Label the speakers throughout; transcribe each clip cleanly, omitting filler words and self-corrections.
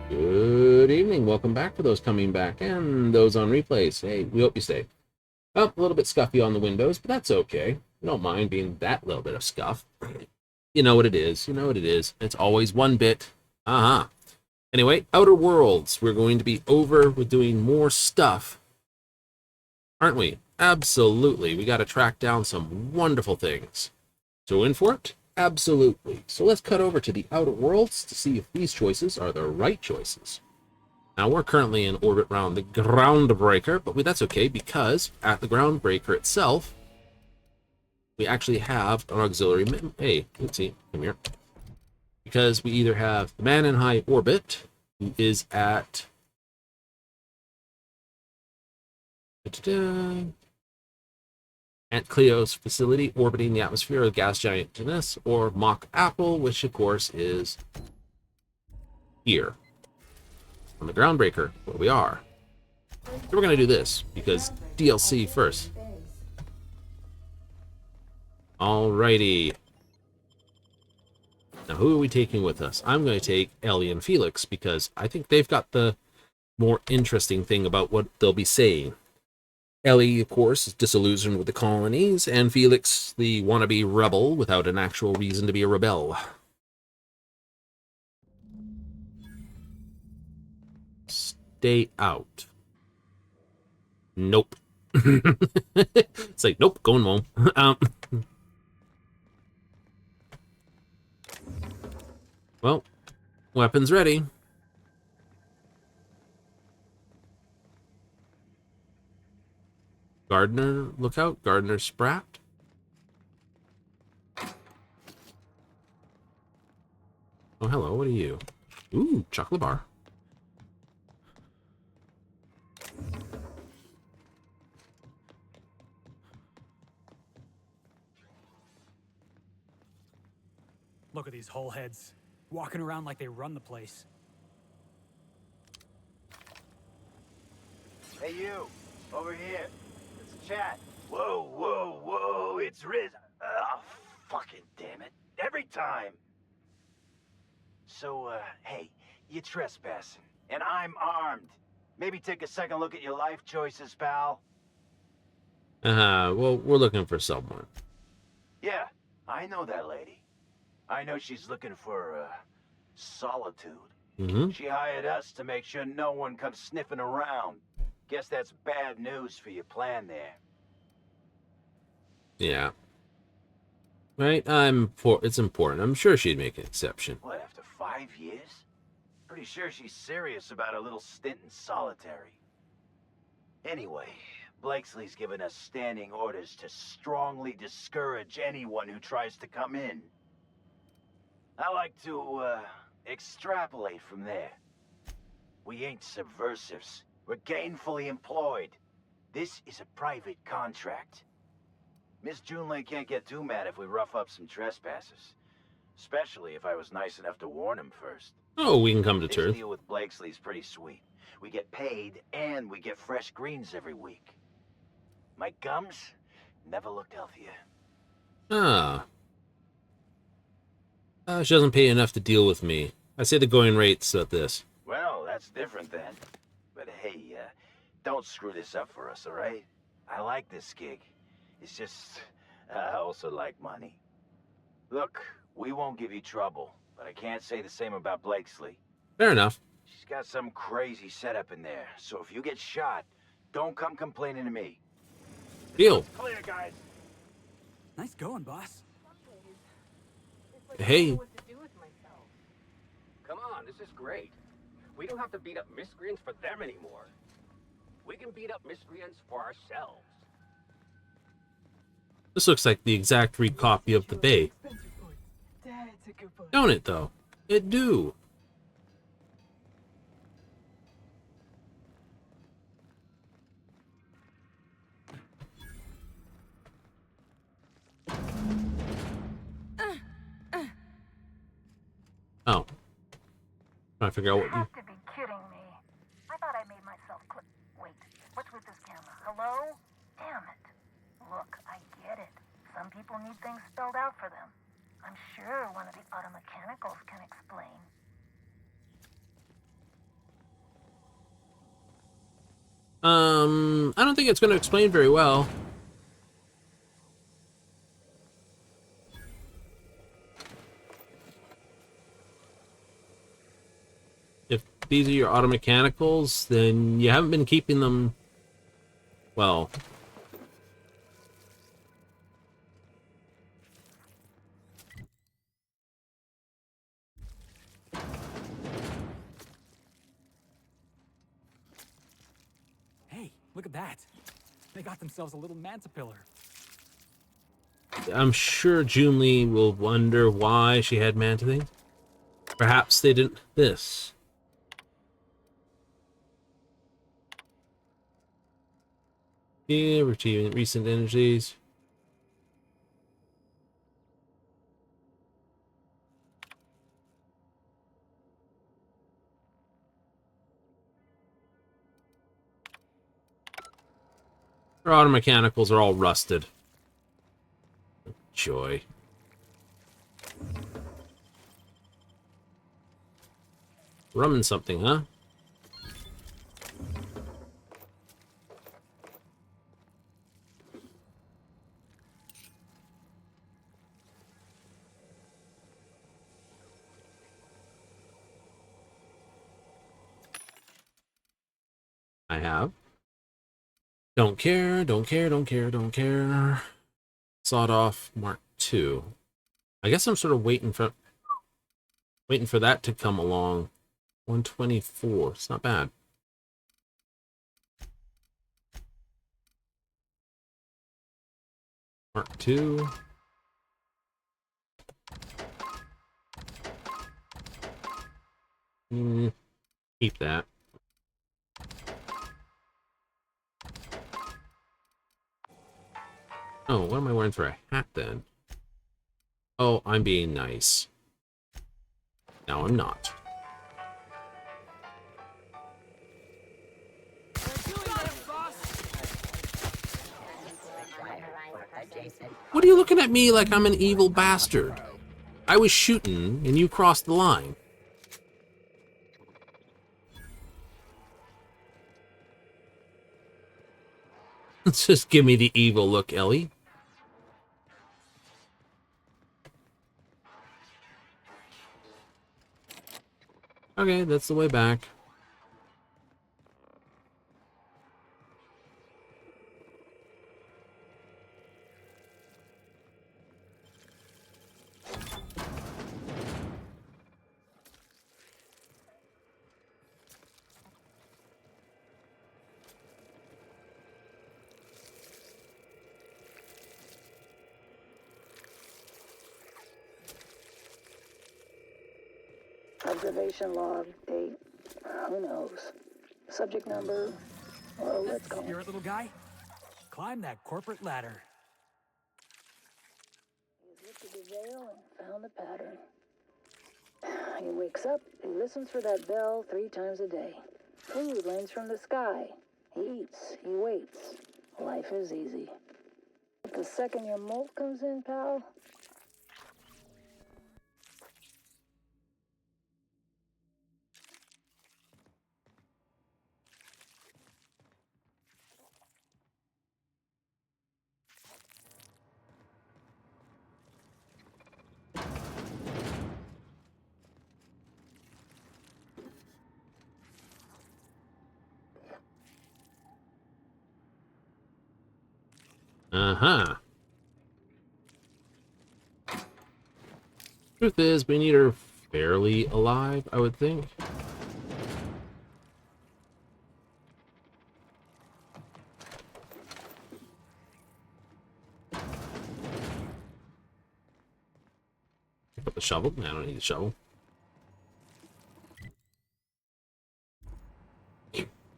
Speaker 1: Good evening. Welcome back for those coming back and those on replays. Hey, we hope you stay. Up a little bit scuffy on the windows, but that's okay. We don't mind being that little bit of scuff. You know what it is. You know what it is. It's always one bit. Uh-huh. Anyway, Outer Worlds. We're going to be over with doing more stuff, aren't we? Absolutely. We got to track down some wonderful things. So in for it? Absolutely. So let's cut over to the Outer Worlds to see if these choices are the right choices. Now, we're currently in orbit around the Groundbreaker, but that's okay because at the Groundbreaker itself, we actually have an auxiliary. Hey, let's see, come here. Because we either have the man in high orbit, who is at Aunt Cleo's facility orbiting the atmosphere of gas giant Janus, or Mock Apple, which of course is here on the Groundbreaker, where we are. So we're going to do this because DLC first. Alrighty. Now, who are we taking with us? I'm going to take Ellie and Felix because I think they've got the more interesting thing about what they'll be saying. Ellie, of course, is disillusioned with the colonies, and Felix, the wannabe rebel without an actual reason to be a rebel. Stay out. Nope. It's like, nope, going home. Well, weapons ready. Gardner, look out. Gardner Sprat. Oh, hello. What are you? Ooh, chocolate bar.
Speaker 2: Look at these whole heads, walking around like they run the place.
Speaker 3: Hey you, over here. Let's chat. Whoa, whoa, whoa, it's Riz. Fucking damn it. Every time. So, hey, you're trespassing, and I'm armed. Maybe take a second look at your life choices, pal.
Speaker 1: Well, we're looking for someone.
Speaker 3: Yeah, I know that lady. I know she's looking for, solitude.
Speaker 1: Mm-hmm.
Speaker 3: She hired us to make sure no one comes sniffing around. Guess that's bad news for your plan there.
Speaker 1: Yeah. Right? It's important. I'm sure she'd make an exception.
Speaker 3: What, after 5 years? Pretty sure she's serious about a little stint in solitary. Anyway, Blakesley's given us standing orders to strongly discourage anyone who tries to come in. I like to, extrapolate from there. We ain't subversives. We're gainfully employed. This is a private contract. Miss Junlei can't get too mad if we rough up some trespassers. Especially if I was nice enough to warn him first.
Speaker 1: Oh, we can come to
Speaker 3: This
Speaker 1: terms.
Speaker 3: deal with Blakesley's pretty sweet. We get paid, and we get fresh greens every week. My gums never looked healthier.
Speaker 1: Ah. She doesn't pay enough to deal with me. I say the going rate's at this.
Speaker 3: Well, that's different then. But hey, don't screw this up for us, alright? I like this gig. It's just, I also like money. Look, we won't give you trouble, but I can't say the same about Blakesley.
Speaker 1: Fair enough.
Speaker 3: She's got some crazy setup in there, so if you get shot, don't come complaining to me.
Speaker 1: Deal.
Speaker 3: Clear, guys.
Speaker 2: Nice going, boss.
Speaker 1: Hey.
Speaker 4: Come on, this is great. We don't have to beat up miscreants for them anymore. We can beat up miscreants for ourselves.
Speaker 1: This looks like the exact recopy of the Bay. Don't it, though? It do. Oh. Trying to figure out what...
Speaker 5: You have to be kidding me. I thought I made myself clear. Wait, what's with this camera? Hello? Damn it. Look, I get it. Some people need things spelled out for them. I'm sure one of the auto mechanicals can explain.
Speaker 1: I don't think it's going to explain very well. If these are your auto mechanicals, then you haven't been keeping them well.
Speaker 2: Hey, look at that. They got themselves a little mantipillar.
Speaker 1: I'm sure Junli will wonder why she had manta things. Perhaps they didn't. This. Yeah, retrieving recent energies. Her auto mechanicals are all rusted. Joy. Rumming something, huh? I have. Don't care, don't care, don't care, don't care. Sawed off Mark II. I guess I'm sort of waiting for that to come along. 124. It's not bad. Mark II. Keep that. Oh, what am I wearing for a hat then? Oh, I'm being nice. No, I'm not. What are you looking at me like I'm an evil bastard? I was shooting and you crossed the line. Just give me the evil look, Ellie. Okay, that's the way back.
Speaker 5: Observation log, date, who knows. Subject number, well, let's call
Speaker 2: You're
Speaker 5: it.
Speaker 2: a little guy? Climb that corporate ladder.
Speaker 5: He's lifted the veil and found the pattern. He wakes up, he listens for that bell 3 times a day. Food lands from the sky. He eats, he waits. Life is easy. But the second your molt comes in, pal,
Speaker 1: Uh-huh. Truth is, we need her fairly alive, I would think. Put the shovel? No, I don't need the shovel.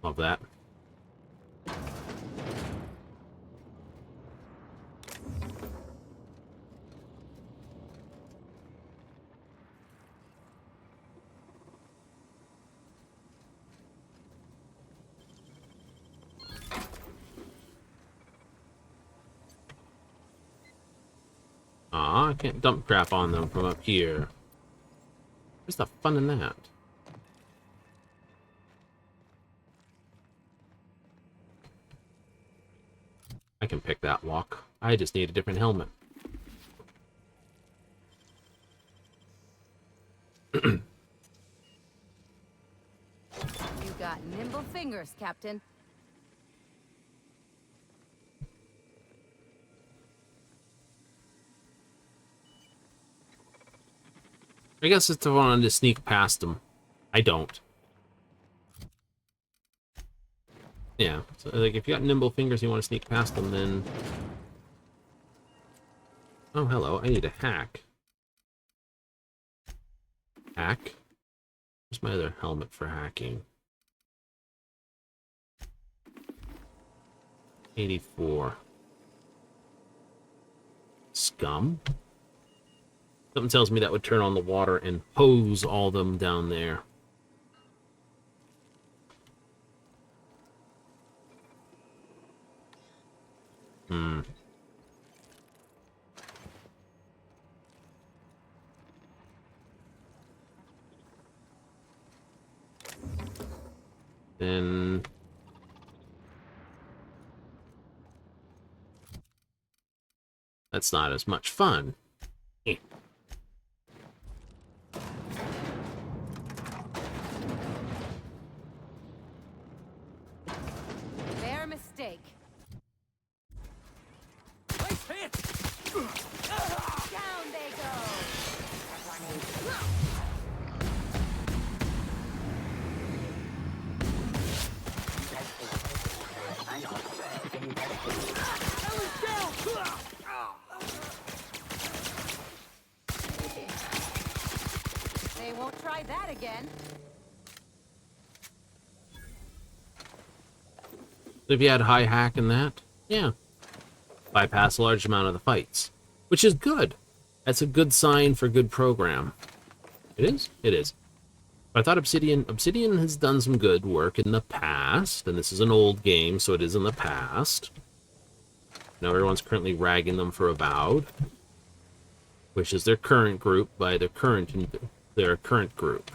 Speaker 1: Love that. Aw, I can't dump crap on them from up here. Where's the fun in that? I can pick that lock. I just need a different helmet.
Speaker 6: You got nimble fingers, Captain.
Speaker 1: I guess it's the one to sneak past them. I don't. Yeah, so like if you got nimble fingers and you want to sneak past them, then... Oh, hello, I need a hack. Hack? Where's my other helmet for hacking? 84. Scum? Something tells me that would turn on the water and hose all them down there. Hmm. Then... That's not as much fun. Eh.
Speaker 6: Their mistake.
Speaker 2: Nice hit!
Speaker 6: Down they go. They won't try that again.
Speaker 1: If you had high hack in that, yeah. Bypass a large amount of the fights. Which is good. That's a good sign for good program. It is? It is. But I thought Obsidian has done some good work in the past, and this is an old game, so it is in the past. Now everyone's currently ragging them for Avowed, which is their current group by their current group.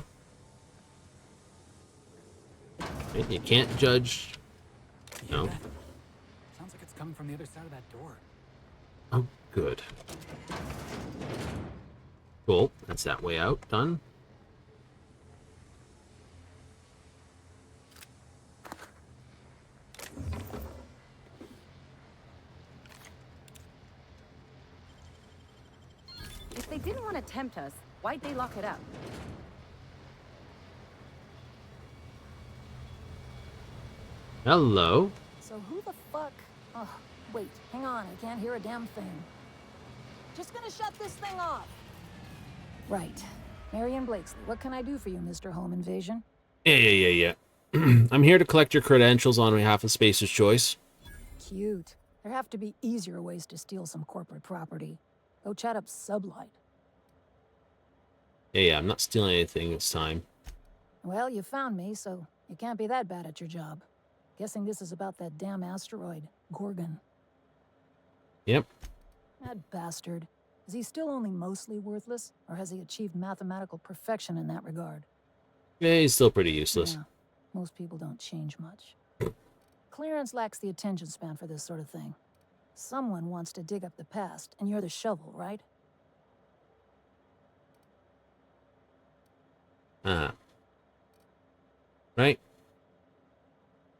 Speaker 1: And you can't judge. No.
Speaker 2: Sounds like it's coming from the other side of that door.
Speaker 1: Oh, good. Cool. That's that way out. Done.
Speaker 6: If they didn't want to tempt us, why'd they lock it up?
Speaker 1: Hello.
Speaker 5: So who the fuck? Oh, wait, hang on, I can't hear a damn thing. Just gonna shut this thing off. Right. Marion Blakesley, what can I do for you, Mr. Home Invasion?
Speaker 1: Yeah. I'm here to collect your credentials on behalf of Spacer's Choice.
Speaker 5: Cute. There have to be easier ways to steal some corporate property. Go chat up Sublight.
Speaker 1: Yeah, I'm not stealing anything this time.
Speaker 5: Well, you found me, so you can't be that bad at your job. Guessing this is about that damn asteroid, Gorgon.
Speaker 1: Yep.
Speaker 5: That bastard. Is he still only mostly worthless, or has he achieved mathematical perfection in that regard?
Speaker 1: Yeah, he's still pretty useless.
Speaker 5: Yeah, most people don't change much. Clearance lacks the attention span for this sort of thing. Someone wants to dig up the past, and you're the shovel, right?
Speaker 1: Right?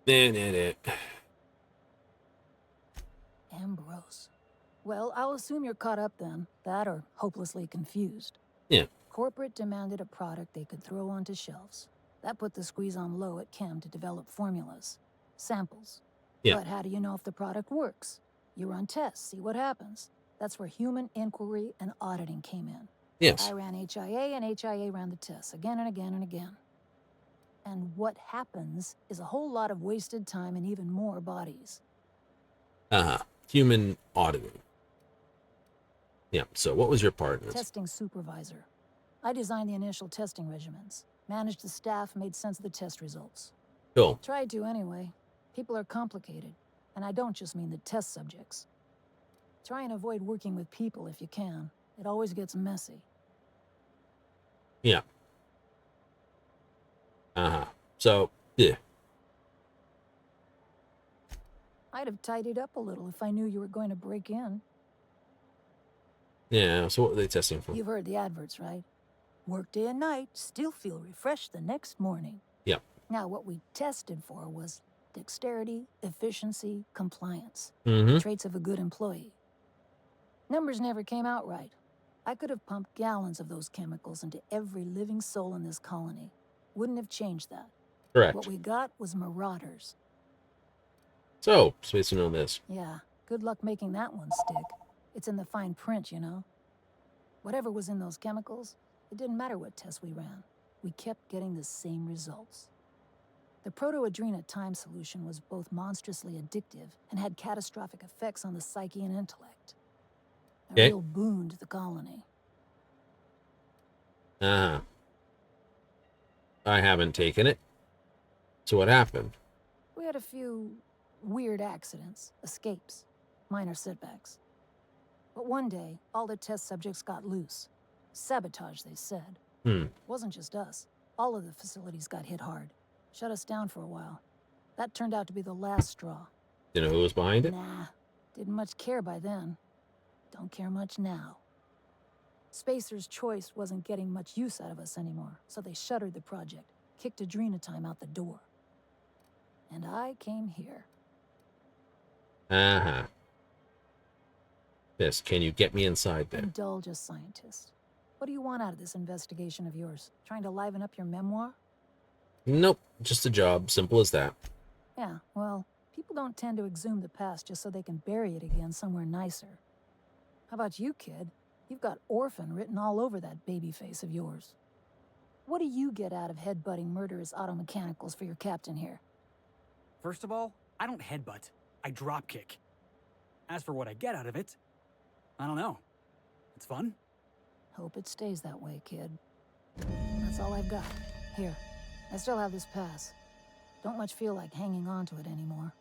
Speaker 1: Nah.
Speaker 5: Ambrose. Well, I'll assume you're caught up then. That or hopelessly confused.
Speaker 1: Yeah.
Speaker 5: Corporate demanded a product they could throw onto shelves. That put the squeeze on low at Chem to develop formulas. Samples.
Speaker 1: Yeah.
Speaker 5: But how do you know if the product works? You run tests, see what happens. That's where human inquiry and auditing came in.
Speaker 1: Yes.
Speaker 5: I ran HIA, and HIA ran the tests again and again and again. And what happens is a whole lot of wasted time and even more bodies.
Speaker 1: Human auditing. Yeah, so what was your part in this?
Speaker 5: Testing supervisor. I designed the initial testing regimens, managed the staff, made sense of the test results.
Speaker 1: Cool.
Speaker 5: Tried to anyway. People are complicated, and I don't just mean the test subjects. Try and avoid working with people if you can. It always gets messy.
Speaker 1: Yeah. So, yeah.
Speaker 5: I'd have tidied up a little if I knew you were going to break in.
Speaker 1: Yeah, so what were they testing for?
Speaker 5: You've heard the adverts, right? Work day and night, still feel refreshed the next morning.
Speaker 1: Yep.
Speaker 5: Now, what we tested for was dexterity, efficiency, compliance.
Speaker 1: Mm-hmm.
Speaker 5: The traits of a good employee. Numbers never came out right. I could have pumped gallons of those chemicals into every living soul in this colony. Wouldn't have changed that.
Speaker 1: Correct.
Speaker 5: What we got was marauders.
Speaker 1: So, supposed to know this.
Speaker 5: Yeah, good luck making that one stick. It's in the fine print, you know. Whatever was in those chemicals, it didn't matter what tests we ran. We kept getting the same results. The protoadrena time solution was both monstrously addictive and had catastrophic effects on the psyche and intellect. A real boon to the colony.
Speaker 1: I haven't taken it. So what happened?
Speaker 5: We had a few weird accidents, escapes, minor setbacks. But one day, all the test subjects got loose. Sabotage, they said. Wasn't just us. All of the facilities got hit hard. Shut us down for a while. That turned out to be the last straw.
Speaker 1: You know who was behind it?
Speaker 5: Nah, didn't much care by then. Don't care much now. Spacer's Choice wasn't getting much use out of us anymore, so they shuttered the project, kicked Adrena Time out the door. And I came here.
Speaker 1: Yes, can you get me inside there?
Speaker 5: Indulge a scientist. What do you want out of this investigation of yours? Trying to liven up your memoir?
Speaker 1: Nope, just a job, simple as that.
Speaker 5: Yeah, well, people don't tend to exhume the past just so they can bury it again somewhere nicer. How about you, kid? You've got orphan written all over that baby face of yours. What do you get out of headbutting murderous auto mechanicals for your captain here?
Speaker 2: First of all, I don't headbutt. I dropkick. As for what I get out of it, I don't know. It's fun.
Speaker 5: Hope it stays that way, kid. That's all I've got. Here, I still have this pass. Don't much feel like hanging on to it anymore.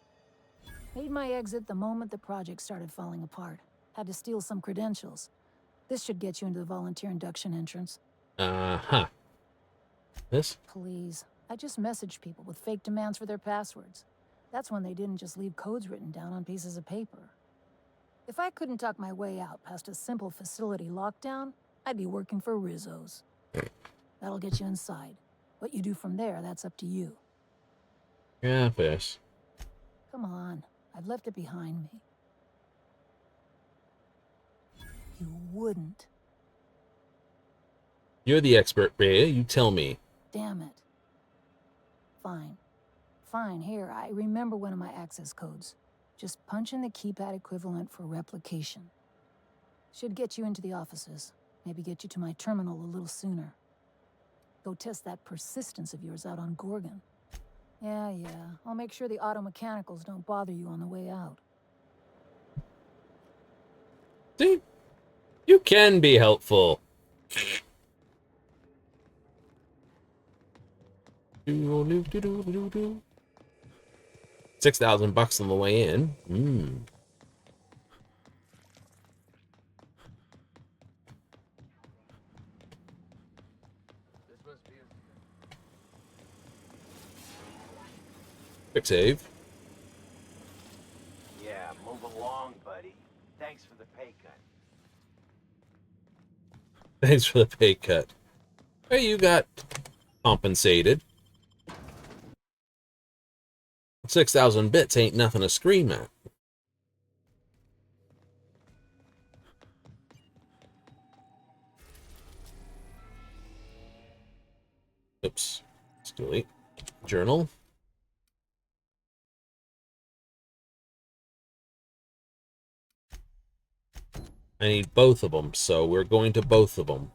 Speaker 5: Made my exit the moment the project started falling apart. Had to steal some credentials. This should get you into the volunteer induction entrance.
Speaker 1: This?
Speaker 5: Please. I just messaged people with fake demands for their passwords. That's when they didn't just leave codes written down on pieces of paper. If I couldn't talk my way out past a simple facility lockdown, I'd be working for Rizzo's. That'll get you inside. What you do from there, that's up to you.
Speaker 1: Yeah, fish.
Speaker 5: Come on. I've left it behind me. You wouldn't.
Speaker 1: You're the expert, Rhea. You tell me.
Speaker 5: Damn it. Fine. Fine, here, I remember one of my access codes. Just punch in the keypad equivalent for replication. Should get you into the offices. Maybe get you to my terminal a little sooner. Go test that persistence of yours out on Gorgon. Yeah. I'll make sure the auto mechanicals don't bother you on the way out.
Speaker 1: See? You can be helpful. 6,000 bucks on the way in. Quick save.
Speaker 3: Yeah, move along, buddy. Thanks for the pay cut.
Speaker 1: Thanks for the pay cut. Hey, you got compensated. 6,000 bits ain't nothing to scream at. Oops. Let's delete. Journal. I need both of them, so we're going to both of them.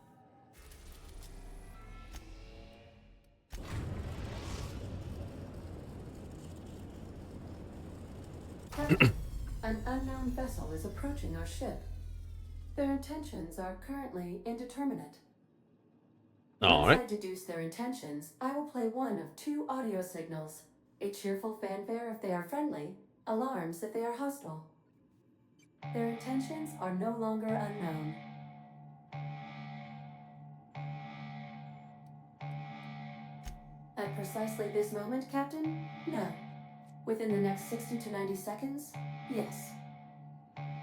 Speaker 7: An unknown vessel is approaching our ship. Their intentions are currently indeterminate.
Speaker 1: All
Speaker 7: Once
Speaker 1: right.
Speaker 7: I deduce their intentions, I will play one of two audio signals. A cheerful fanfare if they are friendly, alarms if they are hostile. Their intentions are no longer unknown. At precisely this moment, Captain? No. Within the next 60 to 90 seconds? Yes.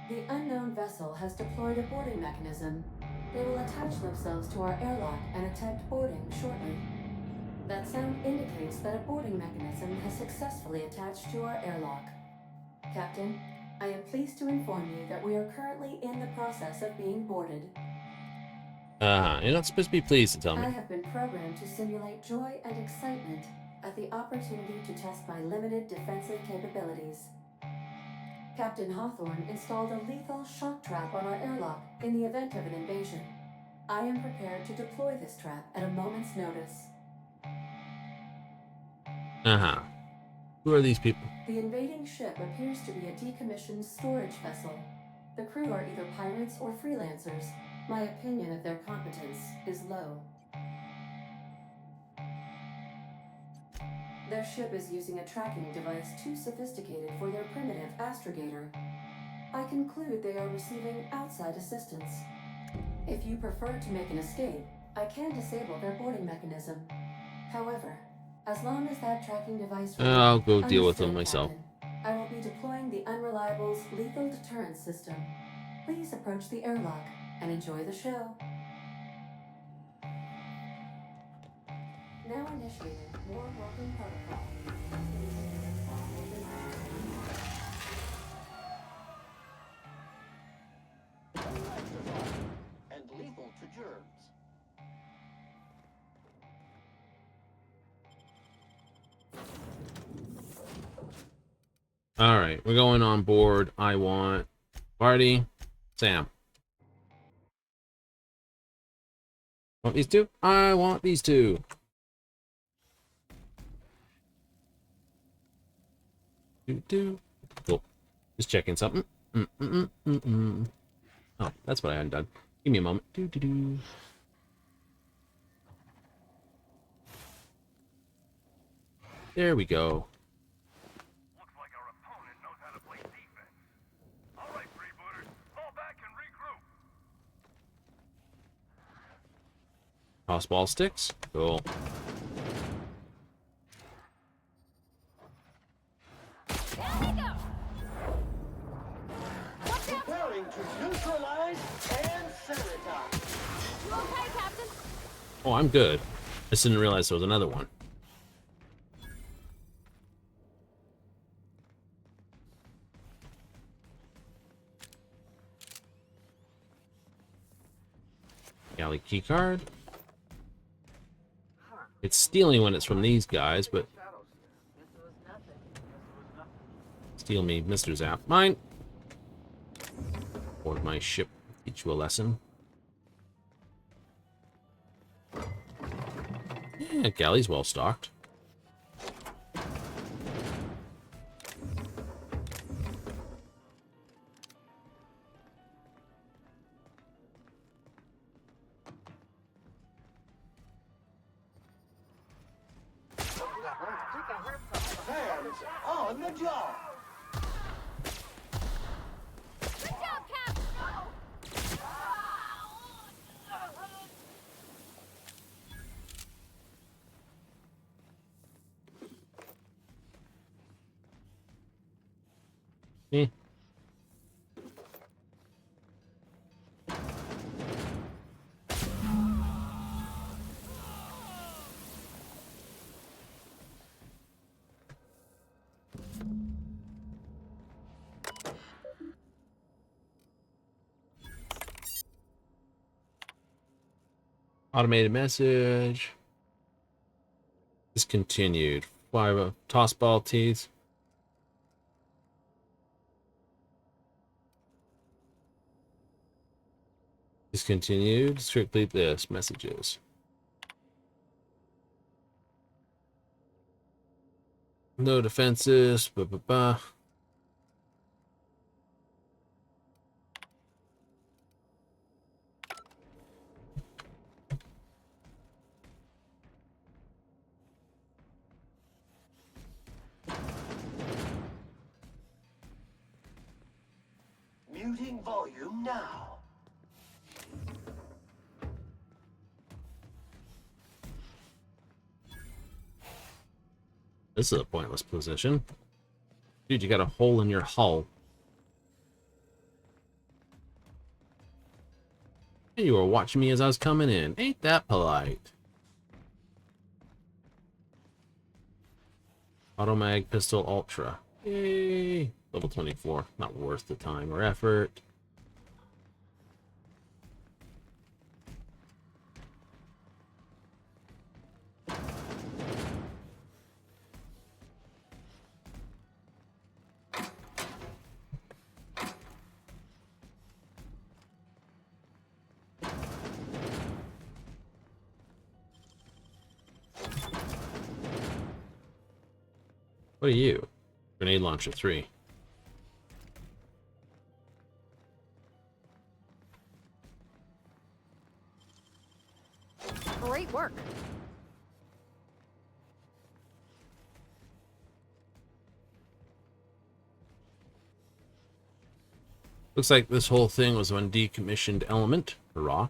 Speaker 7: The unknown vessel has deployed a boarding mechanism. They will attach themselves to our airlock and attempt boarding shortly. That sound indicates that a boarding mechanism has successfully attached to our airlock. Captain, I am pleased to inform you that we are currently in the process of being boarded.
Speaker 1: You're not supposed to be pleased to tell me.
Speaker 7: I have been programmed to simulate joy and excitement at the opportunity to test my limited defensive capabilities. Captain Hawthorne installed a lethal shock trap on our airlock in the event of an invasion. I am prepared to deploy this trap at a moment's notice.
Speaker 1: Who are these people?
Speaker 7: The invading ship appears to be a decommissioned storage vessel. The crew are either pirates or freelancers. My opinion of their competence is low. Their ship is using a tracking device too sophisticated for their primitive astrogator. I conclude they are receiving outside assistance. If you prefer to make an escape, I can disable their boarding mechanism. However, as long as that tracking device
Speaker 1: I'll go deal with them
Speaker 7: Understood,
Speaker 1: myself.
Speaker 7: Captain. I will be deploying the Unreliable's lethal deterrence system. Please approach the airlock and enjoy the show. Now initiating war working protocol.
Speaker 4: And lethal to germs.
Speaker 1: All right, we're going on board. I want Barty, Sam. Want these two? I want these two. Cool. Just checking something. Oh, that's what I hadn't done. Give me a moment. There we go.
Speaker 8: Looks like our opponent knows how to play defense. All right, freebooters, fall back and regroup.
Speaker 1: Toss ball sticks. Cool.
Speaker 4: Preparing to neutralize and sanitize.
Speaker 6: Okay, Captain.
Speaker 1: Oh, I'm good. I just didn't realize there was another one. Galley keycard. It's stealing when it's from these guys, but steal me, Mr. Zap. Mine. Board my ship. Teach you a lesson. Yeah, galley's well stocked.
Speaker 4: Hands on the job.
Speaker 6: Good job, Cap.
Speaker 1: Eh. Automated message. Discontinued. Why toss ball teeth? Discontinued. Strictly this. Messages. No defenses. Blah, blah, blah.
Speaker 3: Muting volume now.
Speaker 1: This is a pointless position. Dude, you got a hole in your hull. And you were watching me as I was coming in. Ain't that polite? Automag Pistol Ultra. Yay! Level 24. Not worth the time or effort. What are you? Grenade Launcher 3.
Speaker 6: Great work.
Speaker 1: Looks like this whole thing was one decommissioned element. Hurrah.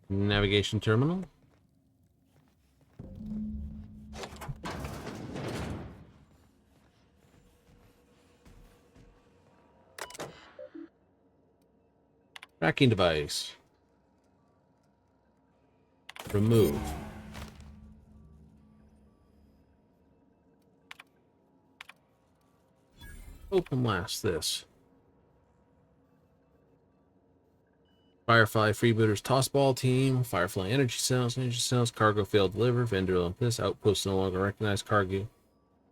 Speaker 1: Navigation terminal. Tracking device. Remove. Open blast this. Firefly Freebooters Tossball Team, Firefly Energy Cells, cargo failed to deliver, vendor Olympus, outpost no longer recognized cargo,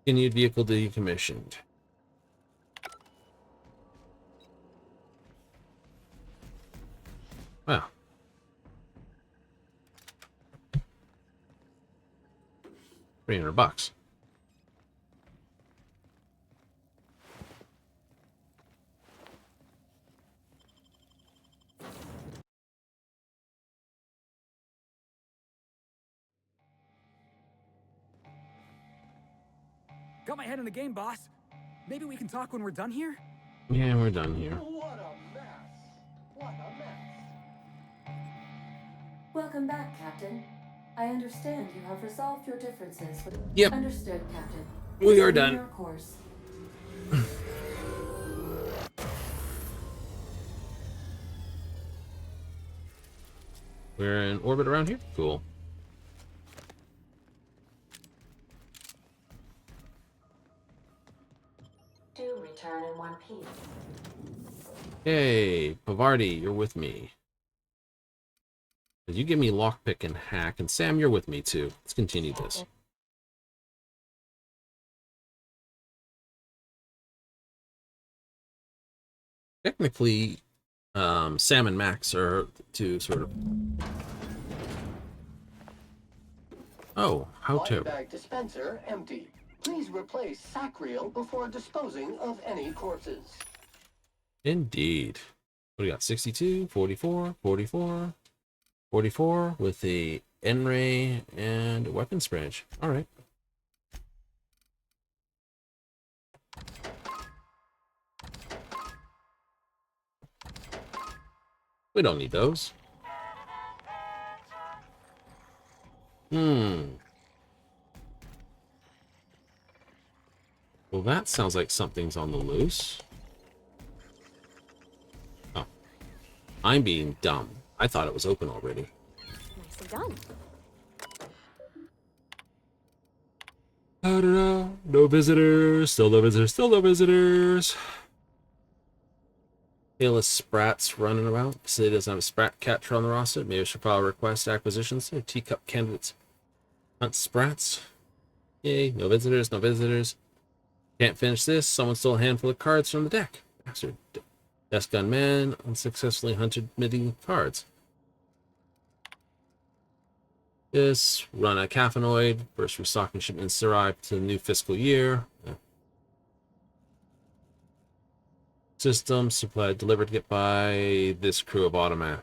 Speaker 1: continued vehicle decommissioned. Wow. $300.
Speaker 2: Got my head in the game, boss. Maybe we can talk when we're done here?
Speaker 1: Yeah, we're done here.
Speaker 8: What a mess. What a mess.
Speaker 7: Welcome back, Captain. I understand you have resolved your differences with...
Speaker 1: Yep.
Speaker 7: Understood, Captain.
Speaker 1: We are
Speaker 7: Resume
Speaker 1: done.
Speaker 7: your course.
Speaker 1: We're in orbit around here? Cool.
Speaker 7: Do return in one piece.
Speaker 1: Hey, Pavardi, you're with me. You give me lockpick and hack, and Sam, you're with me too. Let's continue this. Technically, Sam and Max are two sort of... Oh, how
Speaker 9: Body
Speaker 1: terrible.
Speaker 9: bag dispenser empty. Please replace sack reel before disposing of any corpses.
Speaker 1: Indeed. What do we got? 62, 44, 44, 44 with the N-ray and weapons branch. All right. We don't need those. Well, that sounds like something's on the loose. Oh. I'm being dumb. I thought it was open already.
Speaker 6: Nicely done.
Speaker 1: Ta-da-da. No visitors. Still no visitors. Still no visitors. Tailless Sprats running around. City doesn't have a Sprat catcher on the roster. Maybe I should file a request acquisitions. Teacup candidates. Hunt Sprats. Yay. No visitors. No visitors. Can't finish this. Someone stole a handful of cards from the deck. Bastard. Desk Gun Man unsuccessfully hunted midi cards. This. Run a Caffeinoid. First restocking shipments arrive to the new fiscal year. System supply delivered by this crew of automatic.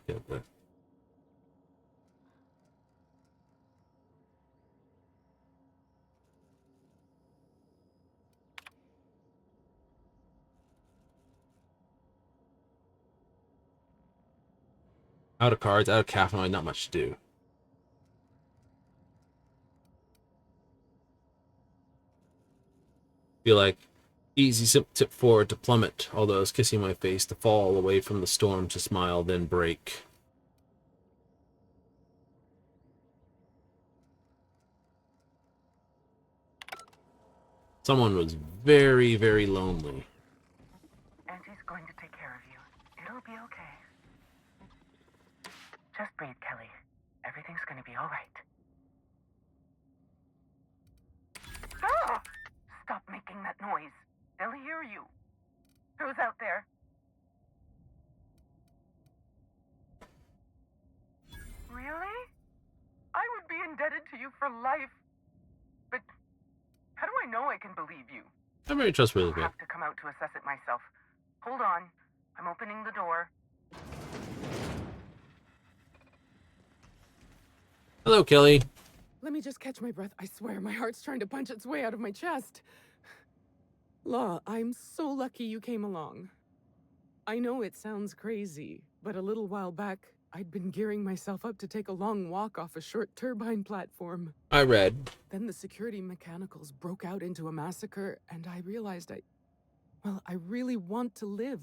Speaker 1: Out of cards, out of caffeine, not much to do. Feel like easy tip forward to plummet, although I was kissing my face to fall away from the storm to smile, then break. Someone was very, very lonely.
Speaker 10: Auntie's going to take care of you. It'll be okay. Just breathe, Kelly. Everything's gonna be all right. Ah! Stop making that noise. They'll hear you. Who's out there? Really? I would be indebted to you for life. But how do I know I can believe you?
Speaker 1: I'm very trustworthy.
Speaker 10: I'll have to come out to assess it myself. Hold on. I'm opening the door.
Speaker 1: Hello, Kelly.
Speaker 11: Let me just catch my breath. I swear, my heart's trying to punch its way out of my chest. Law, I'm so lucky you came along. I know it sounds crazy, but a little while back, I'd been gearing myself up to take a long walk off a short turbine platform.
Speaker 1: I read.
Speaker 11: Then the security mechanicals broke out into a massacre, and I realized I really want to live.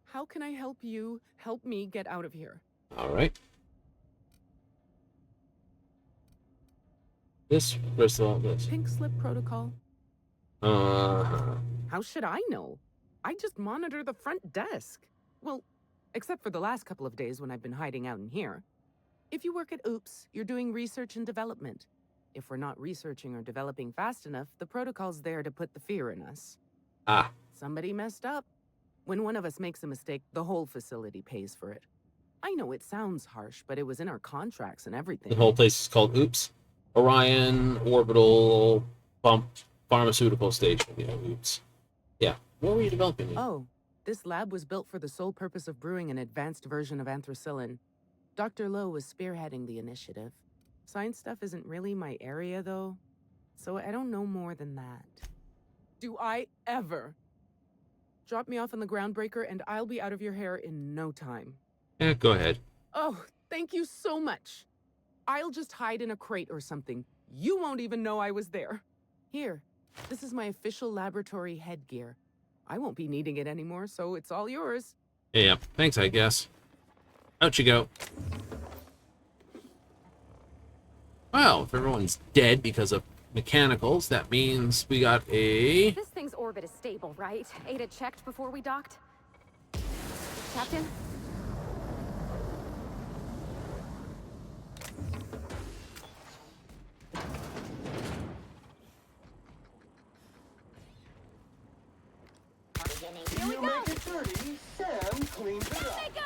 Speaker 11: How can I help you help me get out of here?
Speaker 1: All right. This, first of all, this.
Speaker 11: Pink slip protocol.
Speaker 1: Uh-huh.
Speaker 11: How should I know? I just monitor the front desk. Well, except for the last couple of days when I've been hiding out in here. If you work at Oops, you're doing research and development. If we're not researching or developing fast enough, the protocol's there to put the fear in us.
Speaker 1: Ah.
Speaker 11: Somebody messed up. When one of us makes a mistake, the whole facility pays for it. I know it sounds harsh, but it was in our contracts and everything.
Speaker 1: The whole place is called Oops. Orion Orbital Pump Pharmaceutical Station. Yeah, Oops. Yeah. What were you developing?
Speaker 11: Oh, this lab was built for the sole purpose of brewing an advanced version of anthracillin. Dr. Lowe was spearheading the initiative. Science stuff isn't really my area, though, so I don't know more than that. Do I ever? Drop me off on the groundbreaker and I'll be out of your hair in no time.
Speaker 1: Yeah, go ahead.
Speaker 11: Oh, thank you so much. I'll just hide in a crate or something. You won't even know I was there. Here, this is my official laboratory headgear. I won't be needing it anymore, so it's all yours.
Speaker 1: Yeah, thanks, I guess. Out you go. Well, if everyone's dead because of mechanicals, that means we got a...
Speaker 6: This thing's orbit is stable, right? Ada checked before we docked? Captain?
Speaker 9: If you make it dirty, Sam cleans it up.
Speaker 6: They go!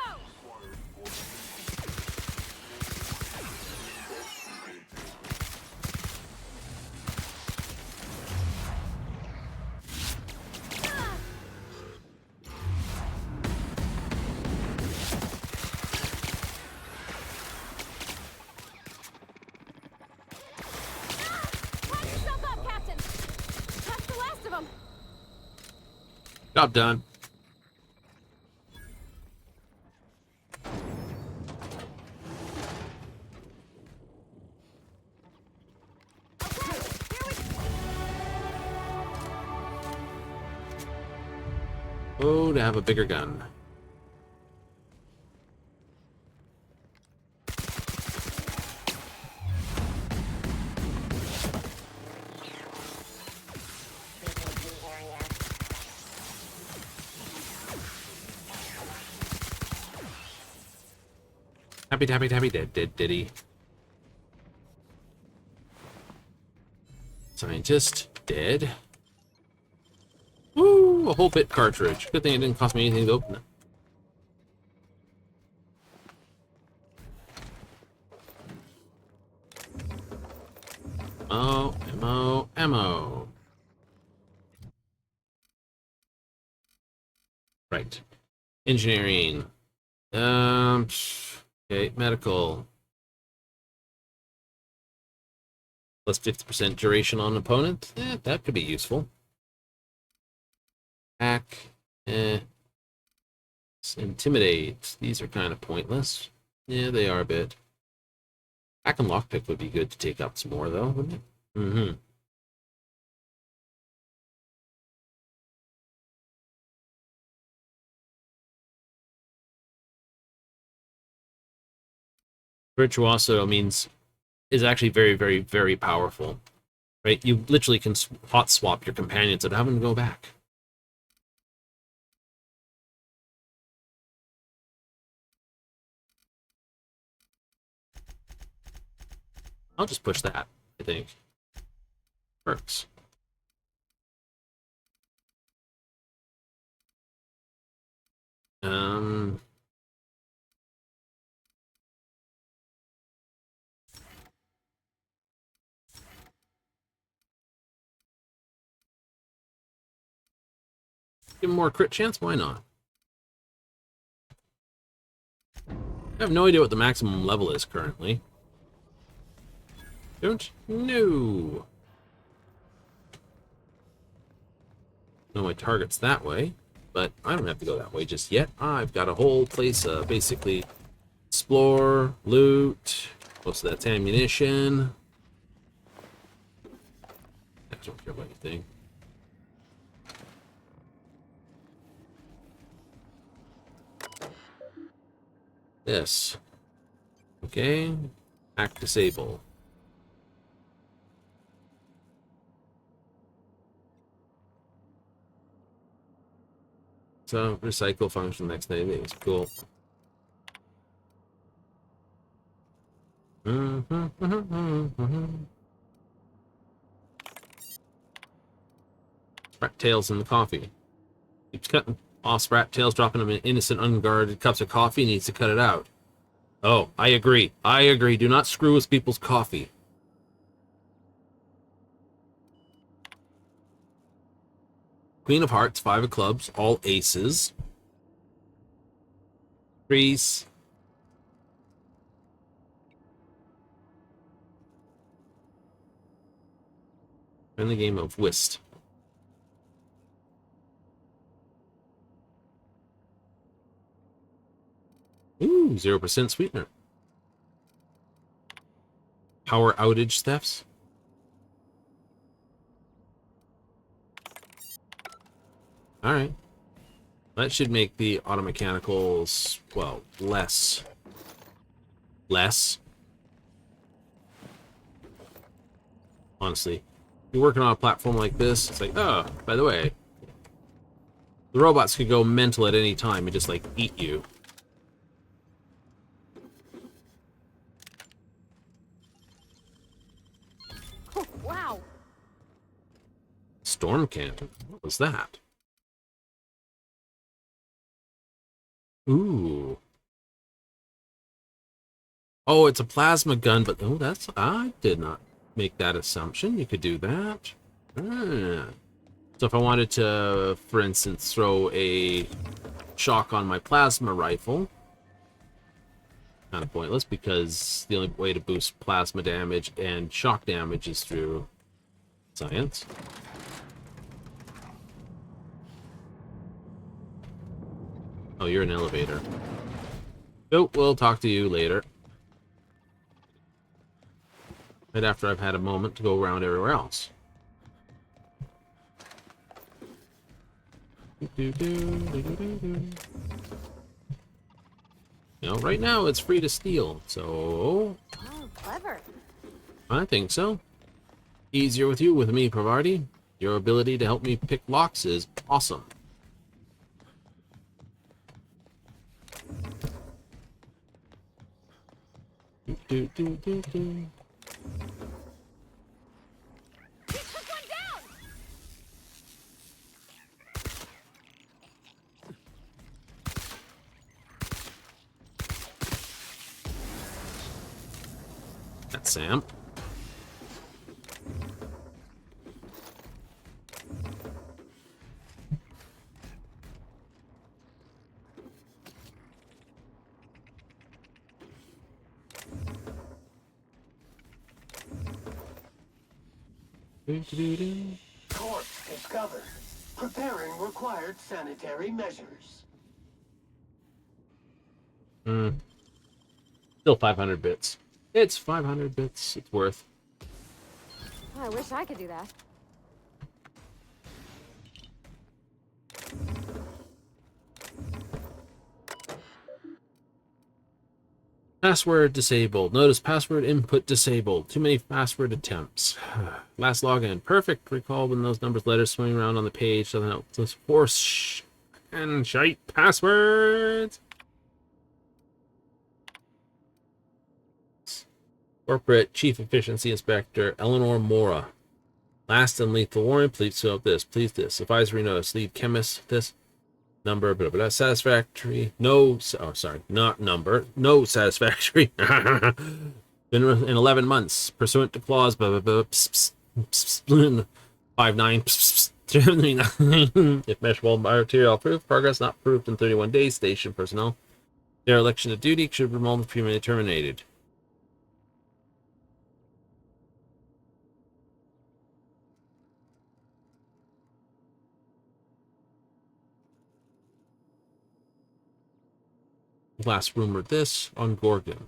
Speaker 6: Patch yourself up, Captain! That's the last of them!
Speaker 1: Job done. Oh, to have a bigger gun. Happy tappy tappy dead diddy. Scientist dead. Woo! A whole bit cartridge. Good thing it didn't cost me anything to open it. Ammo, ammo, ammo. Engineering. Okay, medical. Plus 50% duration on opponent. That could be useful. Hack. Intimidate. These are kind of pointless. Yeah, they are a bit. Hack and lockpick would be good to take up some more, though, wouldn't it? Mm-hmm. Virtuoso means is actually very, very, very powerful. Right? You literally can hot swap your companions without having to go back. I'll just push that, I think. Works. Give him more crit chance? Why not? I have no idea what the maximum level is currently. Don't know. No, my target's that way, but I don't have to go that way just yet. I've got a whole place, basically explore, loot, most of that's ammunition. I don't care about anything. This. Okay. Act disable. So, recycle function next 90 days. Cool. Rat tails in the coffee. Keeps cutting off rat tails, dropping them in innocent, unguarded cups of coffee. Needs to cut it out. Oh, I agree. I agree. Do not screw with people's coffee. Queen of Hearts, 5 of Clubs, all aces. Crease. In the game of whist. Ooh, 0% sweetener. Power outage thefts. Alright. That should make the automechanicals, well, less. Honestly. You're working on a platform like this, it's like, oh, by the way, the robots could go mental at any time and just, like, eat you.
Speaker 6: Oh, wow.
Speaker 1: Storm cannon? What was that? Ooh. Oh, it's a plasma gun, but oh, that's I did not make that assumption. You could do that. Ah. So if I wanted to, for instance, throw a shock on my plasma rifle, kind of pointless because the only way to boost plasma damage and shock damage is through science. Oh, you're an elevator. Oh, we'll talk to you later. Right after I've had a moment to go around everywhere else. You know, right now it's free to steal, so...
Speaker 6: Oh, clever.
Speaker 1: I think so. Easier with you, with me, Pravarti. Your ability to help me pick locks is awesome. That's Sam.
Speaker 9: Corpse discovered. Preparing required sanitary measures.
Speaker 1: Still 500 bits. It's 500 bits. It's worth.
Speaker 6: I wish I could do that.
Speaker 1: Password disabled. Notice password input disabled. Too many password attempts. Last login. Perfect. Recall when those numbers letters swing around on the page. Something else. This horse and shite passwords. Corporate Chief Efficiency Inspector Eleanor Mora. Last and lethal warning. Please fill out this. Please this. Advisory notice. Lead chemist. This. Number, blah, satisfactory. No, oh, sorry, not number. No satisfactory. Been in 11 months. Pursuant to clause, blah, blah, blah, 59, if measurable material approved, progress not approved in 31 days, station personnel. Their election to duty should be prematurely terminated. Last rumored this on Gorgon.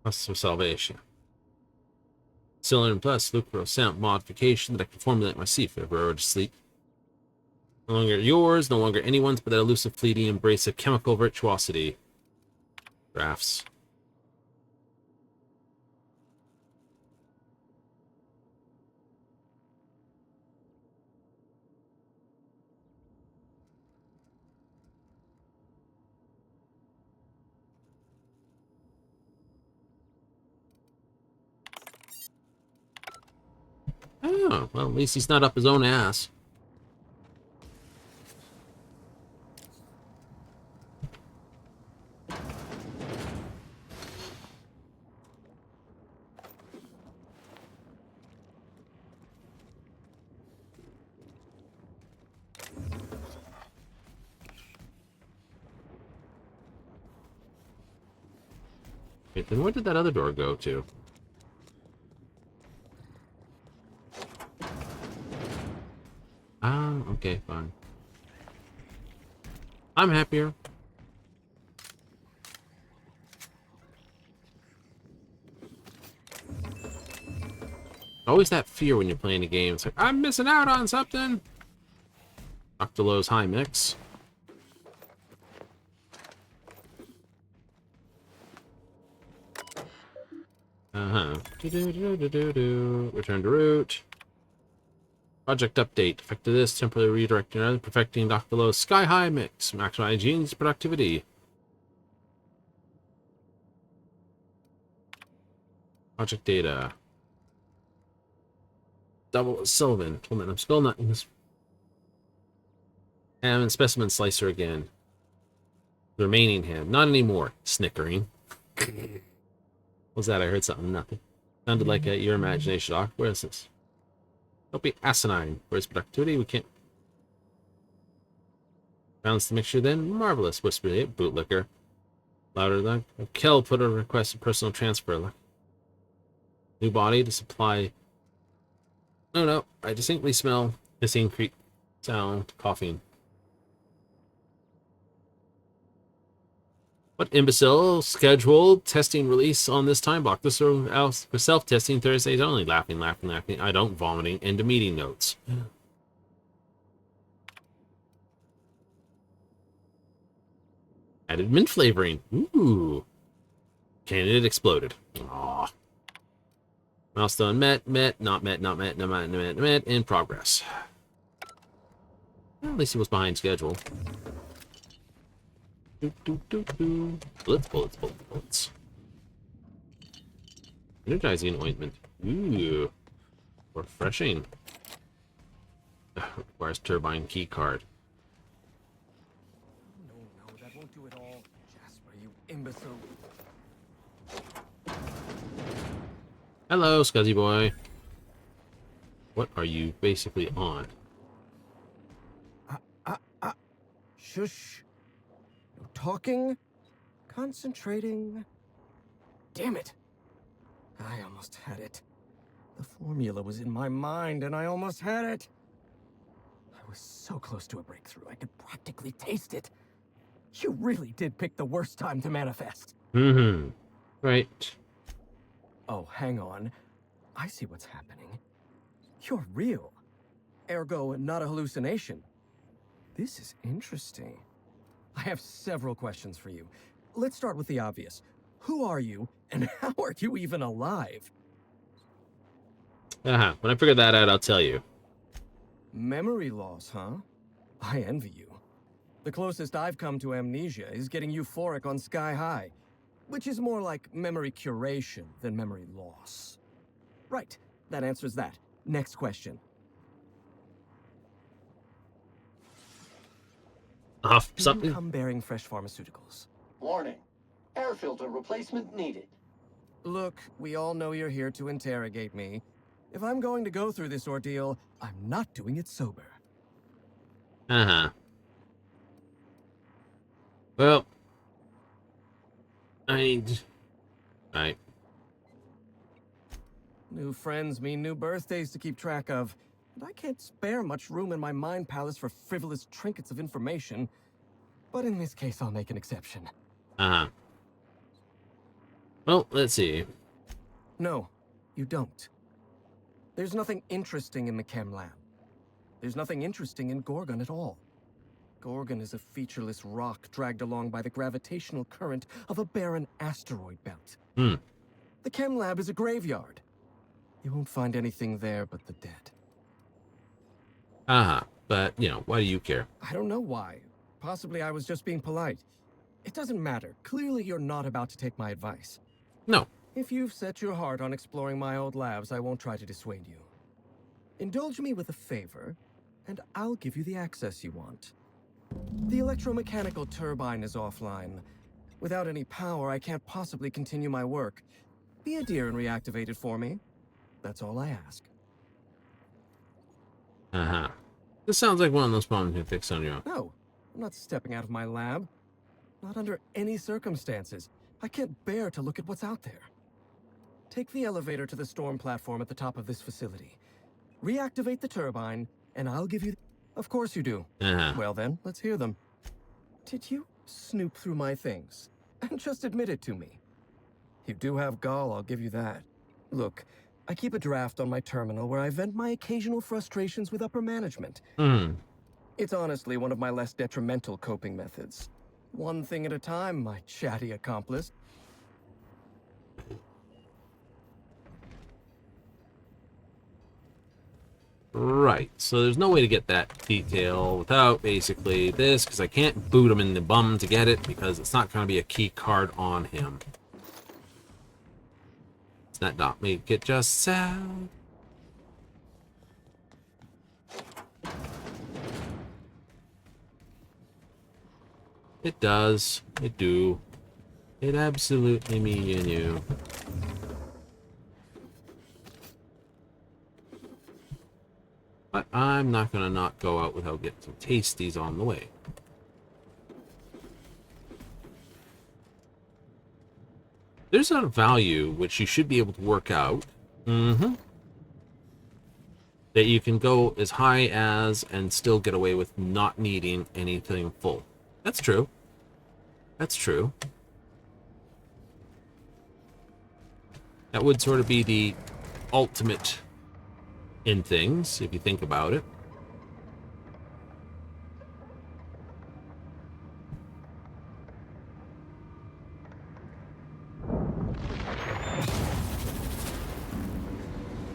Speaker 1: Plus for salvation. Cylinder plus Lucro sound modification that I can formulate myself if I were to sleep. No longer yours, no longer anyone's, but that elusive fleeting embrace of chemical virtuosity. Drafts. Oh, well, at least he's not up his own ass. Wait, then where did that other door go to? Ah, okay, fine. I'm happier. Always that fear when you're playing a game. It's like, I'm missing out on something. Dr. Lowe's high mix. Return to root. Project update. Effect of this, temporarily redirecting, perfecting Dr. Lowe's sky high mix. Maximize gene's productivity. Project data. Double Sullivan. I'm still not in this. Ham and specimen slicer again. The remaining ham. Not anymore. Snickering. What was that? I heard something. Nothing. Sounded like your imagination, Doc. Where is this? Don't be asinine. Where's productivity? We can't. Balance the mixture then. Marvelous. Whispered it. Bootlicker. Louder than. Kel put a request of personal transfer. New body to supply. No. I distinctly smell hissing, creak, sound, coughing. What imbecile scheduled testing release on this time block? This is out for self-testing Thursdays only. Laughing. I don't vomiting. End of meeting notes. Added mint flavoring. Ooh. Candidate exploded. Aww. Milestone met, not met, in progress. Well, at least it was behind schedule. Bullets. Energizing ointment. Ooh. Refreshing. Requires turbine key card.
Speaker 2: No, that won't do it all. Jasper, you imbecile.
Speaker 1: Hello, Scuzzy boy. What are you basically on?
Speaker 12: Shush. No talking. Concentrating. Damn it. I almost had it. The formula was in my mind and I almost had it. I was so close to a breakthrough, I could practically taste it. You really did pick the worst time to manifest.
Speaker 1: Mm-hmm. Right.
Speaker 12: Oh, hang on. I see what's happening. You're real. Ergo, not a hallucination. This is interesting. I have several questions for you. Let's start with the obvious. Who are you, and how are you even alive?
Speaker 1: When I figure that out, I'll tell you.
Speaker 12: Memory loss, huh? I envy you. The closest I've come to amnesia is getting euphoric on Sky High, which is more like memory curation than memory loss. Right, that answers that. Next question.
Speaker 1: Something.
Speaker 12: Do you come bearing fresh pharmaceuticals?
Speaker 9: Warning. Air filter replacement needed.
Speaker 12: Look, we all know you're here to interrogate me. If I'm going to go through this ordeal, I'm not doing it sober.
Speaker 1: Well, right.
Speaker 12: New friends mean new birthdays to keep track of, and I can't spare much room in my mind palace for frivolous trinkets of information. But in this case, I'll make an exception.
Speaker 1: Well, let's see.
Speaker 12: No, you don't. There's nothing interesting in the chem lab. There's nothing interesting in Gorgon at all. Gorgon is a featureless rock dragged along by the gravitational current of a barren asteroid belt. The chem lab is a graveyard. You won't find anything there but the dead.
Speaker 1: But, why do you care?
Speaker 12: I don't know why. Possibly I was just being polite. It doesn't matter. Clearly you're not about to take my advice.
Speaker 1: No.
Speaker 12: If you've set your heart on exploring my old labs, I won't try to dissuade you. Indulge me with a favor, and I'll give you the access you want. The electromechanical turbine is offline. Without any power, I can't possibly continue my work. Be a dear and reactivate it for me. That's all I ask.
Speaker 1: This sounds like one of those problems you can fix on your own.
Speaker 12: No, I'm not stepping out of my lab. Not under any circumstances. I can't bear to look at what's out there. Take the elevator to the storm platform at the top of this facility. Reactivate the turbine, and I'll give you... Of course you do. Well then, let's hear them. Did you snoop through my things? And just admit it to me. You do have gall, I'll give you that. Look, I keep a draft on my terminal where I vent my occasional frustrations with upper management. It's honestly one of my less detrimental coping methods. One thing at a time, my chatty accomplice.
Speaker 1: Right, so there's no way to get that detail without basically this, because I can't boot him in the bum to get it, because it's not going to be a key card on him. Does that not make it just sad? It does. It do. It absolutely me and you. But I'm not gonna not go out without getting some tasties on the way. There's a value which you should be able to work out. That you can go as high as and still get away with not needing anything full. That's true. That's true. That would sort of be the ultimate in things, if you think about it.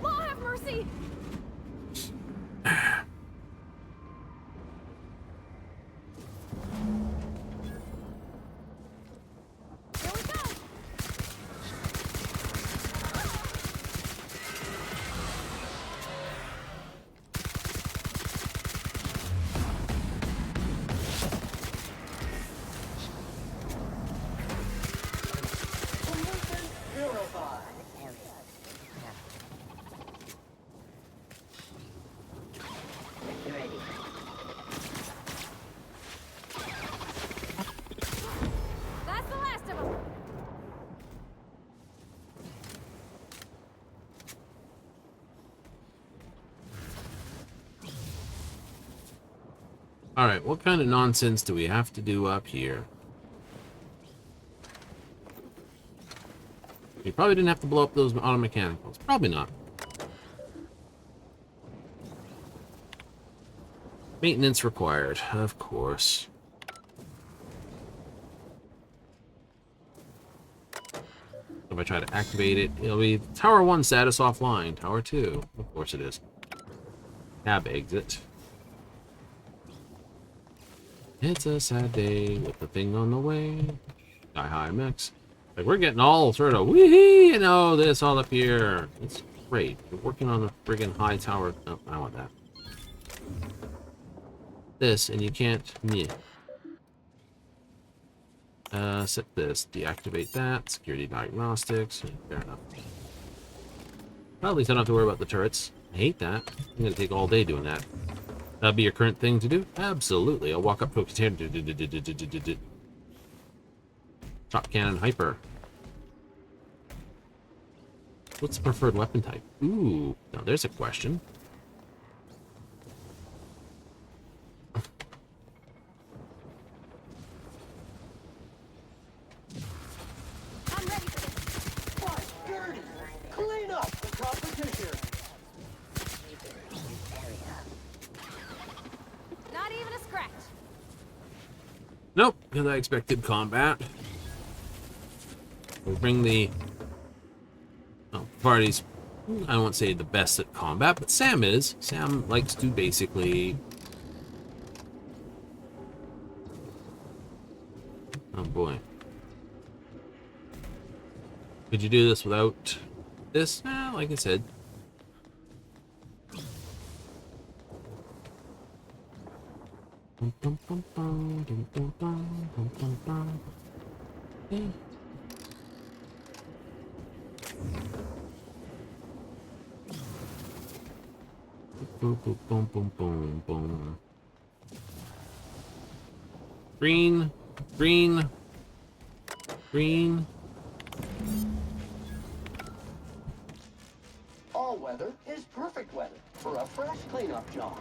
Speaker 6: Law have mercy! Here we go!
Speaker 1: Alright, what kind of nonsense do we have to do up here? You probably didn't have to blow up those auto mechanicals. Probably not. Maintenance required, of course. If I try to activate it, it'll be Tower 1 status offline. Tower 2, of course it is. Cab exit. It's a sad day with the thing on the way. Sky High Mix. Like, we're getting all sort of wee, this all up here. It's great. We're working on the friggin' high tower. Oh, I want that. This, and you can't. Meh. Set this. Deactivate that. Security diagnostics. Fair enough. Well, at least I don't have to worry about the turrets. I hate that. I'm gonna take all day doing that. That'd be your current thing to do? Absolutely. I'll walk up to a container. Top cannon hyper. What's the preferred weapon type? Ooh, now there's a question.
Speaker 9: I'm ready for this. Why, Gertie, clean up the competition.
Speaker 6: Not even a scratch.
Speaker 1: Nope, because I expected combat. We'll bring the... Oh, party's... I won't say the best at combat, but Sam is. Sam likes to basically... Oh boy. Could you do this without this? Like I said. Boom, boom, boom, boom, boom, boom. Green, green, green.
Speaker 9: All weather is perfect weather for a fresh cleanup job.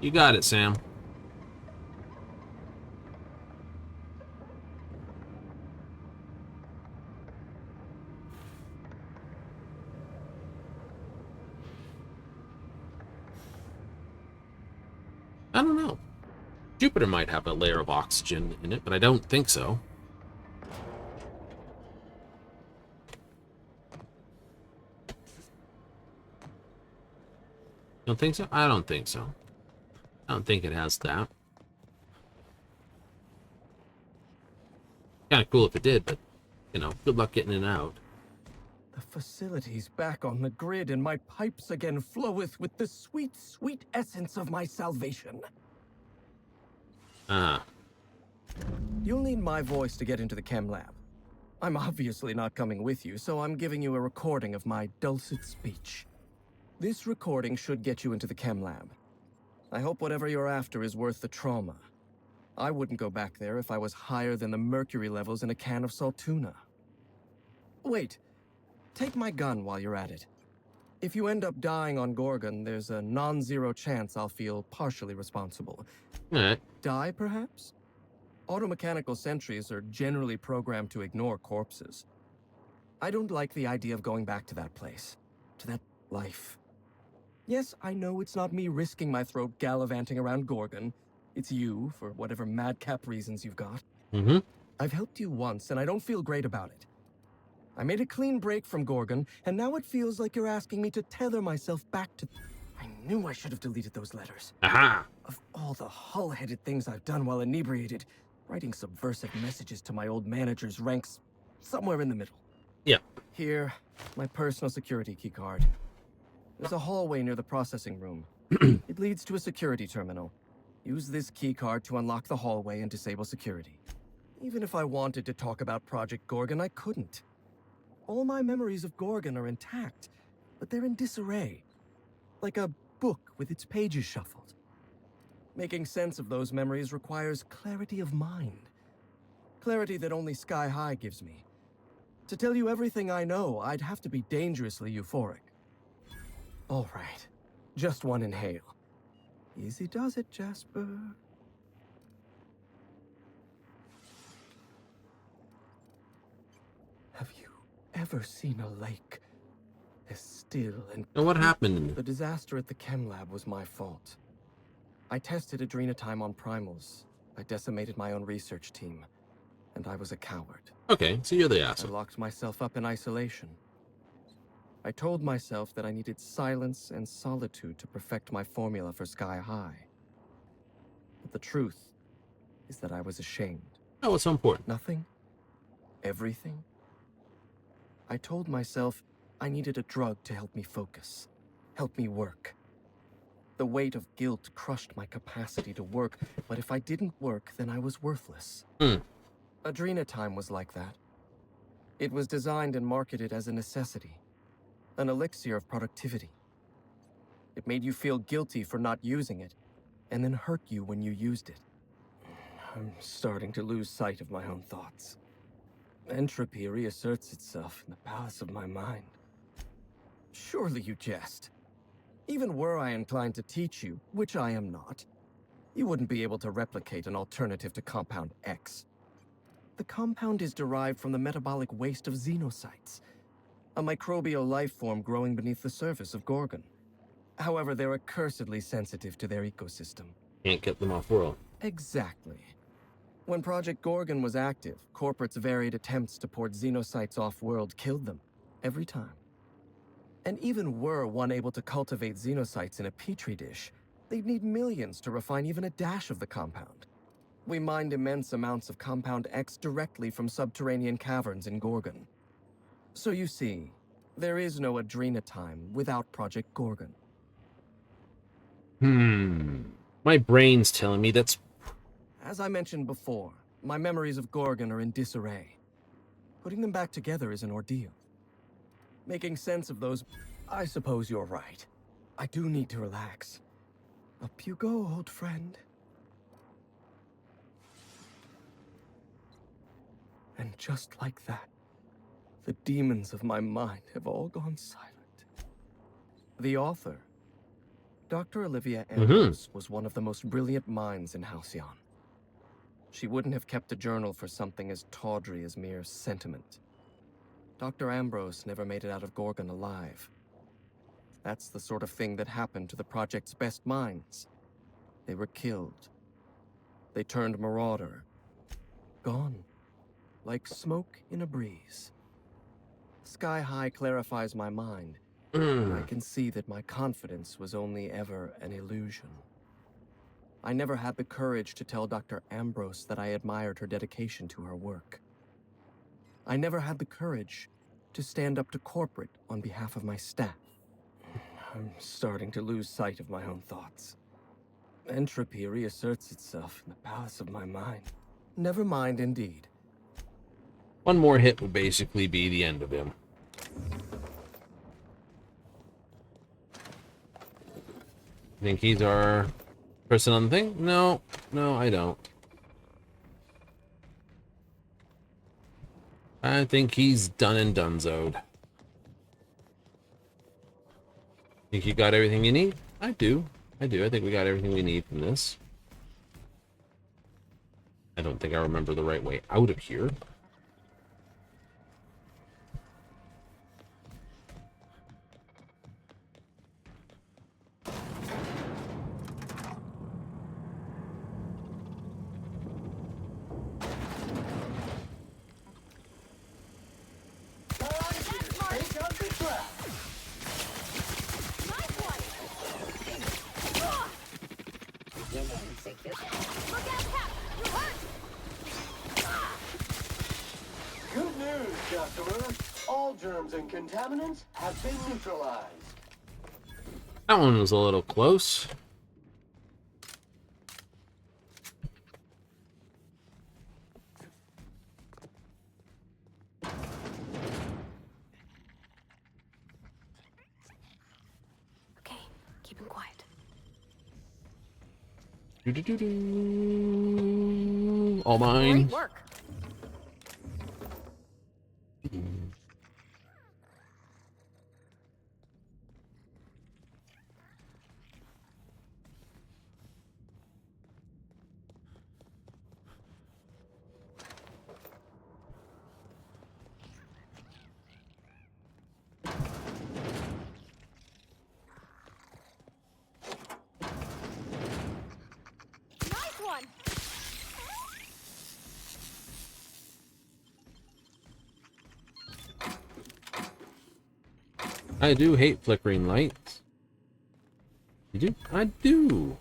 Speaker 1: You got it, Sam. I don't know. Jupiter might have a layer of oxygen in it, but I don't think so. Don't think so? I don't think so. I don't think it has that. Kind of cool if it did, but, good luck getting it out.
Speaker 12: The facility's back on the grid, and my pipes again floweth with the sweet, sweet essence of my salvation.
Speaker 1: Ah.
Speaker 12: You'll need my voice to get into the chem lab. I'm obviously not coming with you, so I'm giving you a recording of my dulcet speech. This recording should get you into the chem lab. I hope whatever you're after is worth the trauma. I wouldn't go back there if I was higher than the mercury levels in a can of salt tuna. Wait. Take my gun while you're at it. If you end up dying on Gorgon, there's a non-zero chance I'll feel partially responsible.
Speaker 1: Alright.
Speaker 12: Die, perhaps? Automechanical sentries are generally programmed to ignore corpses. I don't like the idea of going back to that place. To that life. Yes, I know it's not me risking my throat gallivanting around Gorgon. It's you, for whatever madcap reasons you've got.
Speaker 1: Mm-hmm.
Speaker 12: I've helped you once, and I don't feel great about it. I made a clean break from Gorgon, and now it feels like you're asking me to tether myself back to... I knew I should have deleted those letters.
Speaker 1: Aha!
Speaker 12: Of all the hull-headed things I've done while inebriated, writing subversive messages to my old managers ranks somewhere in the middle.
Speaker 1: Yeah.
Speaker 12: Here, my personal security keycard. There's a hallway near the processing room. It leads to a security terminal. Use this keycard to unlock the hallway and disable security. Even if I wanted to talk about Project Gorgon, I couldn't. All my memories of Gorgon are intact, but they're in disarray. Like a book with its pages shuffled. Making sense of those memories requires clarity of mind. Clarity that only Sky High gives me. To tell you everything I know, I'd have to be dangerously euphoric. All right, just one inhale. Easy does it, Jasper. Have you ever seen a lake as still and...
Speaker 1: And what happened?
Speaker 12: The disaster at the chem lab was my fault. I tested adrenotime on primals. I decimated my own research team. And I was a coward.
Speaker 1: Okay, so you're the
Speaker 12: I
Speaker 1: asshole.
Speaker 12: locked myself up in isolation. I told myself that I needed silence and solitude to perfect my formula for Sky High. But the truth is that I was ashamed.
Speaker 1: Oh, what's so important?
Speaker 12: Nothing. Everything. I told myself I needed a drug to help me focus, help me work. The weight of guilt crushed my capacity to work, but if I didn't work, then I was worthless. Adrenotime was like that. It was designed and marketed as a necessity, an elixir of productivity. It made you feel guilty for not using it, and then hurt you when you used it. I'm starting to lose sight of my own thoughts. Entropy reasserts itself in the palace of my mind. Surely you jest. Even were I inclined to teach you, which I am not, you wouldn't be able to replicate an alternative to Compound X. The compound is derived from the metabolic waste of xenocytes, a microbial life form growing beneath the surface of Gorgon. However, they're accursedly sensitive to their ecosystem.
Speaker 1: Can't get them off world.
Speaker 12: Exactly. When Project Gorgon was active, corporates' varied attempts to port xenocytes off-world killed them, every time. And even were one able to cultivate xenocytes in a petri dish, they'd need millions to refine even a dash of the compound. We mined immense amounts of Compound X directly from subterranean caverns in Gorgon. So you see, there is no adrenotime without Project Gorgon.
Speaker 1: My brain's telling me that's...
Speaker 12: As I mentioned before, my memories of Gorgon are in disarray. Putting them back together is an ordeal. Making sense of those... I suppose you're right. I do need to relax. Up you go, old friend. And just like that, the demons of my mind have all gone silent. The author, Dr. Olivia Ambrose, was one of the most brilliant minds in Halcyon. She wouldn't have kept a journal for something as tawdry as mere sentiment. Dr. Ambrose never made it out of Gorgon alive. That's the sort of thing that happened to the project's best minds. They were killed. They turned marauder. Gone. Like smoke in a breeze. Sky High clarifies my mind, and I can see that my confidence was only ever an illusion. I never had the courage to tell Dr. Ambrose that I admired her dedication to her work. I never had the courage to stand up to corporate on behalf of my staff. I'm starting to lose sight of my own thoughts. Entropy reasserts itself in the palace of my mind. Never mind, indeed.
Speaker 1: One more hit would basically be the end of him. Think he's our person on the thing? No, I don't. I think he's done and donezoed. Think you got everything you need? I do. I think we got everything we need from this. I don't think I remember the right way out of here.
Speaker 9: Good news, customer. All germs and contaminants have been neutralized.
Speaker 1: That one was a little close.
Speaker 6: Okay, keep him quiet.
Speaker 1: All mine.
Speaker 6: Great work.
Speaker 1: I do hate flickering lights. You do? I do.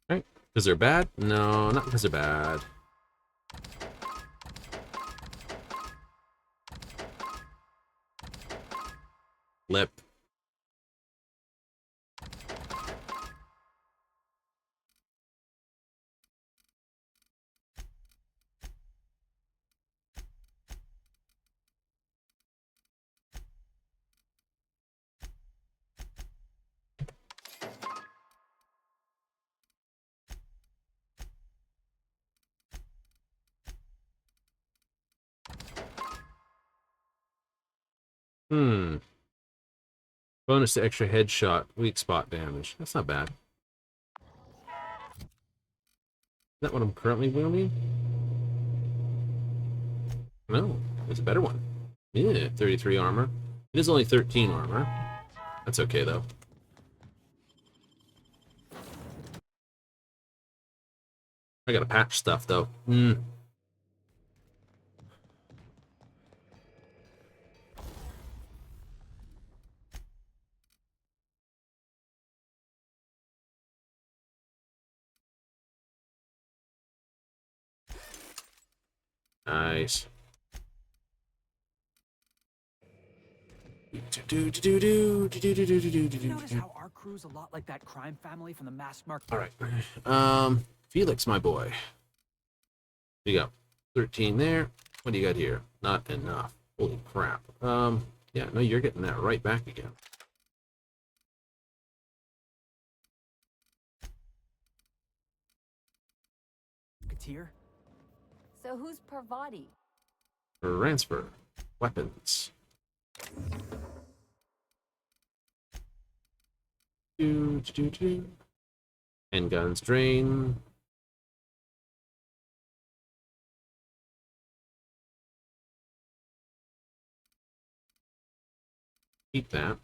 Speaker 1: Right? Because they're bad? No, not because they're bad. Lip. Hmm. Bonus to extra headshot, weak spot damage. That's not bad. Is that what I'm currently wielding? No, it's a better one. Yeah, 33 armor. It is only 13 armor. That's okay, though. I gotta patch stuff, though. Nice.
Speaker 2: You notice how our crew's a lot like that crime family from the Masked Mark?
Speaker 1: All right. Felix, my boy. You got 13 there. What do you got here? Not enough. Holy crap. Yeah, no, you're getting that right back again.
Speaker 2: Katir?
Speaker 13: So who's Parvati?
Speaker 1: Transfer. Weapons. Handguns drain. Keep that.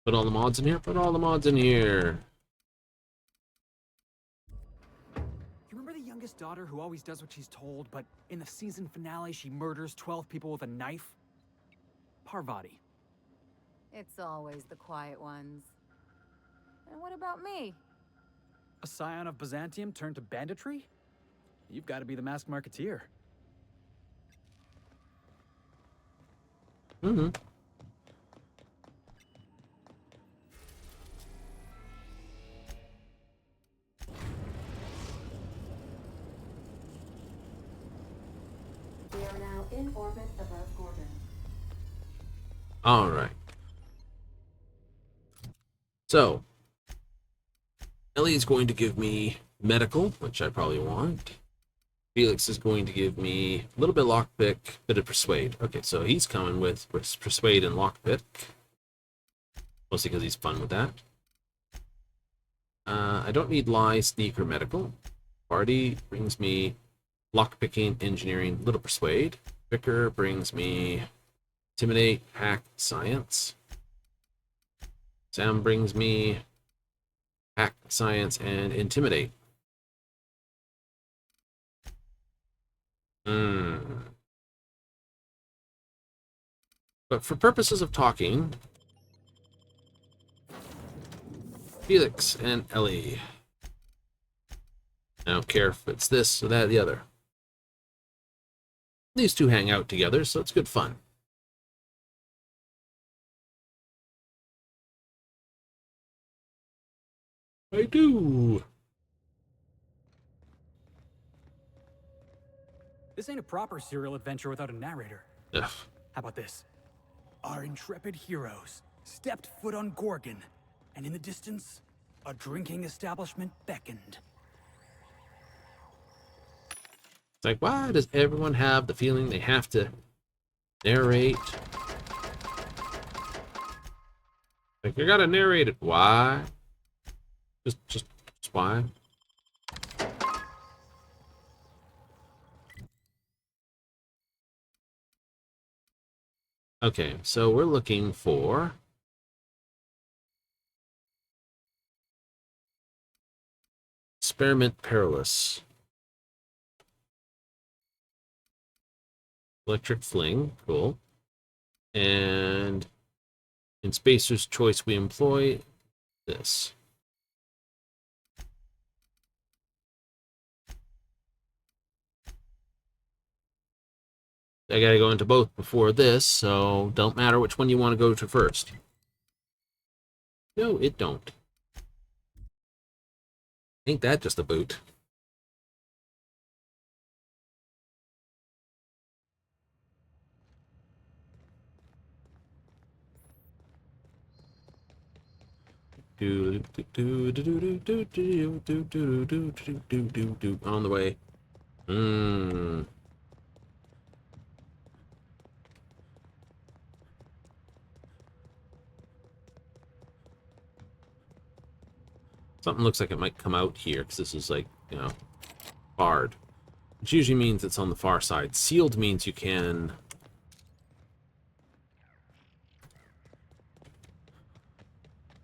Speaker 1: Put all the mods in here. Put all the mods in here.
Speaker 2: You remember the youngest daughter who always does what she's told, but in the season finale she murders 12 people with a knife? Parvati.
Speaker 13: It's always the quiet ones. And what about me?
Speaker 2: A scion of Byzantium turned to banditry? You've got to be the Masked Marketeer.
Speaker 1: Mm-hmm.
Speaker 7: We are now in orbit above Gordon.
Speaker 1: All right. So, Ellie is going to give me medical, which I probably want. Felix is going to give me a little bit of lockpick, bit of persuade. Okay, so he's coming with persuade and lockpick. Mostly because he's fun with that. I don't need lie, sneak, or medical. Barty brings me lockpicking, engineering, little persuade. Vicar brings me intimidate, hack, science. Sam brings me hack, science, and intimidate. But for purposes of talking, Felix and Ellie. I don't care if it's this or that or the other. These two hang out together, so it's good fun. I do.
Speaker 2: This ain't a proper serial adventure without a narrator.
Speaker 1: Ugh.
Speaker 2: How about this? Our intrepid heroes stepped foot on Gorgon, and in the distance, a drinking establishment beckoned.
Speaker 1: It's like, why does everyone have the feeling they have to narrate? Like, you gotta narrate it. Why? Just why? Okay, so we're looking for Experiment Perilous. Electric Fling, cool. And in Spacer's Choice we employ this. I gotta go into both before this, so don't matter which one you want to go to first. No, it don't. Ain't that just a boot? On the way. Something looks like it might come out here, because this is like, you know, barred. Which usually means it's on the far side. Sealed means you can...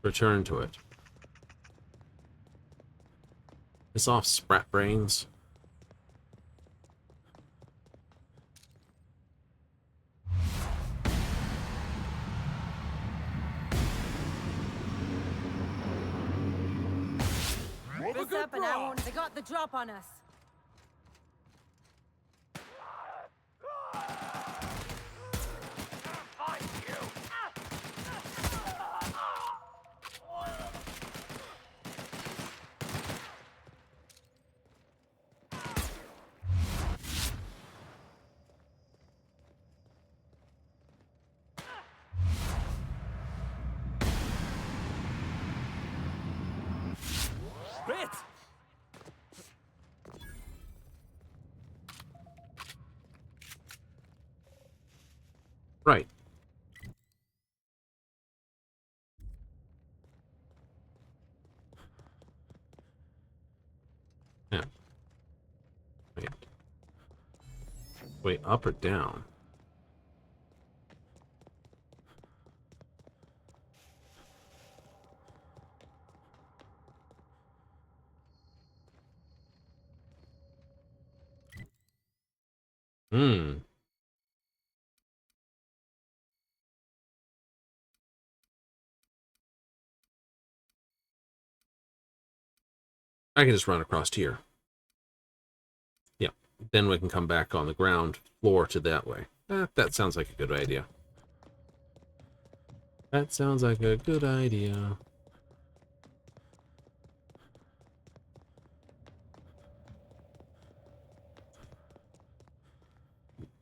Speaker 1: return to it. Piss off, sprat brains.
Speaker 13: This up and I won't. They got the drop on us.
Speaker 2: Bit!
Speaker 1: Right. Yeah. Wait. Wait, up or down? I can just run across here. Yep. Then we can come back on the ground floor to that way. That sounds like a good idea. That sounds like a good idea.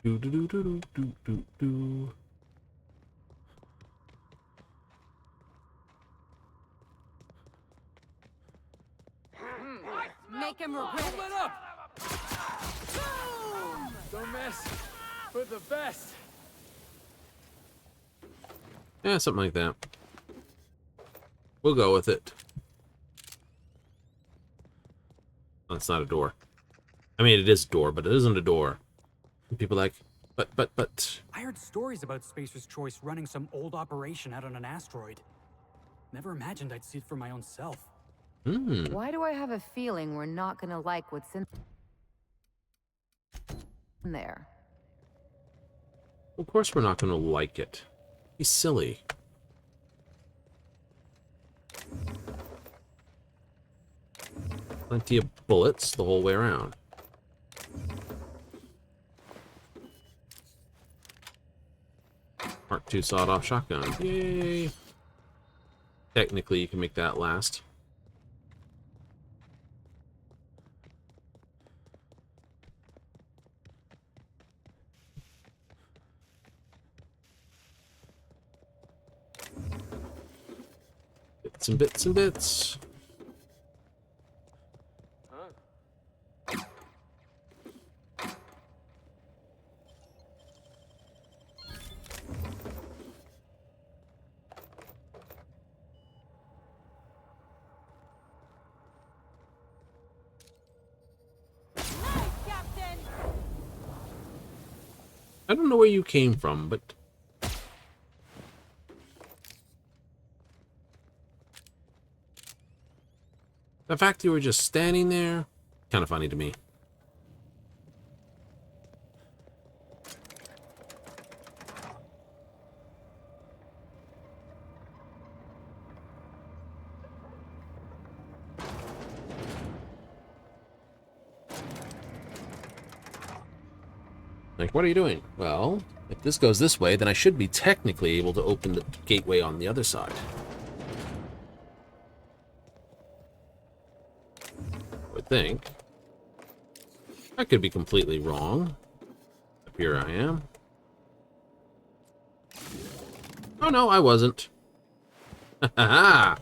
Speaker 1: Do do do do do do do.
Speaker 13: Make him regret it.
Speaker 2: Up! Don't mess with the best.
Speaker 1: Yeah, something like that. We'll go with it. That's not a door. I mean, it is a door, but it isn't a door. And people are like, but...
Speaker 2: I heard stories about Spacer's Choice running some old operation out on an asteroid. Never imagined I'd see it for my own self.
Speaker 13: Why do I have a feeling we're not gonna like what's in there?
Speaker 1: Of course we're not going to like it. He's silly. Plenty of bullets the whole way around. Mark II sawed-off shotgun. Yay! Technically, you can make that last. Bits and bits and bits. I don't know where you came from, but The fact you were just standing there, kind of funny to me. Like, what are you doing? Well, if this goes this way, then I should be technically able to open the gateway on the other side. I would think. I could be completely wrong. Here I am. Oh no, I wasn't. Ha ha!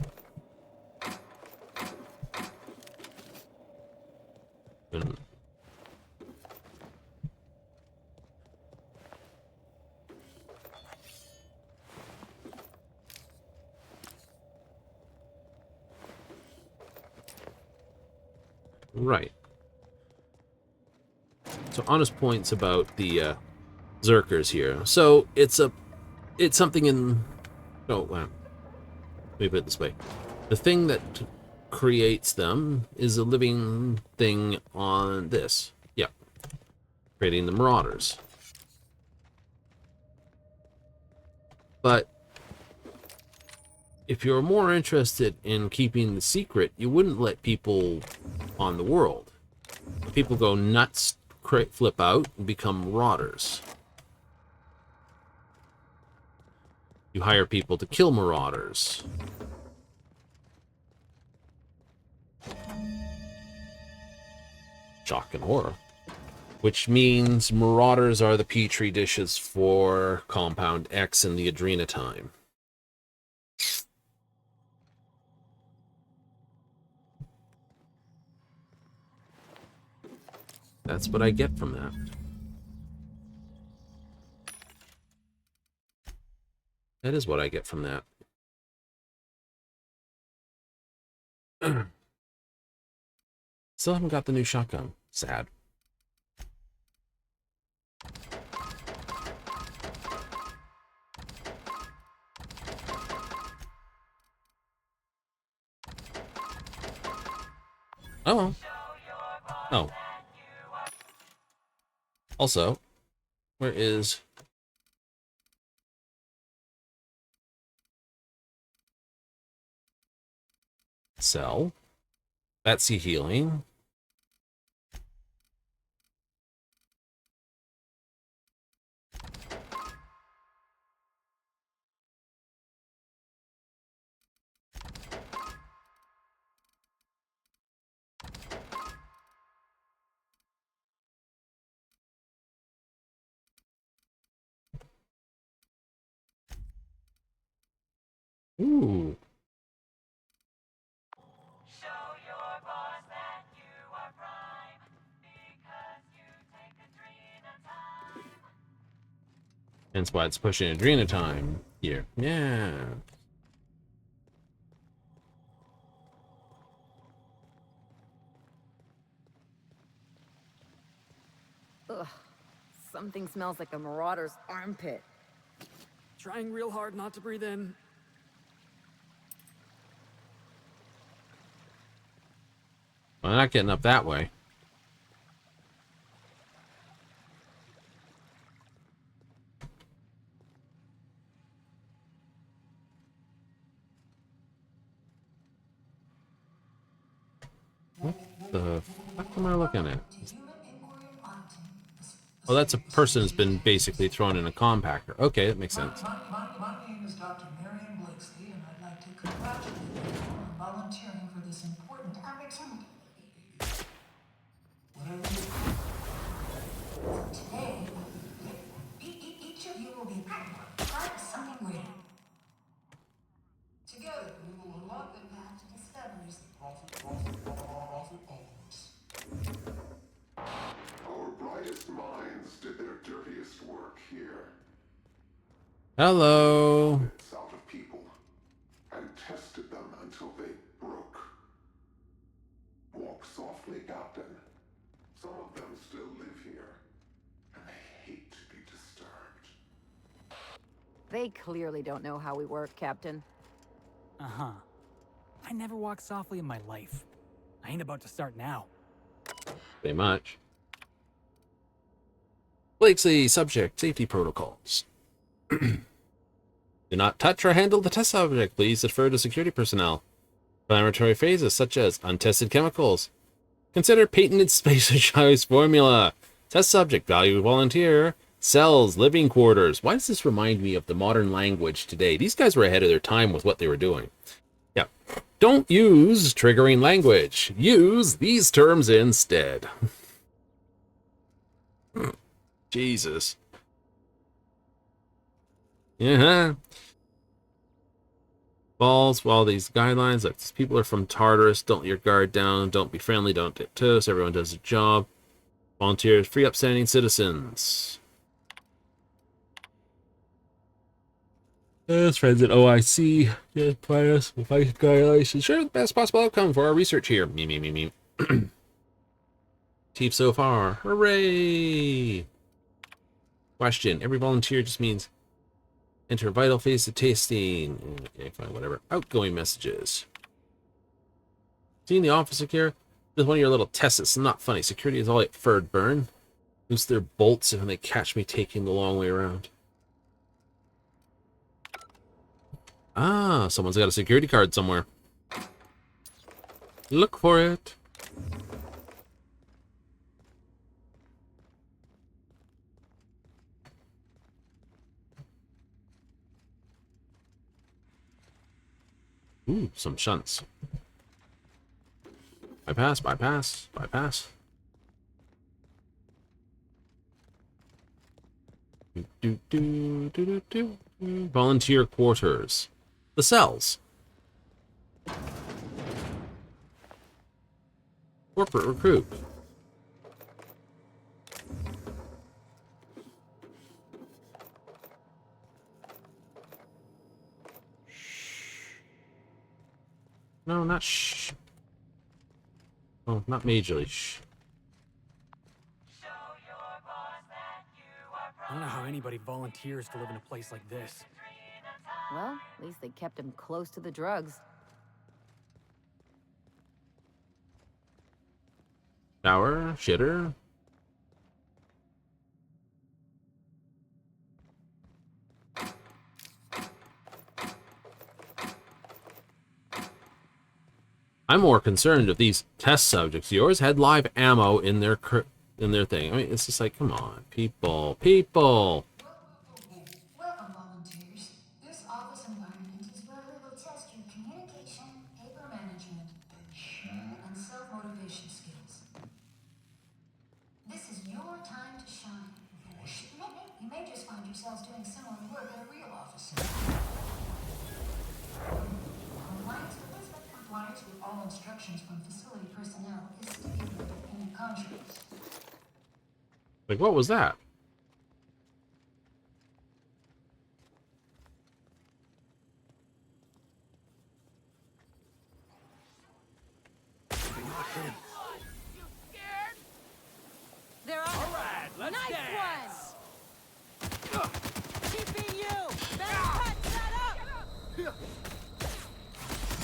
Speaker 1: Right. So honest points about the Zerkers here. So it's something in. Oh, wow. Let me put it this way: the thing that creates them is a living thing on this. Yeah, creating the Marauders. But if you're more interested in keeping the secret, you wouldn't let people on the world. People go nuts, flip out, and become Marauders. You hire people to kill Marauders. Shock and horror. Which means Marauders are the petri dishes for Compound X and the Adrenatime. That's what I get from that. That is what I get from that. Still haven't got the new shotgun. Sad. Oh. Oh. Also, where is... Cell? That's the healing. Ooh. Hence why it's pushing Adrenatime here. Yeah.
Speaker 13: Ugh. Something smells like a marauder's armpit.
Speaker 2: Trying real hard not to breathe in.
Speaker 1: Well, I'm not getting up that way. What the fuck am I looking at? Oh, that's a person who's been basically thrown in a compactor. Okay, that makes sense.
Speaker 14: My name is Dr. Marion Blakesley, and I'd like to congratulate you on volunteering for this important opportunity. Whatever you do. Today, each of you will be part of something greater. Together, we will unlock the path to discoveries. Profit always.
Speaker 15: Our brightest minds did their dirtiest work here.
Speaker 1: Hello.
Speaker 15: Out of people and tested them until they broke. Walk softly, Captain. Some of them still live here, and they hate to be disturbed.
Speaker 13: They clearly don't know how we work, Captain.
Speaker 2: Uh-huh. I never walked softly in my life. I ain't about to start now.
Speaker 1: Very much. Blakesley, subject, safety protocols. Do not touch or handle the test subject. Please defer to security personnel. Laboratory phases such as untested chemicals. Consider patented spacer choice formula. Test subject, value volunteer. Cells, living quarters. Why does this remind me of the modern language today? These guys were ahead of their time with what they were doing. Yeah. Don't use triggering language. Use these terms instead. Jesus. Yeah. Balls, well, these guidelines, like, these people are from Tartarus. Don't let your guard down. Don't be friendly. Don't take toast. Everyone does a job. Volunteers, free upstanding citizens. As friends at OIC, just apply us with guidelines. Ensure the best possible outcome for our research here. Me. Chief so far. Hooray! Question. Every volunteer just means enter vital phase of tasting. Okay, fine, whatever. Outgoing messages. Seeing the officer here? This is one of your little tests. It's not funny. Security is all like furred burn. Loose their bolts if they catch me taking the long way around. Ah, someone's got a security card somewhere. Look for it. Ooh, some shunts. Bypass. Do. Volunteer quarters. The cells. Corporate recruit. No, not shh. Oh, not majorly shh.
Speaker 2: I don't know how anybody volunteers to live in a place like this.
Speaker 13: Well, at least they kept him close to the drugs.
Speaker 1: Shower, shitter. I'm more concerned if these test subjects of yours had live ammo in their thing. I mean, it's just like, come on, people.
Speaker 14: Welcome, volunteers. This office environment is where we will test your communication, paper management, and self-motivation skills. This is your time to shine. You may just find yourselves doing similar work at a real office. Compliance with all instructions from facility personnel is stipulated in your contracts.
Speaker 1: Like, what was that?
Speaker 13: They're on.
Speaker 2: All right, let's
Speaker 13: nice
Speaker 2: dance.
Speaker 13: One. Keeping you. Better cut that up.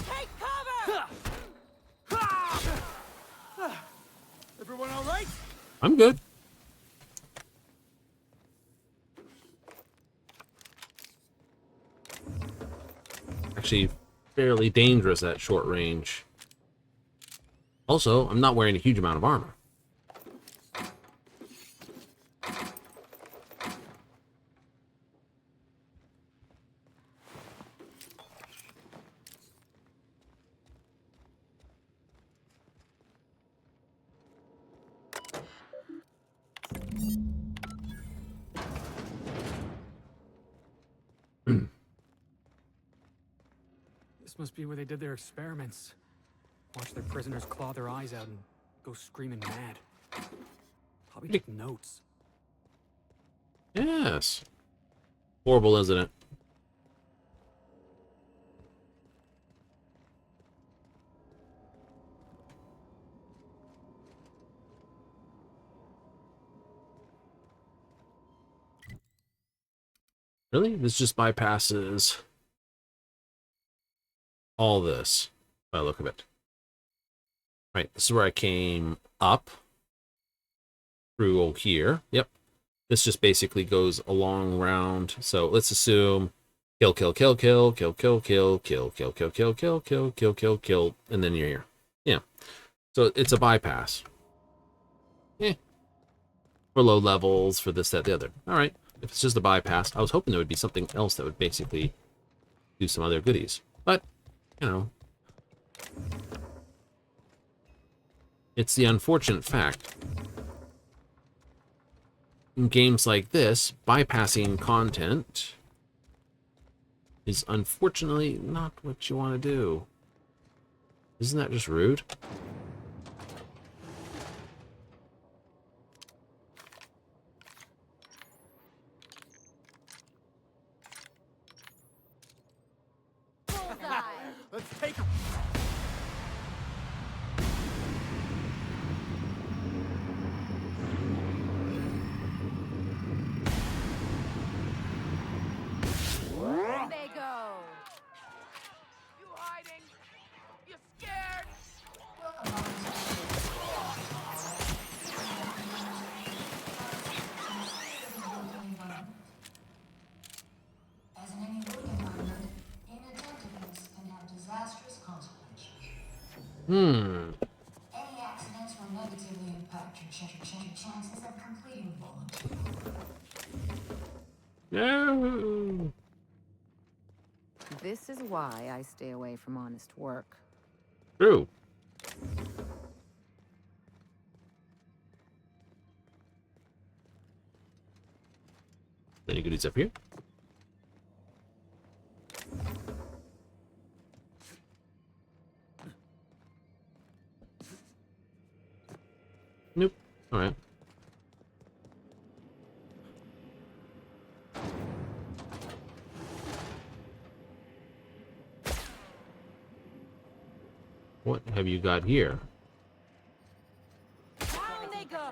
Speaker 13: Take cover.
Speaker 2: Everyone all right?
Speaker 1: I'm good. Actually, fairly dangerous at short range. Also, I'm not wearing a huge amount of armor.
Speaker 2: This must be where they did their experiments. Watch their prisoners claw their eyes out and go screaming mad. Probably took notes.
Speaker 1: Yes. Horrible, isn't it? Really? This just bypasses all this by the look of it. Right, this is where I came up through here. Yep. This just basically goes along round. So let's assume kill, kill, kill, kill, kill, kill, kill, kill, kill, kill, kill, kill, kill, kill, kill, kill, and then you're here. Yeah. So it's a bypass. Yeah. For low levels, for this, that, the other. All right. If it's just a bypass, I was hoping there would be something else that would basically do some other goodies. But, you know, it's the unfortunate fact. In games like this, bypassing content is unfortunately not what you want to do. Isn't that just rude?
Speaker 2: Let's take him.
Speaker 13: There they go.
Speaker 10: You hiding? You scared?
Speaker 14: As in any living environment, inattentiveness can have disastrous consequences. Any accidents will negatively impact your chances of completing volunteer.
Speaker 1: No.
Speaker 13: This is why I stay away from honest work.
Speaker 1: True. Any goodies up here? Nope. All right. What have you got here?
Speaker 13: Down they go.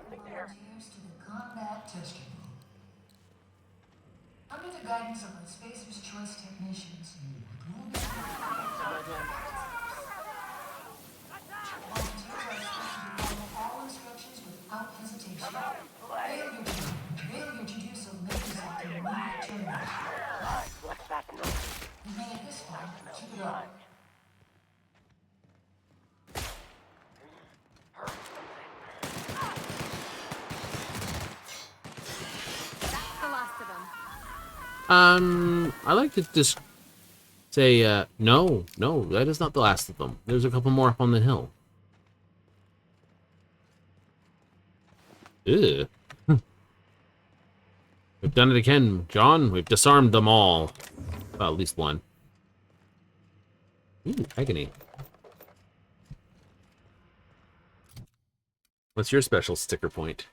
Speaker 14: Volunteers to the combat testing room. Under the guidance of the Spacer's Choice technicians, volunteers are supposed to follow all instructions without hesitation. Failure to do so may result in immediate termination.
Speaker 3: What's that noise?
Speaker 14: You made it this far. Keep it up.
Speaker 13: That's the last of them.
Speaker 1: I like to just say, no, that is not the last of them. There's a couple more up on the hill. Ew. We've done it again, John. We've disarmed them all. Well, at least one. Ooh, agony. What's your special sticker point?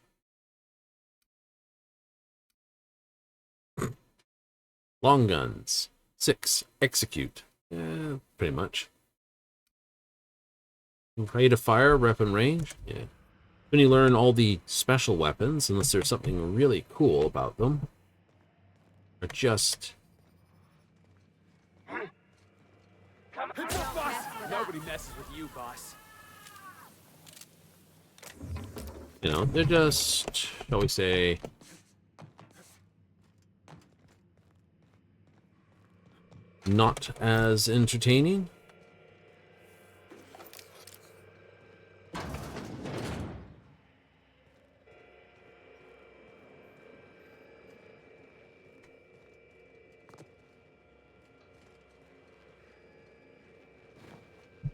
Speaker 1: Long guns. 6. Execute. Yeah, pretty much. Rate of fire, weapon range. Yeah. When you learn all the special weapons, unless there's something really cool about them, are just...
Speaker 2: Nobody messes with you, boss.
Speaker 1: You know, they're just, shall we say... not as entertaining. I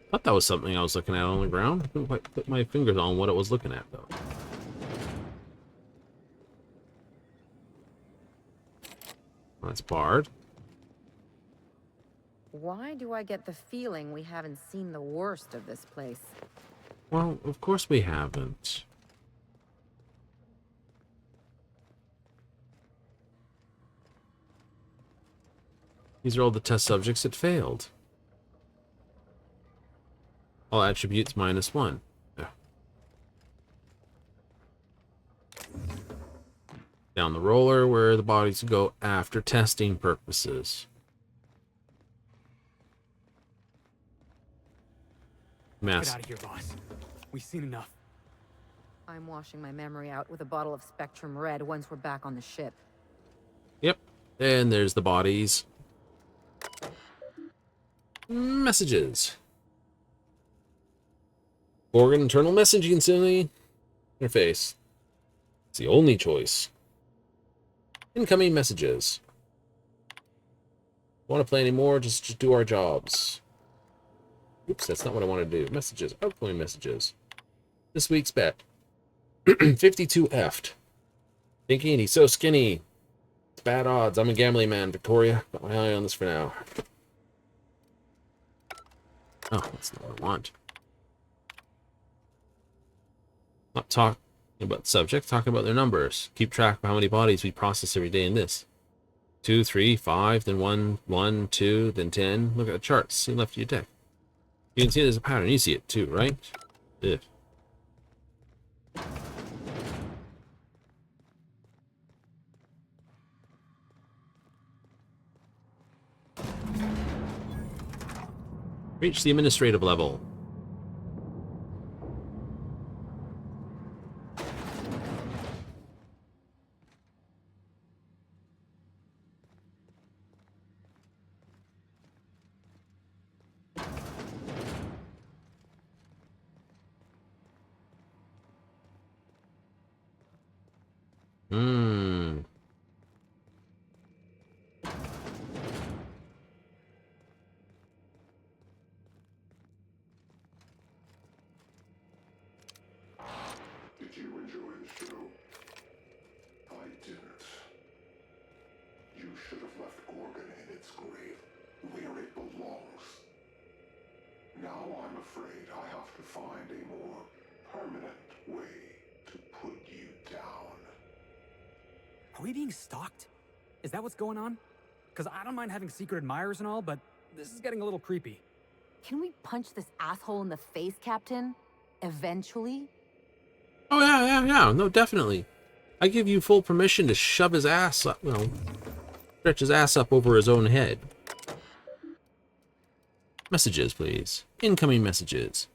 Speaker 1: thought that was something I was looking at on the ground. I couldn't quite put my fingers on what it was looking at, though. That's barred.
Speaker 13: Why do I get the feeling we haven't seen the worst of this place?
Speaker 1: Well, of course we haven't. These are all the test subjects that failed. All attributes -1. Yeah. Down the roller where the bodies go after testing purposes.
Speaker 2: Get
Speaker 1: Mass.
Speaker 2: out of here, boss. We've seen enough.
Speaker 13: I'm washing my memory out with a bottle of Spectrum Red once we're back on the ship.
Speaker 1: Yep. And there's the bodies. Messages. Organ internal messaging interface. It's the only choice. Incoming messages. Want to play anymore? Just do our jobs. Oops, that's not what I want to do. Messages. Outgoing messages. This week's bet. 52 F'd. Thinking he's so skinny. It's bad odds. I'm a gambling man, Victoria. Got my eye on this for now. Oh, that's not what I want. Not talking about subjects, talking about their numbers. Keep track of how many bodies we process every day in this. 2, 3, 5, then 1, 1, 2, then 10. Look at the charts. See left of your deck. You can see there's a pattern. You see it too, right? Ugh. Reach the administrative level.
Speaker 15: Did you enjoy the show? I didn't. You should have left Gorgon in its grave, where it belongs. Now I'm afraid I have to find a more permanent way to put you down.
Speaker 2: Are we being stalked? Is that what's going on? Because I don't mind having secret admirers and all, but this is getting a little creepy.
Speaker 13: Can we punch this asshole in the face, Captain? Eventually?
Speaker 1: Oh, yeah. No, definitely. I give you full permission to shove his ass up, stretch his ass up over his own head. Messages, please. Incoming messages.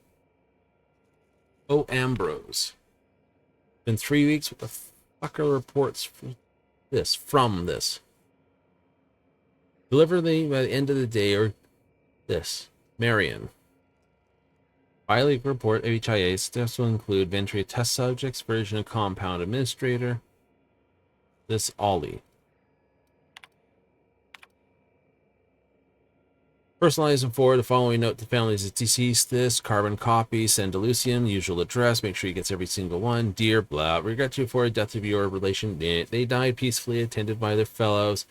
Speaker 1: Oh, Ambrose. Been 3 weeks. What the fuck are reports from this? Deliver the by the end of the day or this. Marion. Pilot report of HIA. Steps will include Ventria test subjects, version of compound administrator. This Ollie. Personalize and forward the following note to families of deceased. This carbon copy. Send to Lucian. Usual address. Make sure he gets every single one. Dear blah. Regret to report death of your relation. They died peacefully, attended by their fellows.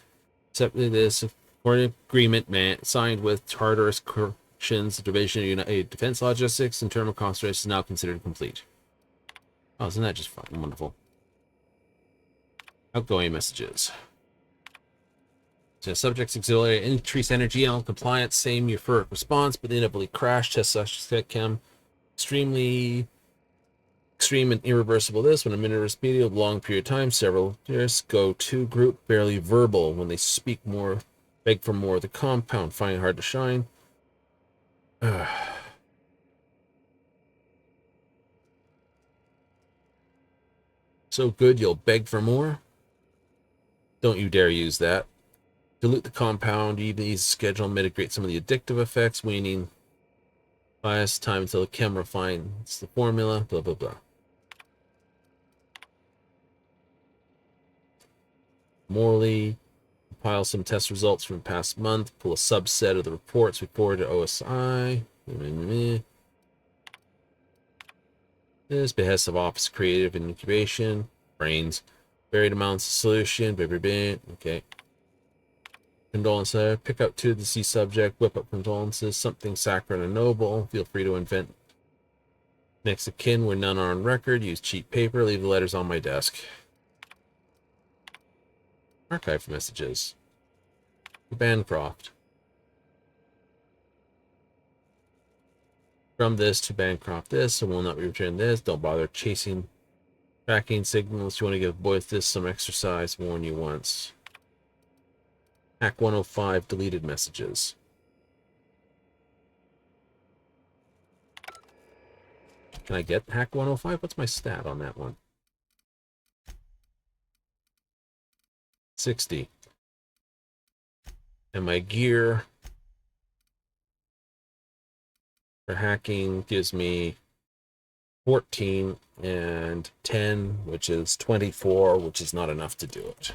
Speaker 1: Accepted this according to agreement signed with Tartarus Corrections Division of United Defense Logistics, and term of concentration is now considered complete. Oh, isn't that just fucking wonderful? Outgoing messages. So subjects auxiliary increased energy and compliance, same euphoric response, but they inevitably crash. Test subject chem extreme and irreversible. This when a minute or medial long period of time, several years. Go to group barely verbal when they speak more, beg for more. The compound find it hard to shine. So good you'll beg for more. Don't you dare use that. Dilute the compound, even ease the schedule, mitigate some of the addictive effects, waning bias time until the chem refines the formula, blah, blah, blah. Morley, compile some test results from the past month, pull a subset of the reports, report to OSI. This behest of office creative and incubation, brains, varied amounts of solution, okay. Condolence letter. Pick up 2 deceased subject. Whip up condolences. Something saccharine and noble. Feel free to invent next of kin when none are on record. Use cheap paper. Leave the letters on my desk. Archive messages. Bancroft. From this to Bancroft this. I will not return this. Don't bother chasing tracking signals. You want to give boys this some exercise. Warn you once. Hack 105 deleted messages. Can I get hack 105? What's my stat on that one? 60. And my gear for hacking gives me 14 and 10, which is 24, which is not enough to do it.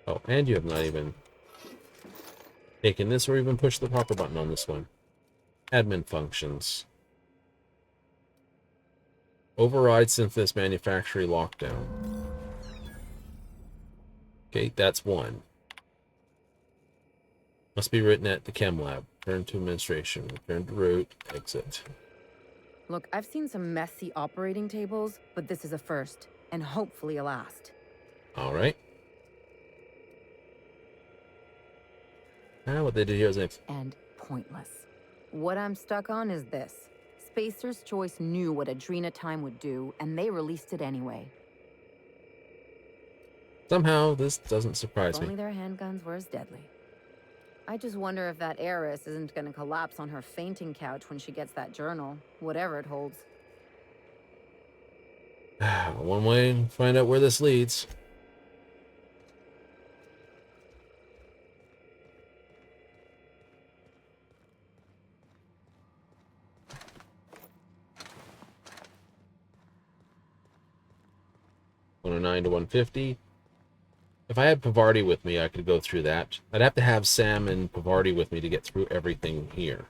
Speaker 1: Oh, and you have not even taken this or even pushed the proper button on this one. Admin functions. Override synthesis manufacturing lockdown. Okay, that's one. Must be written at the chem lab. Return to administration. Return to root. Exit.
Speaker 16: Look, I've seen some messy operating tables, but this is a first, and hopefully a last.
Speaker 1: All right. What they did here is next.
Speaker 16: And pointless. What I'm stuck on is this. Spacer's Choice knew what Adrena Time would do, and they released it anyway.
Speaker 1: Somehow, this doesn't surprise
Speaker 16: If
Speaker 1: me.
Speaker 16: only their handguns were as deadly. I just wonder if that heiress isn't going to collapse on her fainting couch when she gets that journal, whatever it holds.
Speaker 1: One way to find out where this leads. $109 to 150. If I had Pavarti with me, I could go through that. I'd have to have Sam and Pavarti with me to get through everything here.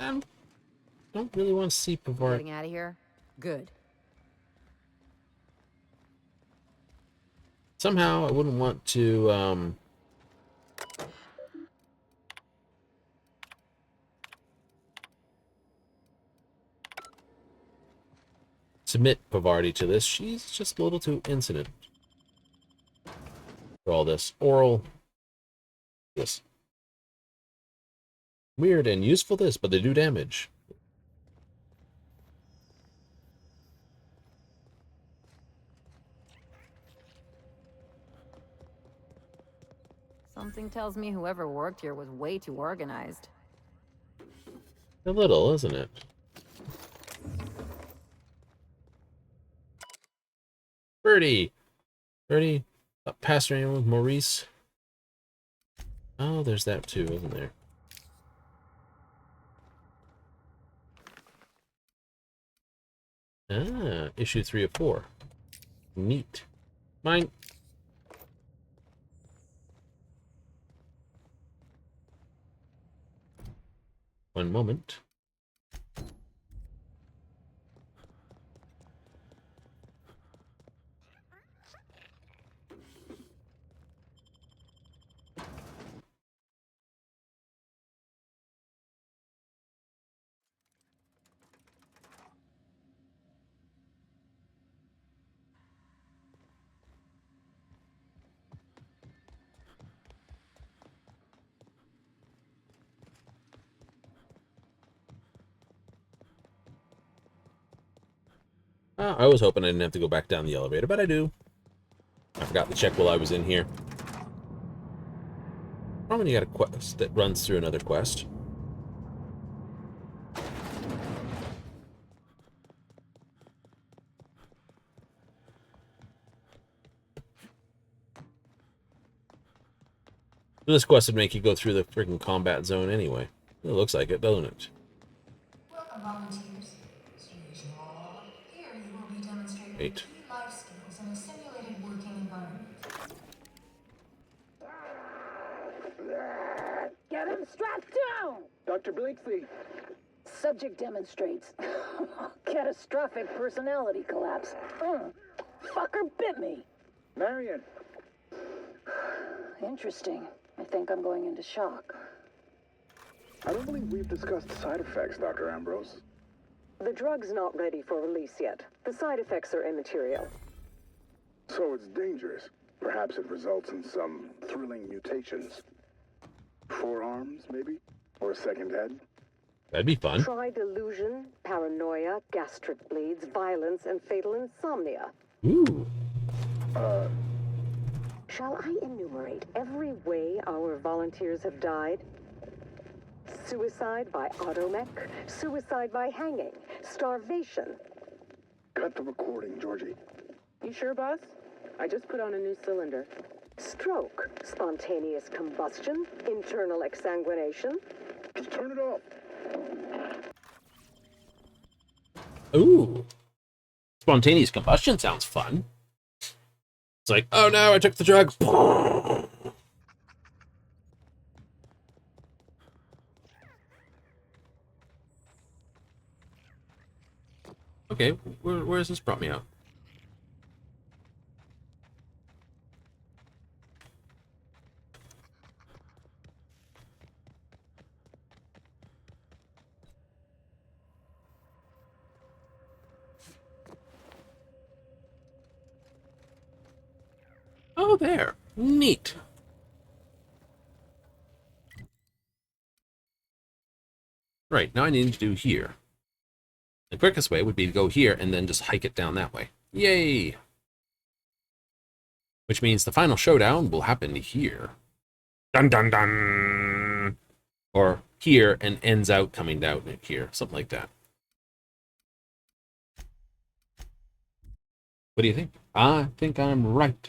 Speaker 1: I don't really want to see Pavarti.
Speaker 16: Getting out of here? Good.
Speaker 1: Somehow, I wouldn't want to, submit Pavarti to this. She's just a little too incident for all this. Oral. This. Weird and useful this, but they do damage.
Speaker 16: Something tells me whoever worked here was way too organized.
Speaker 1: A little, isn't it? Birdie! Birdie, pastoring with Maurice. Oh, there's that too, isn't there? Ah, issue 3 of 4. Neat. Mine. One moment. I was hoping I didn't have to go back down the elevator, but I do. I forgot to check while I was in here. Probably got a quest that runs through another quest. This quest would make you go through the freaking combat zone anyway. It looks like it, doesn't it?
Speaker 14: Welcome, volunteers. Here you will be demonstrated
Speaker 1: Eight.
Speaker 14: key life skills in a simulated working environment.
Speaker 5: Get him strapped down!
Speaker 17: Dr. Blakesley.
Speaker 5: Subject demonstrates catastrophic personality collapse. Fucker bit me.
Speaker 17: Marion.
Speaker 5: Interesting. I think I'm going into shock.
Speaker 17: I don't believe we've discussed side effects, Dr. Ambrose.
Speaker 18: The drug's not ready for release yet. The side effects are immaterial.
Speaker 17: So it's dangerous. Perhaps it results in some thrilling mutations. 4 arms, maybe? Or a second head?
Speaker 1: That'd be fun.
Speaker 18: Try delusion, paranoia, gastric bleeds, violence, and fatal insomnia.
Speaker 1: Ooh.
Speaker 18: Shall I enumerate every way our volunteers have died? Suicide by automech, suicide by hanging, starvation.
Speaker 17: Cut the recording, Georgie.
Speaker 11: You sure, boss? I just put on a new cylinder.
Speaker 18: Stroke, spontaneous combustion, internal exsanguination.
Speaker 17: Just turn it off.
Speaker 1: Ooh. Spontaneous combustion sounds fun. It's like, oh no, I took the drug. Okay, where's this brought me out? Oh, there. Neat. Right, now I need to do here. The quickest way would be to go here and then just hike it down that way. Yay! Which means the final showdown will happen here. Dun dun dun! Or here and ends out coming down here. Something like that. What do you think? I think I'm right.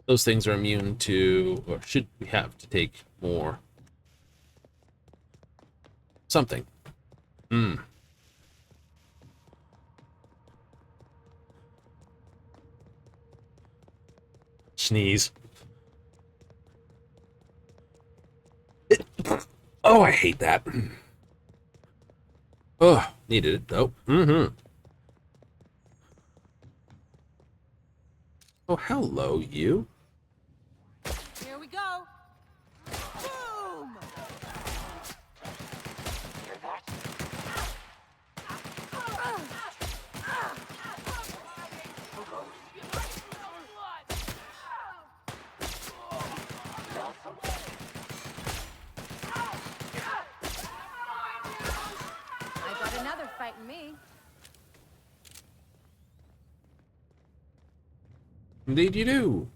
Speaker 1: Those things are immune to, or should we have to take more? Something. Sneeze. Oh, I hate that. Oh, needed it though. Oh, hello, you.
Speaker 6: Here we go. Boom! I got another fighting me.
Speaker 1: Indeed you do.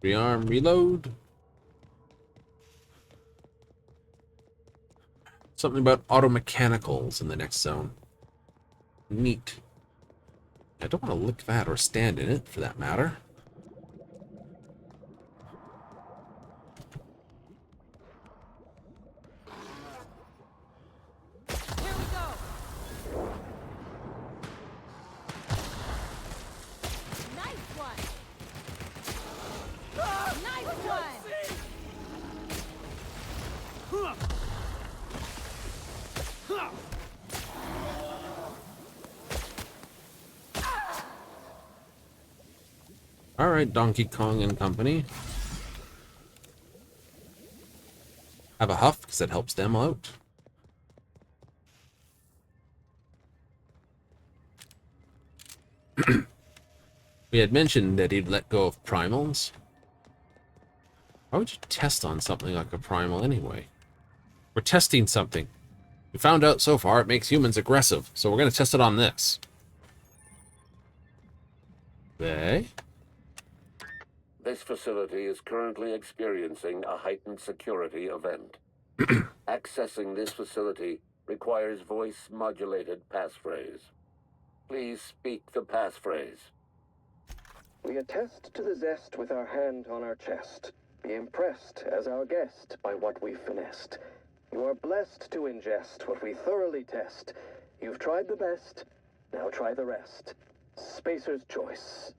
Speaker 1: Rearm, reload. Something about auto mechanicals in the next zone. Neat. I don't want to lick that or stand in it, for that matter.
Speaker 6: Here we go. Nice one. Nice one.
Speaker 1: All right, Donkey Kong and company. Have a huff, because it helps them out. We had mentioned that he'd let go of primals. Why would you test on something like a primal anyway? We're testing something. We found out so far it makes humans aggressive, so we're going to test it on this. Okay.
Speaker 19: This facility is currently experiencing a heightened security event. Accessing this facility requires voice-modulated passphrase. Please speak the passphrase.
Speaker 9: We attest to the zest with our hand on our chest. Be impressed as our guest by what we've finessed. You are blessed to ingest what we thoroughly test. You've tried the best, now try the rest. Spacer's choice.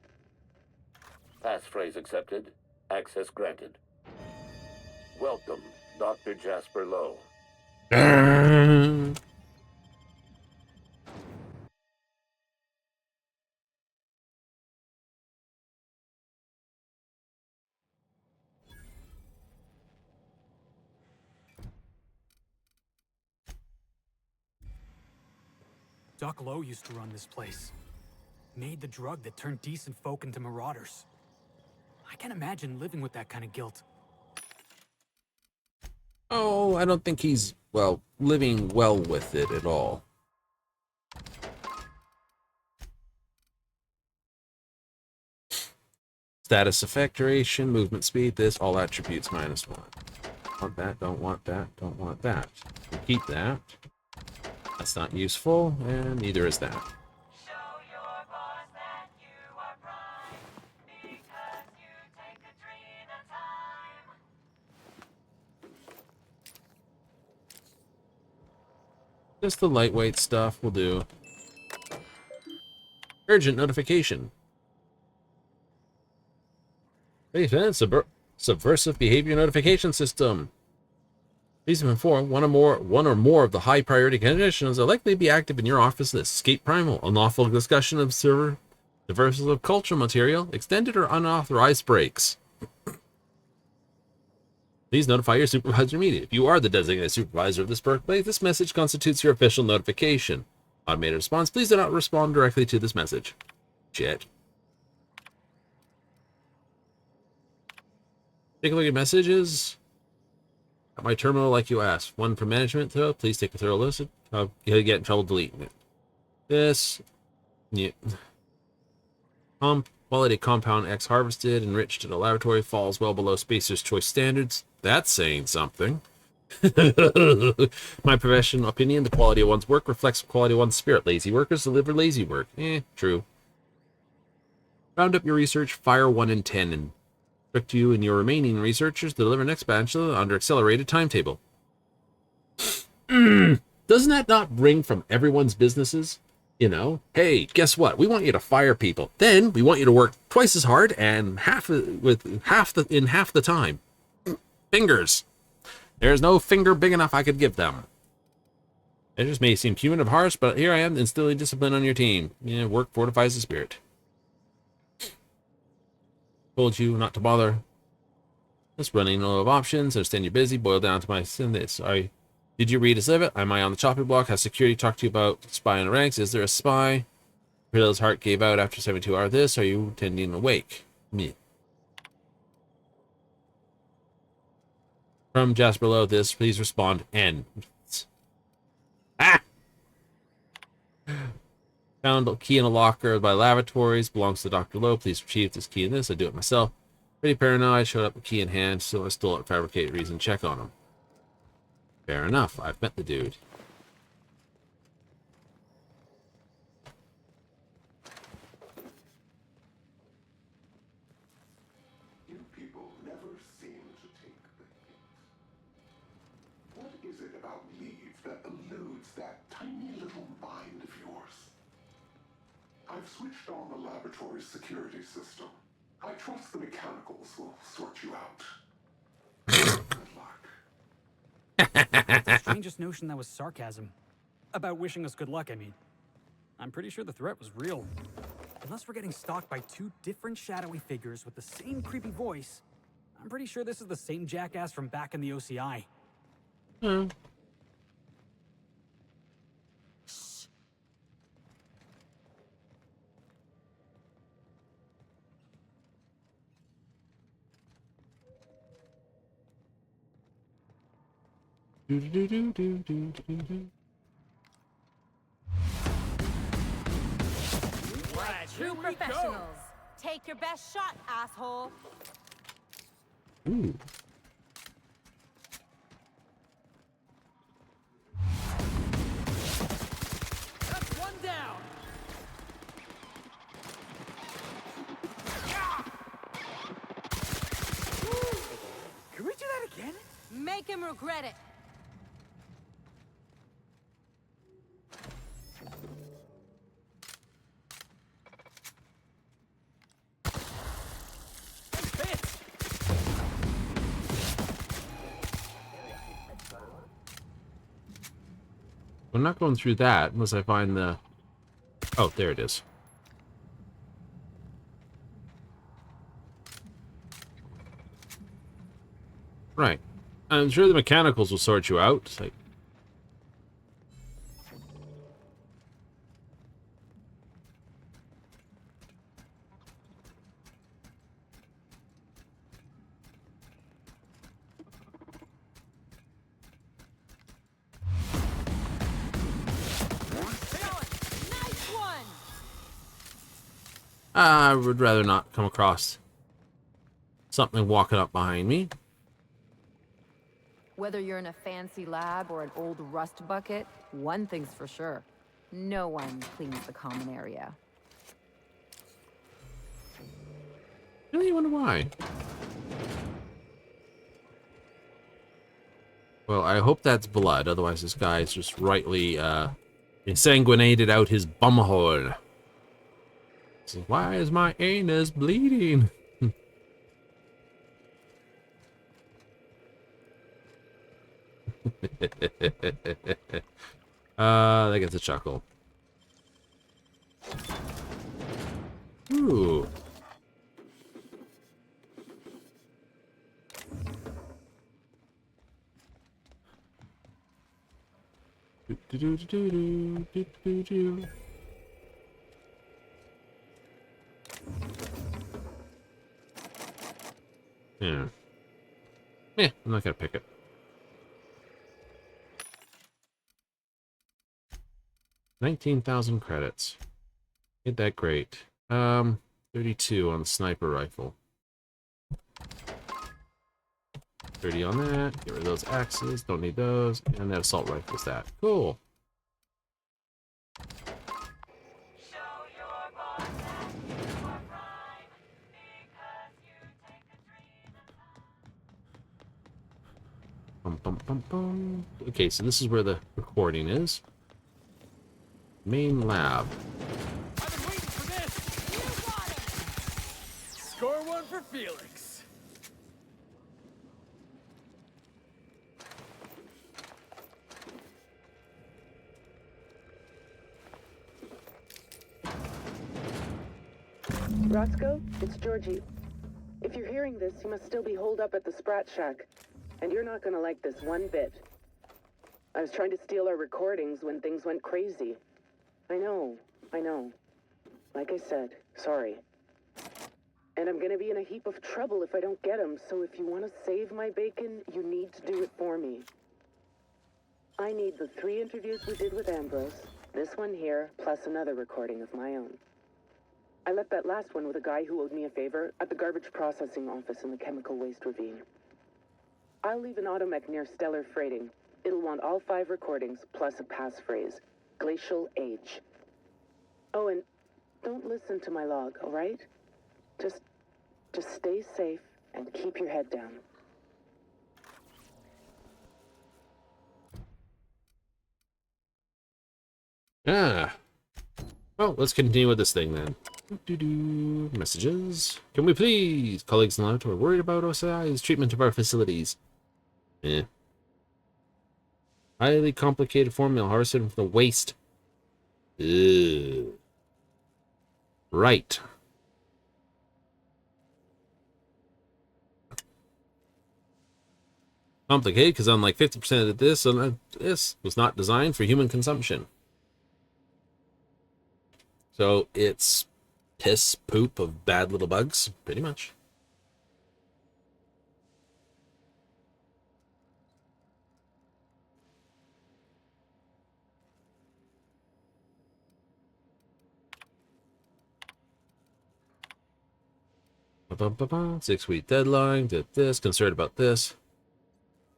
Speaker 19: Passphrase accepted. Access granted. Welcome, Dr. Jasper Lowe.
Speaker 2: Doc Lowe used to run this place. Made the drug that turned decent folk into marauders. I can't imagine living with that kind of guilt.
Speaker 1: Oh, I don't think he's, well, living well with it at all. Status effect duration, movement speed, this, all attributes -1. Want that, don't want that, don't want that. We'll keep that. That's not useful, and neither is that. Just the lightweight stuff will do. Urgent notification. Hey, subversive behavior notification system. Please inform one or more of the high priority conditions are likely to be active in your office. This escape primal, unlawful discussion of subversive cultural material, extended or unauthorized breaks. Please notify your supervisor immediately. If you are the designated supervisor of this workplace, this message constitutes your official notification. Automated response, please do not respond directly to this message. Shit. Take a look at messages. At my terminal, like you asked. One from management, though. Please take a thorough listen. I'll get in trouble deleting it. This. Yeah. Quality compound X harvested, enriched in a laboratory, falls well below Spacer's Choice standards. That's saying something. My professional opinion, the quality of one's work reflects the quality of one's spirit. Lazy workers deliver lazy work. True. Round up your research, fire 1 in 10, and instruct you and your remaining researchers to deliver next batch under accelerated timetable. Doesn't that not ring from everyone's businesses? You know, hey, guess what? We want you to fire people. Then we want you to work twice as hard and half the time. Fingers. There's no finger big enough I could give them. It just may seem punitive, harsh, but here I am instilling discipline on your team. Yeah, work fortifies the spirit. Told you not to bother. Just running low of options. Understand you're busy. Boil down to my this. Sorry. Did you read his limit? Am I on the chopping block? Has security talked to you about spy in the ranks? Is there a spy? Riddle's heart gave out after 72 hours. This. Are you tending awake? Me. From Jasper Lowe, this. Please respond. N. Ah! Found a key in a locker by lavatories. Belongs to Dr. Lowe. Please retrieve this key in this. I do it myself. Pretty paranoid. Showed up with key in hand. So I stole it. Fabricate reason. Check on him. Fair enough. I've met the dude.
Speaker 15: You people never seem to take the hint. What is it about leave that eludes that tiny little mind of yours? I've switched on the laboratory's security system. I trust the mechanicals will sort you out. Good luck.
Speaker 2: That's the strangest notion that was sarcasm. About wishing us good luck, I mean. I'm pretty sure the threat was real. Unless we're getting stalked by two different shadowy figures with the same creepy voice, I'm pretty sure this is the same jackass from back in the OCI.
Speaker 6: True professionals. Take your best shot, asshole.
Speaker 1: Ooh.
Speaker 2: That's one down. Can we do that again?
Speaker 6: Make him regret it.
Speaker 1: I'm not going through that unless I find the... Oh, there it is. Right. I'm sure the mechanicals will sort you out. It's like... I would rather not come across something walking up behind me.
Speaker 16: Whether you're in a fancy lab or an old rust bucket, one thing's for sure. No one cleans the common area.
Speaker 1: Really wonder why. Well, I hope that's blood. Otherwise, this guy's just rightly ensanguinated out his bumhole. Why is my anus bleeding? That gets a chuckle. Ooh. Yeah. Yeah, I'm not gonna pick it. $19,000 credits. Ain't that great. 32 on the sniper rifle. 30 on that. Get rid of those axes. Don't need those. And that assault rifle's that. Cool. Bum, bum, bum, bum. Okay, so this is where the recording is. Main lab.
Speaker 2: I've been waiting for this! You got him! Score one for Felix.
Speaker 11: Roscoe, it's Georgie. If you're hearing this, you must still be holed up at the Sprat Shack. And you're not gonna like this one bit. I was trying to steal our recordings when things went crazy. I know. Like I said, sorry. And I'm gonna be in a heap of trouble if I don't get them, so if you want to save my bacon, you need to do it for me. I need the 3 interviews we did with Ambrose, this one here, plus another recording of my own. I left that last one with a guy who owed me a favor at the garbage processing office in the chemical waste ravine. I'll leave an automech near Stellar Freighting. It'll want all 5 recordings, plus a passphrase. Glacial Age. Oh, and don't listen to my log, all right? Just stay safe and keep your head down.
Speaker 1: Ah. Well, let's continue with this thing then. Messages. Can we please? Colleagues in the lab are worried about OSI's treatment of our facilities. Highly complicated formula harvested from the waste. Ugh. Right. Complicated because unlike 50% of this was not designed for human consumption. So it's piss, poop of bad little bugs, pretty much. Ba-ba-ba-ba. 6-week deadline, did this, concerned about this.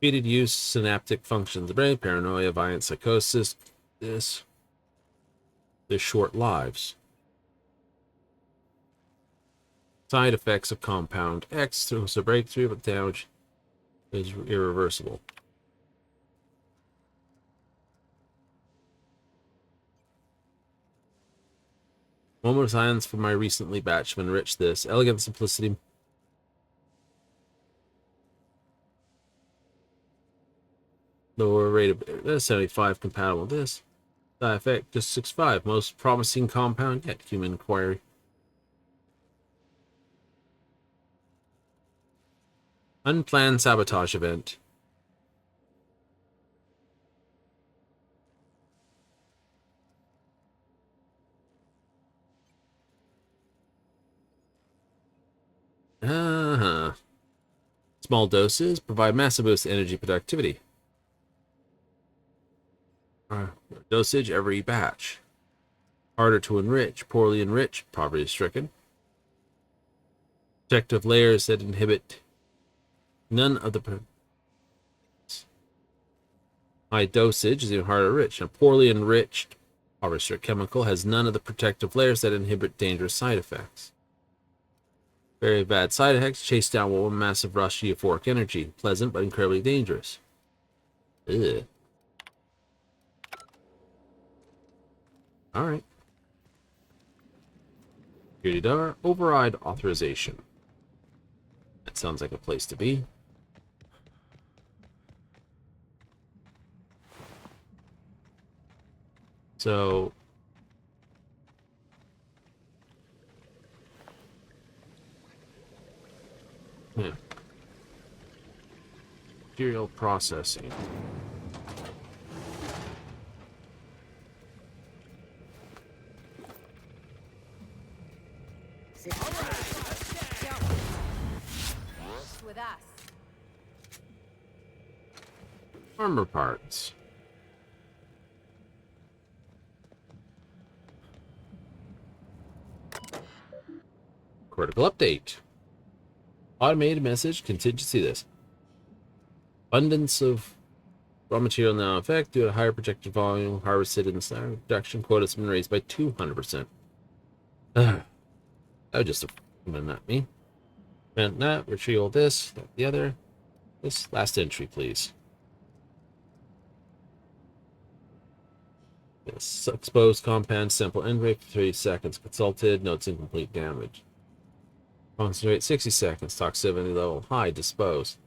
Speaker 1: Repeated use, synaptic functions of the brain, paranoia, violent psychosis, this. Their short lives. Side effects of compound X throws a breakthrough, but damage is irreversible. Moment of silence for my recently batched of enrich this. Elegant simplicity. Lower rate of 75 compatible with this. Side effect just 6.5. Most promising compound yet. Human inquiry. Unplanned sabotage event. Small doses provide massive boost to energy productivity. Dosage every batch. Harder to enrich. Poorly enriched. Poverty stricken. Protective layers that inhibit none of the high dosage is even harder to enrich. A poorly enriched harvester chemical has none of the protective layers that inhibit dangerous side effects. Very bad side effects: chase down one massive rush of euphoric energy. Pleasant but incredibly dangerous. Ugh. Alright. Security door. Override authorization. That sounds like a place to be. So... yeah. Material processing.
Speaker 16: With us.
Speaker 1: Armor parts. Critical update. Automated message, contingency this. Abundance of raw material now in effect due to higher projected volume harvested in the production quota has been raised by 200%. That was just a not me. And that, retrieve this, that, the other. This last entry, please. This exposed compound sample end rate for 30 seconds. Consulted, notes incomplete damage. Concentrate 60 seconds. Toxicity level high. Dispose.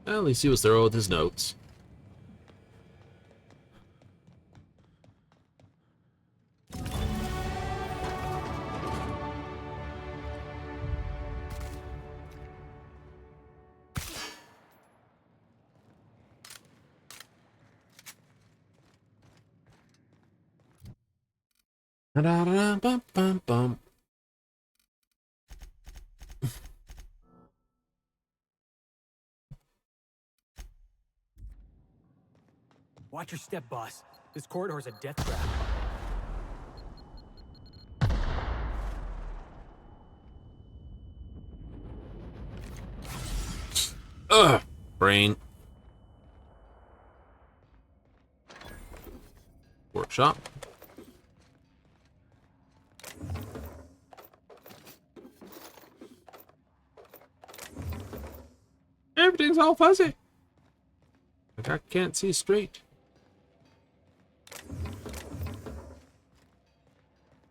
Speaker 1: Well, at least he was thorough with his notes. Bum.
Speaker 2: Watch your step, boss. This corridor's a death trap.
Speaker 1: Ugh, brain. Workshop. Everything's all fuzzy. Like I can't see straight.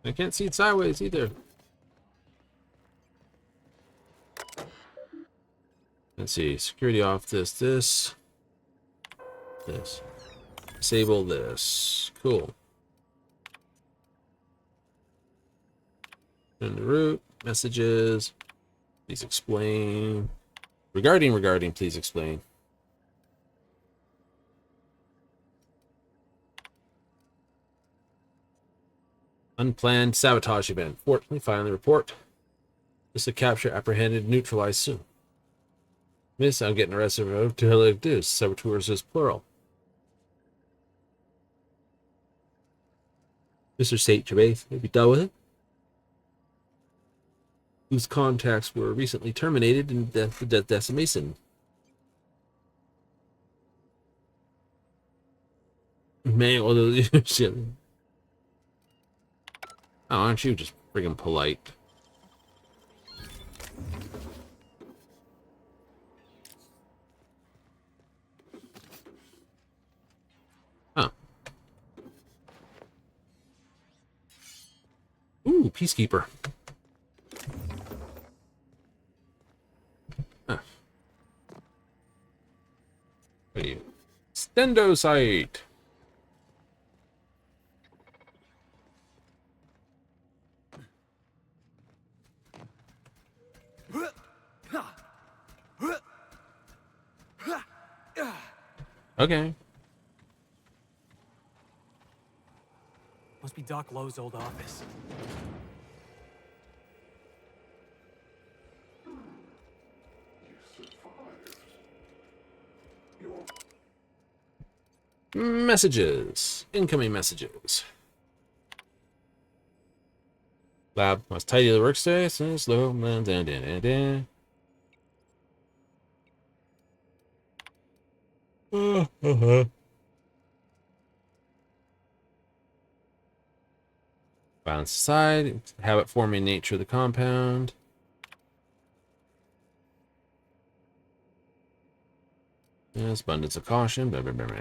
Speaker 1: I can't see it sideways either. Let's see. Security off this. This. Disable this. Cool. And the root. Messages. Please explain. Regarding, please explain. Unplanned sabotage event. Fortunately, finally report. This to capture, apprehended, neutralized soon. Miss, I'm getting arrested for to do. Saboteurs is plural. Mr. St. Gervais, have you done with it? Whose contacts were recently terminated in the decimation. Man, although shit. Oh, aren't you just friggin' polite? Huh. Ooh, Peacekeeper. Huh. What are you? Stendo site. Okay.
Speaker 2: Must be Doc Lowe's old office.
Speaker 1: Messages. Incoming messages. Lab must tidy the workstation. Slow. Balance aside. Habit forming nature of the compound. Yes, abundance of caution. Blah, blah, blah, blah.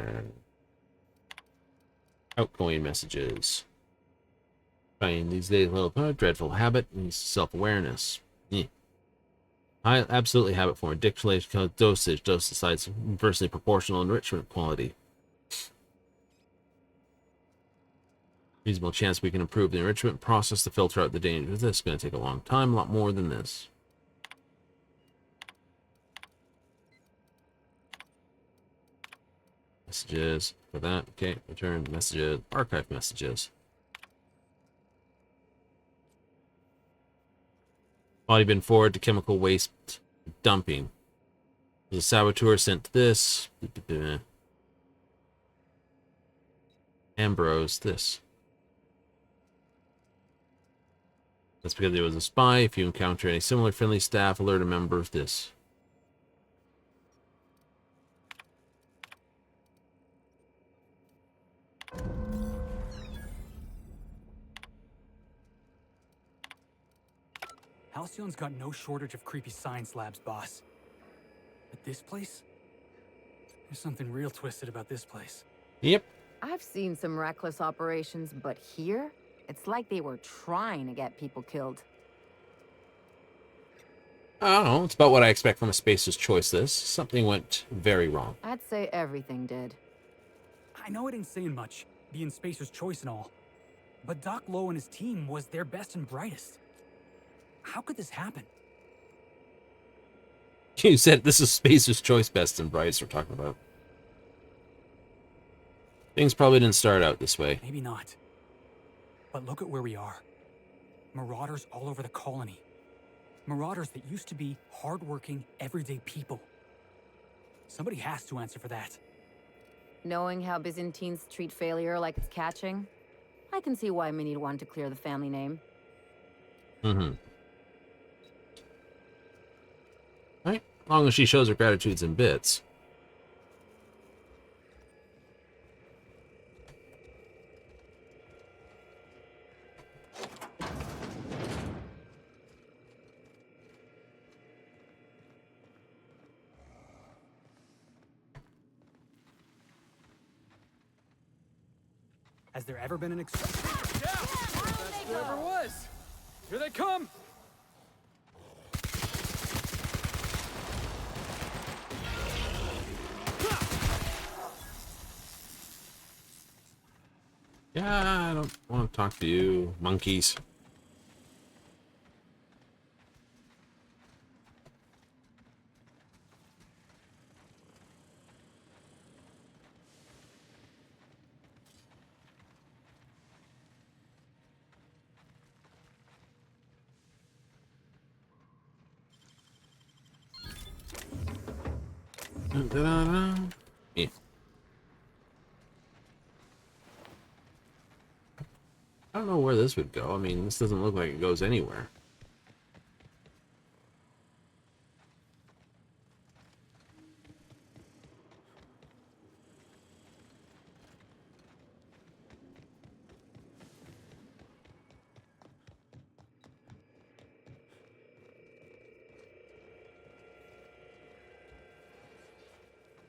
Speaker 1: Outgoing messages. Find these days little dreadful habit and self-awareness. I absolutely habit form. Dictation dosage. Dose decides inversely proportional enrichment quality. Reasonable chance we can improve the enrichment process to filter out the dangers. This is going to take a long time, a lot more than this. Messages for that. Okay, return messages. Archive messages. Body bin forward to chemical waste dumping. There's a saboteur sent to this. Ambrose, this. That's because he was a spy. If you encounter any similar friendly staff, alert a member of this.
Speaker 2: Halcyon's got no shortage of creepy science labs, boss. But this place? There's something real twisted about this place.
Speaker 1: Yep.
Speaker 16: I've seen some reckless operations, but here, it's like they were trying to get people killed.
Speaker 1: I don't know. It's about what I expect from a Spacer's Choice list. Something went very wrong.
Speaker 16: I'd say everything did.
Speaker 2: I know it ain't saying much, being Spacer's Choice and all, but Doc Lowe and his team was their best and brightest. How could this happen?
Speaker 1: You said this is Spacer's Choice best and brightest we're talking about. Things probably didn't start out this way.
Speaker 2: Maybe not. But look at where we are. Marauders all over the colony. Marauders that used to be hardworking, everyday people. Somebody has to answer for that.
Speaker 16: Knowing how Byzantines treat failure like it's catching, I can see why Minnie'd want to clear the family name.
Speaker 1: Mm-hmm. Right? As long as she shows her gratitudes in bits.
Speaker 2: Has there ever been an Yeah! Best there ever was! Here they come!
Speaker 1: Yeah, I don't want to talk to you, monkeys. Yeah. I don't know where this would go. I mean, this doesn't look like it goes anywhere.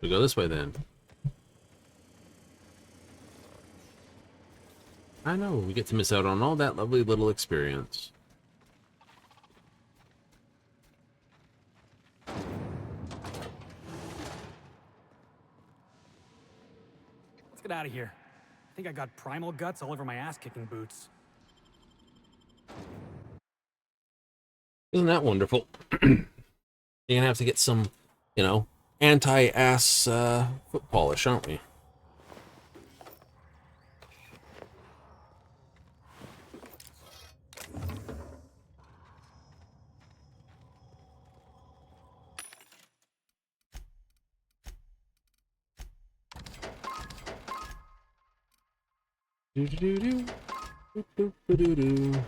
Speaker 1: We go this way then. I know, we get to miss out on all that lovely little experience.
Speaker 2: Let's get out of here. I think I got primal guts all over my ass-kicking boots.
Speaker 1: Isn't that wonderful? You're gonna have to get some, you know, anti-ass foot polish, aren't we? Do do do do. Do do do do.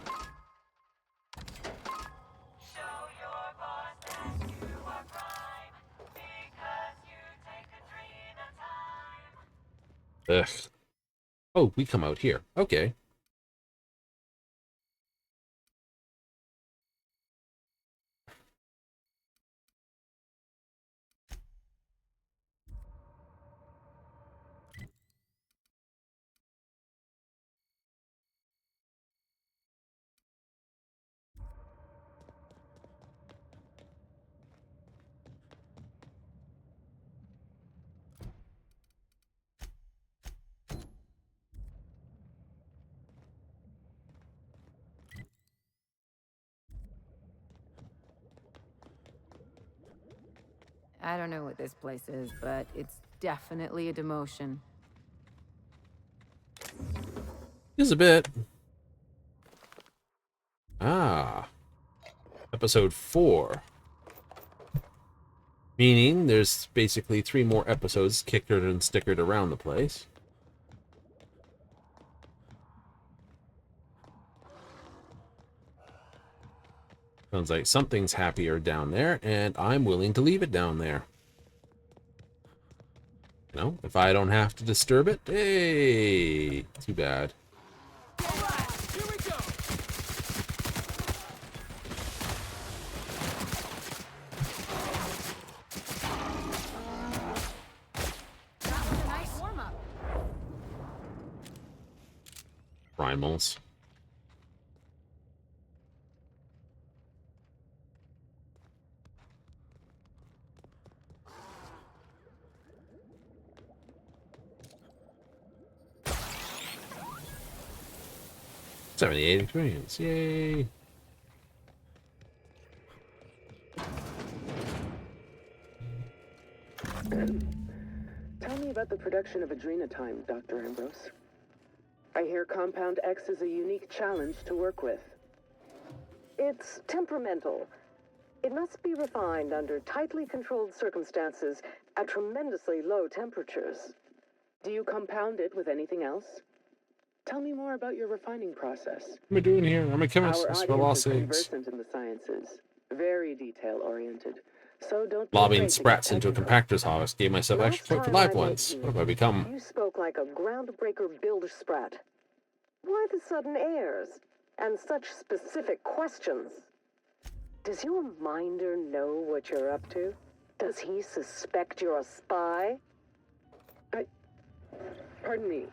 Speaker 1: Ugh. Oh, we come out here. Okay.
Speaker 16: I don't know what this place is, but it's definitely a demotion.
Speaker 1: Just a bit. Ah. Episode 4. Meaning there's basically 3 more episodes kickered and stickered around the place. Sounds like something's happier down there, and I'm willing to leave it down there. You know, if I don't have to disturb it, hey, too bad.
Speaker 2: Here we go.
Speaker 6: That was a nice warm-up.
Speaker 1: Primals. '78 experience, yay!
Speaker 18: Tell me about the production of adrenotime, Dr. Ambrose. I hear Compound X is a unique challenge to work with. It's temperamental. It must be refined under tightly controlled circumstances at tremendously low temperatures. Do you compound it with anything else? Tell me more about your refining process.
Speaker 1: What am I doing here? I'm a chemist,
Speaker 18: Our
Speaker 1: for
Speaker 18: audience
Speaker 1: Law's
Speaker 18: is
Speaker 1: sakes.
Speaker 18: conversant in the sciences, very detail-oriented. So don't be
Speaker 1: Lobbing
Speaker 18: afraid to get
Speaker 1: sprats into a
Speaker 18: technical.
Speaker 1: compactor's house gave myself
Speaker 18: Last
Speaker 1: extra point for
Speaker 18: time I
Speaker 1: live
Speaker 18: met
Speaker 1: ones.
Speaker 18: you,
Speaker 1: What have I become?
Speaker 18: You spoke like a groundbreaker builder sprat. Why the sudden airs? And such specific questions? Does your minder know what you're up to? Does he suspect you're a spy? Pardon me.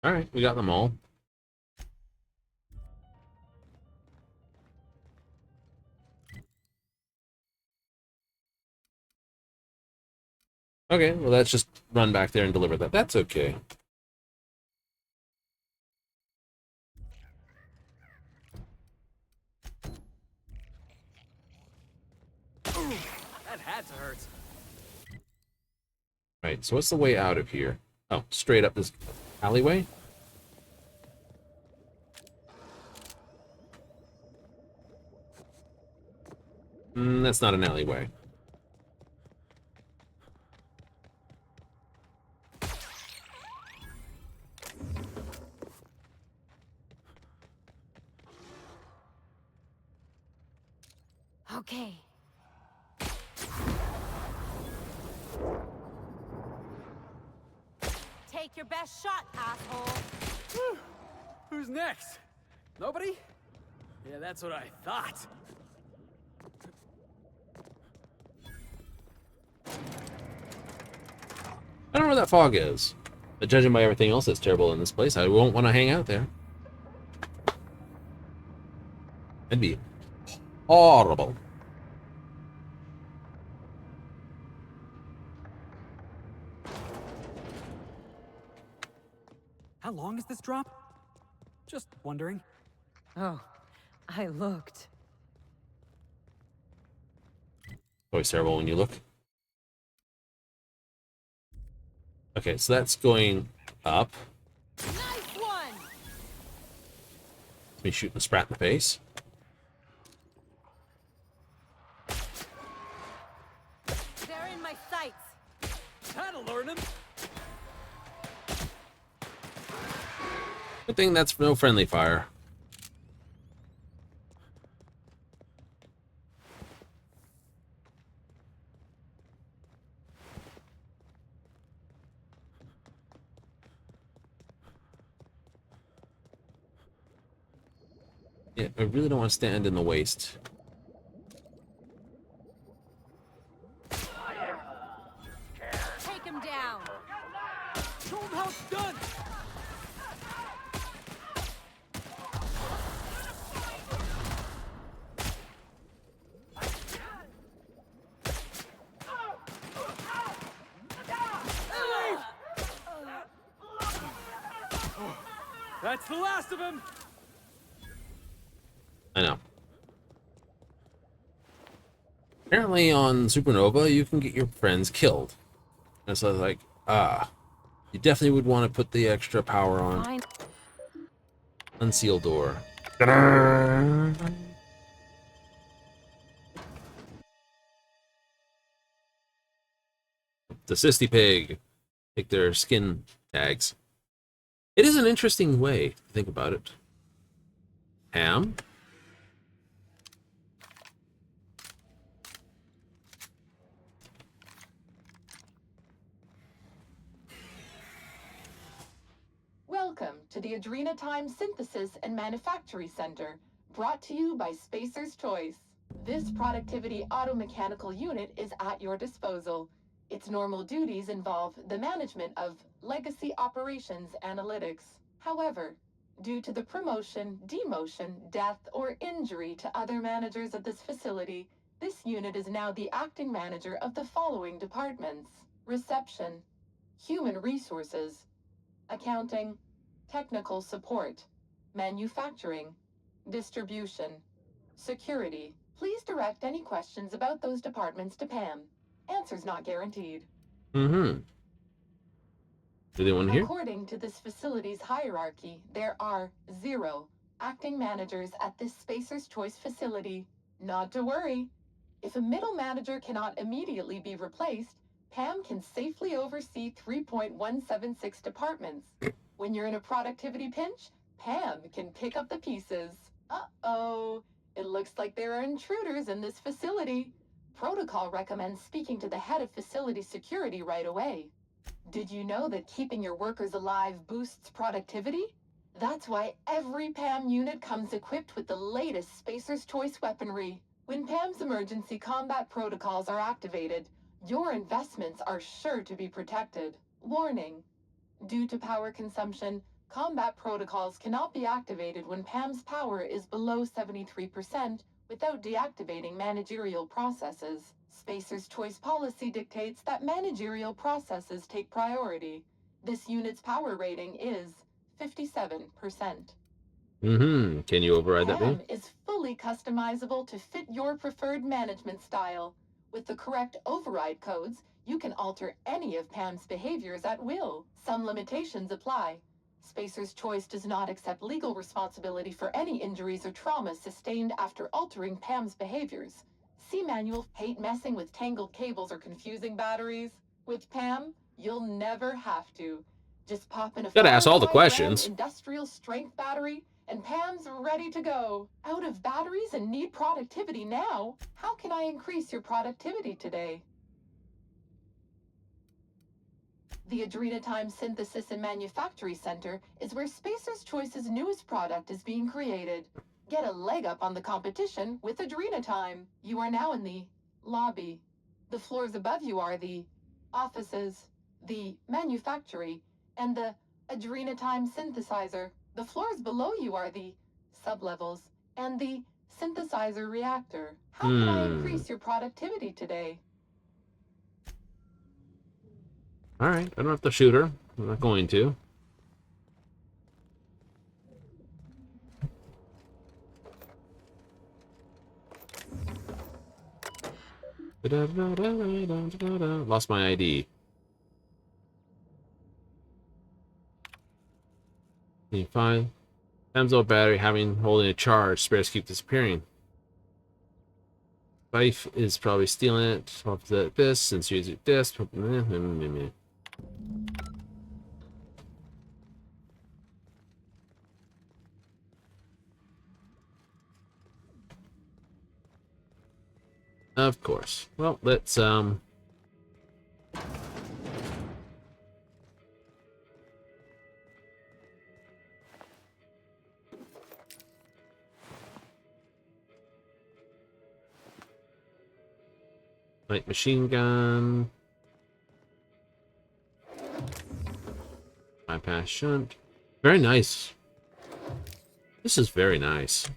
Speaker 1: Alright, we got them all. Okay, well let's just run back there and deliver that. That's okay.
Speaker 2: That had to hurt.
Speaker 1: Right, so what's the way out of here? Oh, straight up this alleyway? That's not an alleyway.
Speaker 6: Okay. Take your best shot, asshole.
Speaker 2: Whew. Who's next? Nobody? Yeah, that's what I thought.
Speaker 1: I don't know where that fog is. But judging by everything else that's terrible in this place, I won't want to hang out there. It'd be horrible.
Speaker 2: How long is this drop? Just wondering.
Speaker 16: Oh, I looked.
Speaker 1: Always terrible when you look. Okay, so that's going up.
Speaker 6: Nice one.
Speaker 1: Me shooting the Sprat in the face.
Speaker 6: They're in my sights.
Speaker 2: That'll learn him.
Speaker 1: Good thing that's no friendly fire. Yeah, I really don't want to stand in the waste.
Speaker 6: Take him down.
Speaker 2: Show him how it's done. That's the last of him.
Speaker 1: I know. Apparently on Supernova, you can get your friends killed. And so I was like, you definitely would want to put the extra power on.
Speaker 6: Fine.
Speaker 1: Unseal door. The Sisty Pig. Take their skin tags. It is an interesting way to think about it. Ham.
Speaker 18: Welcome to the Adrenatime Synthesis and Manufactory Center, brought to you by Spacer's Choice. This productivity automechanical unit is at your disposal. Its normal duties involve the management of legacy operations analytics. However, due to the promotion, demotion, death, or injury to other managers of this facility, this unit is now the acting manager of the following departments: reception, human resources, accounting, technical support, manufacturing, distribution, security. Please direct any questions about those departments to Pam. Answers not guaranteed.
Speaker 1: Mm-hmm. Do they want to hear?
Speaker 18: According to this facility's hierarchy, there are 0 acting managers at this Spacer's Choice facility. Not to worry. If a middle manager cannot immediately be replaced, Pam can safely oversee 3.176 departments. When you're in a productivity pinch, Pam can pick up the pieces. Uh-oh. It looks like there are intruders in this facility. Protocol recommends speaking to the head of facility security right away. Did you know that keeping your workers alive boosts productivity? That's why every PAM unit comes equipped with the latest Spacer's Choice weaponry. When PAM's emergency combat protocols are activated, your investments are sure to be protected. Warning: due to power consumption, combat protocols cannot be activated when PAM's power is below 73% without deactivating managerial processes. Spacer's Choice policy dictates that managerial processes take priority. This unit's power rating is 57%.
Speaker 1: Mm-hmm. Can you override that,
Speaker 18: PAM
Speaker 1: me?
Speaker 18: is fully customizable to fit your preferred management style. With the correct override codes, you can alter any of PAM's behaviors at will. Some limitations apply. Spacer's Choice does not accept legal responsibility for any injuries or traumas sustained after altering PAM's behaviors. See manual. Hate messing with tangled cables or confusing batteries? With PAM, you'll never have to. Just pop in a
Speaker 1: Gotta ask all the
Speaker 18: 4-5
Speaker 1: questions.
Speaker 18: industrial strength battery, and Pam's ready to go. Out of batteries and need productivity now? How can I increase your productivity today? The Adrenatime Synthesis and Manufactory Center is where Spacer's Choice's newest product is being created. Get a leg up on the competition with Adrenatime. You are now in the lobby. The floors above you are the offices, the manufactory, and the Adrenatime synthesizer. The floors below you are the sublevels and the synthesizer reactor. How can I increase your productivity today?
Speaker 1: Alright, I don't have to shoot her. I'm not going to. Lost my ID. Fine. Amso battery holding a charge. Spares keep disappearing. Fife is probably stealing it off this since you use this. Of course. Well, let's light machine gun. Bypass shunt. Very nice. This is very nice.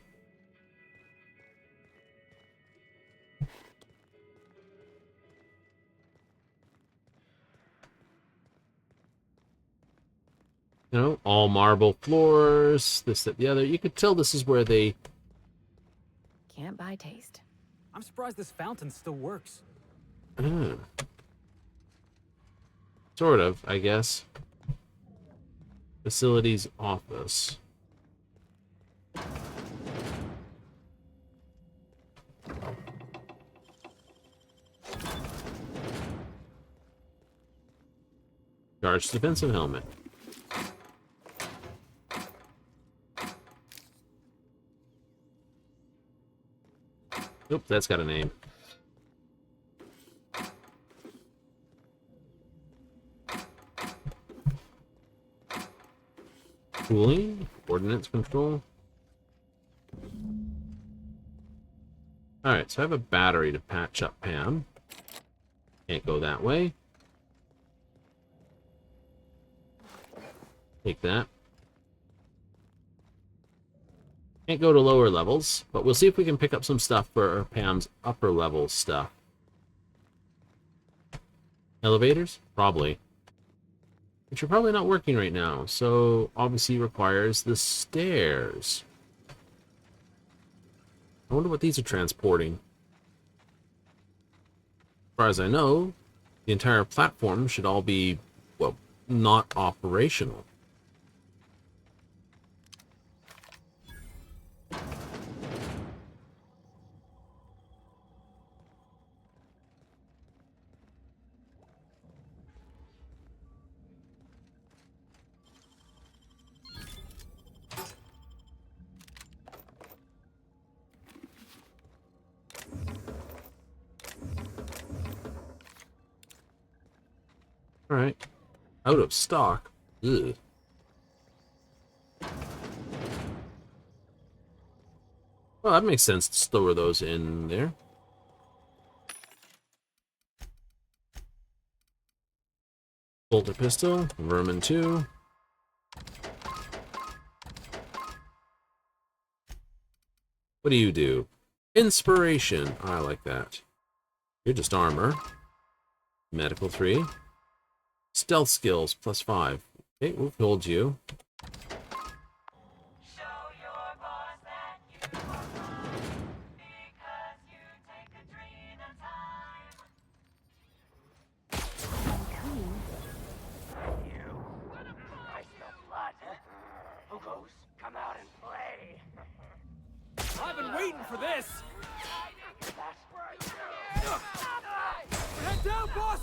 Speaker 1: You know, all marble floors, this, that, the other. You could tell this is where they...
Speaker 16: Can't buy taste.
Speaker 2: I'm surprised this fountain still works.
Speaker 1: Sort of, I guess. Facilities office. Charged defensive helmet. Oop, that's got a name. Cooling? Ordnance control? Alright, so I have a battery to patch up Pam. Can't go that way. Take that. Can't go to lower levels, but we'll see if we can pick up some stuff for Pam's upper level stuff. Elevators? Probably. Which are probably not working right now, so obviously requires the stairs. I wonder what these are transporting. As far as I know, the entire platform should all be, well, not operational. Alright. Out of stock. Ugh. Well, that makes sense to store those in there. Bolter pistol. Vermin 2. What do you do? Inspiration. I like that. You're just armor. Medical 3. Stealth skills, +5. Okay, we'll hold you.
Speaker 4: Who goes? Come out and play.
Speaker 2: I've been waiting for this!
Speaker 4: That's where I do.
Speaker 2: Head down, boss!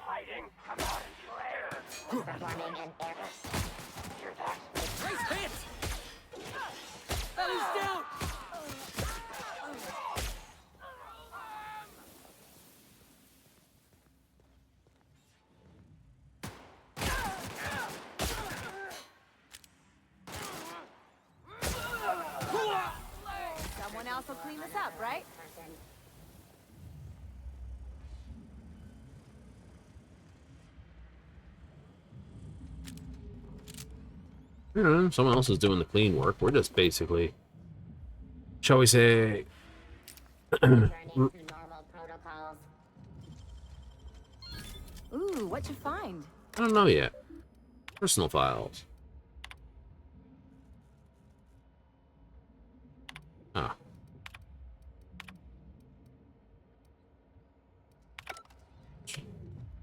Speaker 4: Hiding? Come out and play. Performing an Eris. Hear that?
Speaker 2: Nice hit! Ellie's down!
Speaker 16: Someone else will clean this up, right?
Speaker 1: You know, someone else is doing the clean work. We're just basically, shall we say,
Speaker 14: Returning to normal protocols.
Speaker 16: What'd you find?
Speaker 1: I don't know yet. Personal files. Ah.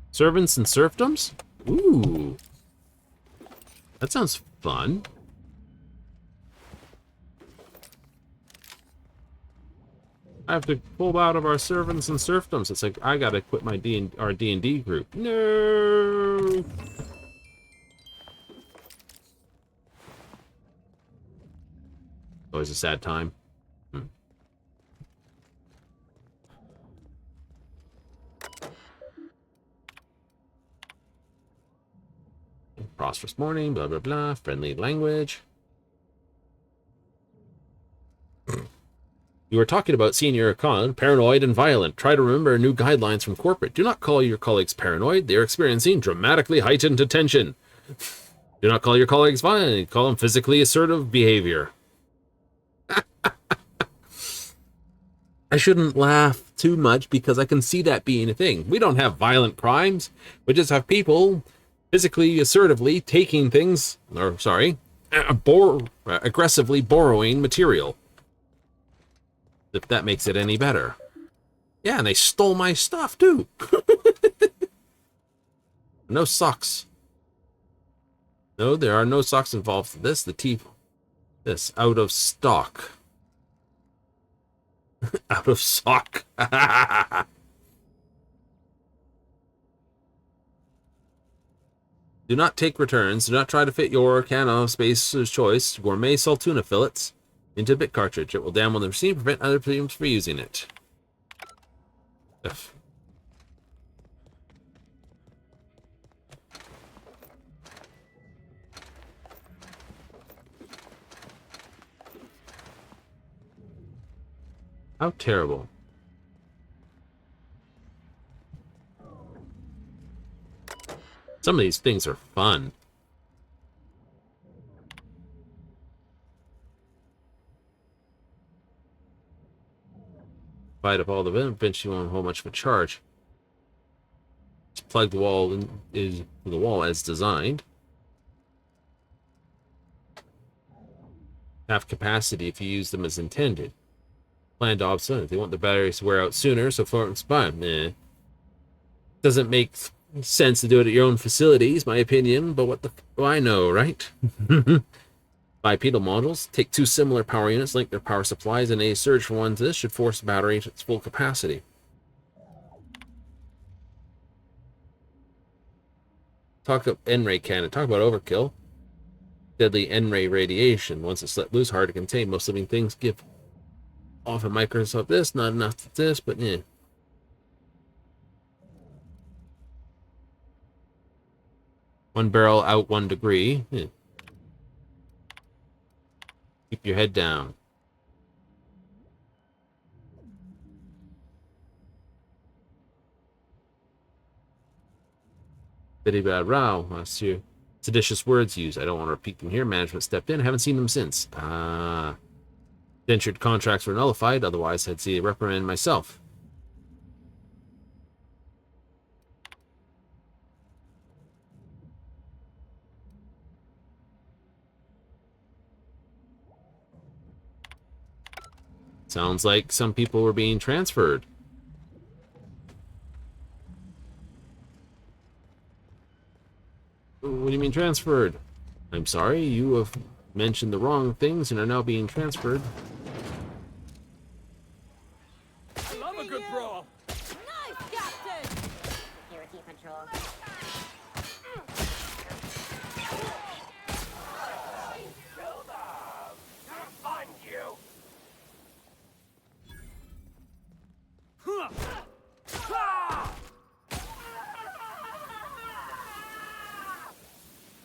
Speaker 1: Servants and serfdoms? Ooh. That sounds fun. I have to pull out of our servants and serfdoms. It's like, I gotta quit my our D&D group. No! Always a sad time. Prosperous morning, blah, blah, blah. Friendly language. You were talking about senior econ, paranoid and violent. Try to remember new guidelines from corporate. Do not call your colleagues paranoid. They are experiencing dramatically heightened attention. Do not call your colleagues violent. Call them physically assertive behavior. I shouldn't laugh too much because I can see that being a thing. We don't have violent crimes. We just have people physically assertively taking things, or sorry, aggressively borrowing material. If that makes it any better. Yeah, and they stole my stuff too. No socks. No, there are no socks involved in this. This out of stock. Out of sock. Do not take returns. Do not try to fit your can of Space's Choice gourmet salt tuna fillets into a bit cartridge. It will damage the machine and prevent other teams from using it. Ugh. How terrible. Some of these things are fun. Fight up all the bench, you won't a whole much of a charge. Just plug the wall in the wall as designed. Half capacity if you use them as intended. Planned obsolete. They want the batteries to wear out sooner, so far it's fine. Nah. Doesn't make sense to do it at your own facilities, my opinion, but what the I know, right? Bipedal modules. Take two similar power units, link their power supplies, and a surge from one to this should force the battery to its full capacity. Talk up N-ray cannon. Talk about overkill. Deadly N-ray radiation. Once it's let loose, hard to contain. Most living things give off a Microsoft this, not enough to this, but yeah. One barrel out 1 degree. Yeah. Keep your head down. Bitty bad row. Last year. Seditious words used. I don't want to repeat them here. Management stepped in. Haven't seen them since. Indentured contracts were nullified. Otherwise, I'd see a reprimand myself. Sounds like some people were being transferred. What do you mean transferred? I'm sorry, you have mentioned the wrong things and are now being transferred.
Speaker 2: I love a good brawl.
Speaker 6: Nice, Captain!
Speaker 20: Here with you, Control.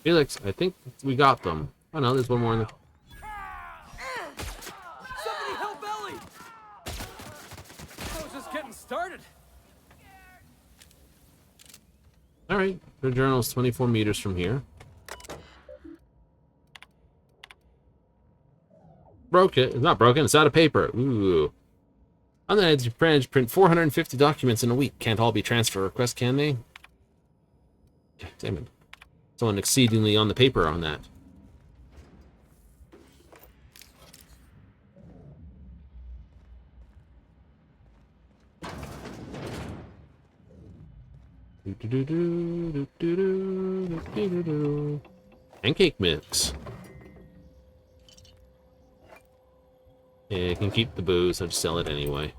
Speaker 1: Felix, I think we got them. Oh no, there's one more in the...
Speaker 2: Somebody help Ellie! I was just getting started.
Speaker 1: Alright, the journal's 24 meters from here. Broke it. It's not broken, it's out of paper. Ooh. On the edge, print 450 documents in a week. Can't all be transfer requests, can they? Damn it. Someone exceedingly on the paper on that. Pancake mix. Yeah, I can keep the booze. I'll just sell it anyway.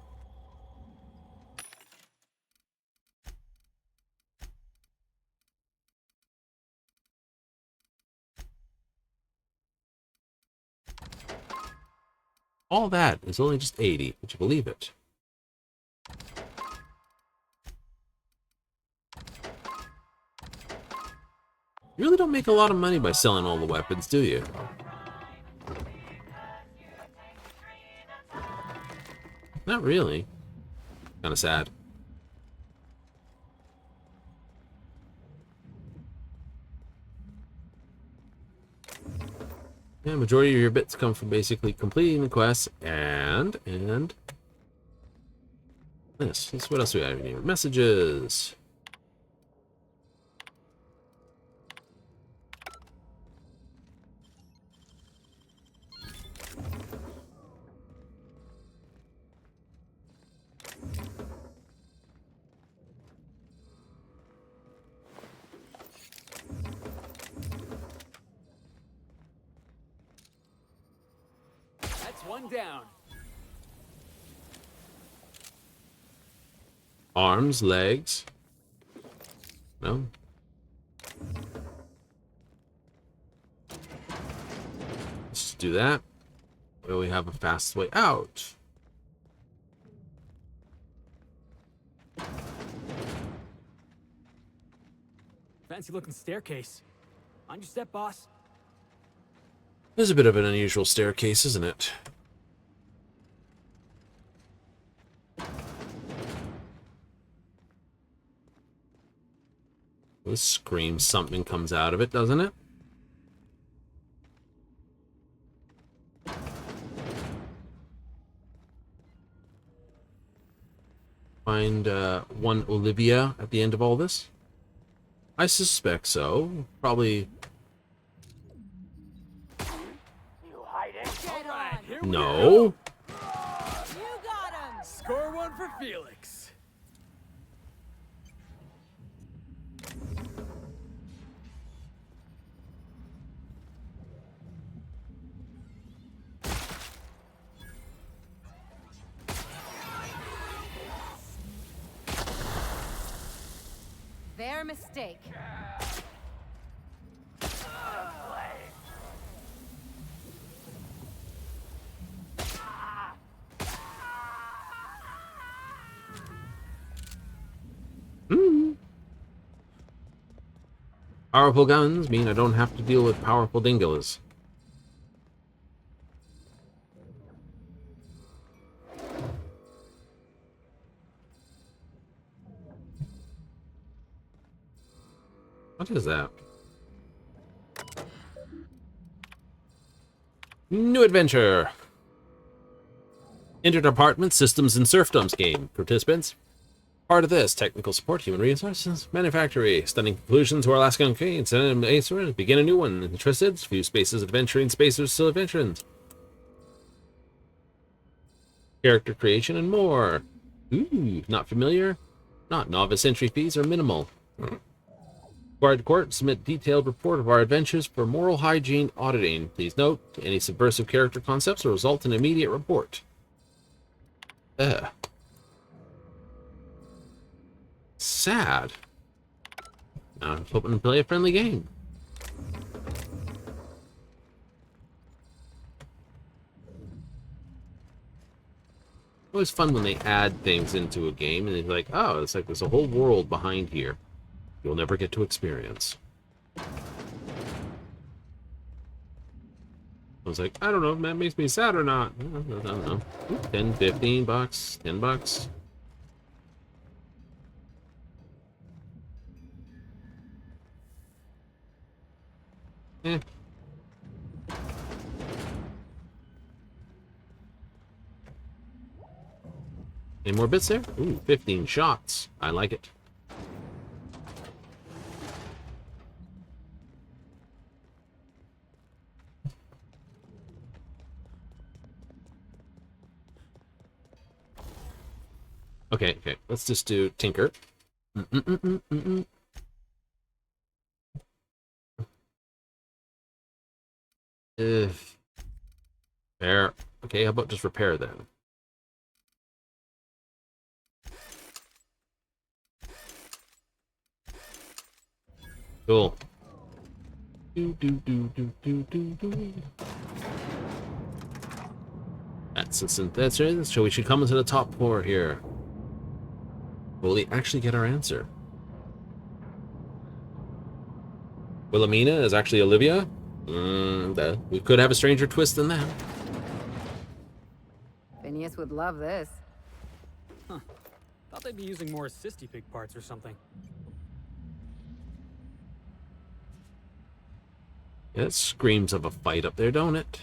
Speaker 1: All that is only just 80. Would you believe it? You really don't make a lot of money by selling all the weapons, do you? Not really. Kind of sad. Yeah, majority of your bits come from basically completing the quests and this. What else do we have in here? Messages.
Speaker 2: That's one down.
Speaker 1: Arms, legs. No. Let's just do that. Well, we have a fast way out.
Speaker 2: Fancy looking staircase. On your step, boss.
Speaker 1: There's a bit of an unusual staircase, isn't it? This screams something comes out of it, doesn't it? Find one Olivia at the end of all this? I suspect so. Probably. No.
Speaker 2: You got him. Score one for Felix.
Speaker 16: Their mistake.
Speaker 1: Powerful guns mean I don't have to deal with powerful dingoes. What is that? New adventure! Interdepartment Systems and Serfdoms game. Participants. Part of this, technical support, human resources, manufacturing, stunning conclusions to our last campaign, begin a new one. Interested? Few spaces adventuring, spacers still adventuring. Character creation and more. Ooh, not familiar? Not novice entry fees are minimal. Required court, submit detailed report of our adventures for moral hygiene auditing. Please note, any subversive character concepts will result in immediate report. Sad. I'm hoping to play a friendly game. Always fun when they add things into a game and they're like, oh, it's like there's a whole world behind here you'll never get to experience. I was like, I don't know if that makes me sad or not. I don't know. 10, 15 bucks, 10 bucks. Eh. Any more bits there? Ooh, 15 shots. I like it. Okay, okay. Let's just do Tinker. If repair. Okay, how about just repair then? Cool. That's right. So we should come into the top floor here. Will we actually get our answer? Wilhelmina is actually Olivia? We could have a stranger twist than that.
Speaker 16: Phineas would love this.
Speaker 2: Huh. Thought they'd be using more assisty pig parts or something.
Speaker 1: It screams of a fight up there, don't it?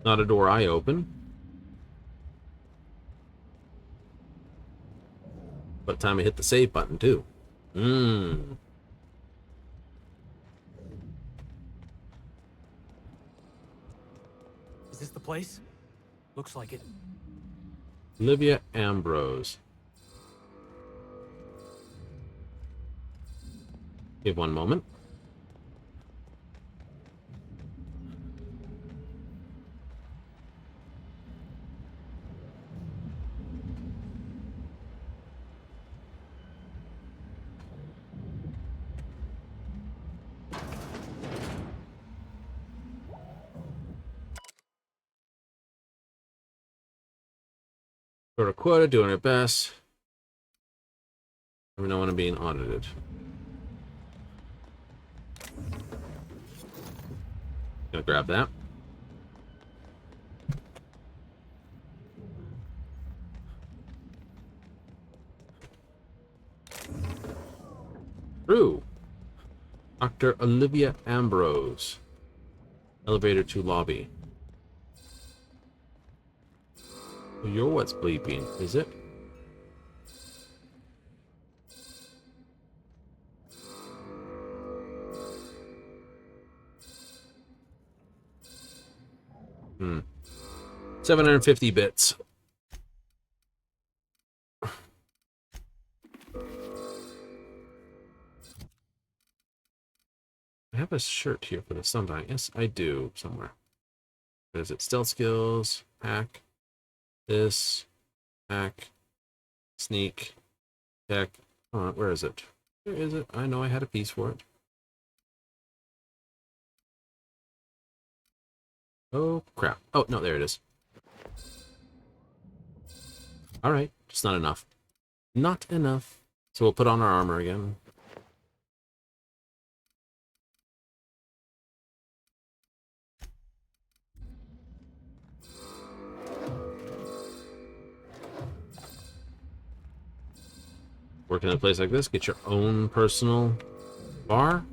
Speaker 1: Not a door I open. But time I hit the save button, too. Is
Speaker 2: this the place? Looks like it.
Speaker 1: Olivia Ambrose. Give one moment. For a quota, doing our best. We don't want to being audited. Gonna grab that. True. Dr. Olivia Ambrose. Elevator to lobby. Well, you're what's bleeping, is it? Hmm. 750 bits. I have a shirt here for the Sundial. Yes, I do, somewhere. What is it? Stealth skills, hack, this, hack, sneak, tech. Where is it? Where is it? I know I had a piece for it. Oh, crap. Oh, no, there it is. Alright, just not enough. Not enough. So we'll put on our armor again. Working in a place like this, get your own personal bar.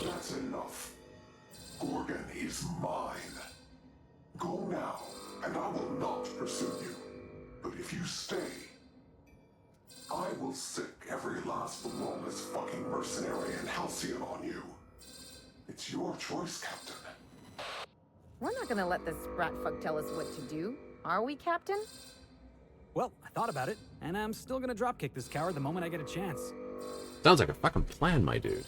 Speaker 15: That's enough. Gorgon is mine. Go now, and I will not pursue you. But if you stay, I will sick every last lawless fucking mercenary in Halcyon on you. It's your choice, Captain.
Speaker 16: We're not gonna let this rat fuck tell us what to do, are we, Captain?
Speaker 2: Well, I thought about it, and I'm still gonna dropkick this coward the moment I get a chance.
Speaker 1: Sounds like a fucking plan, my dude.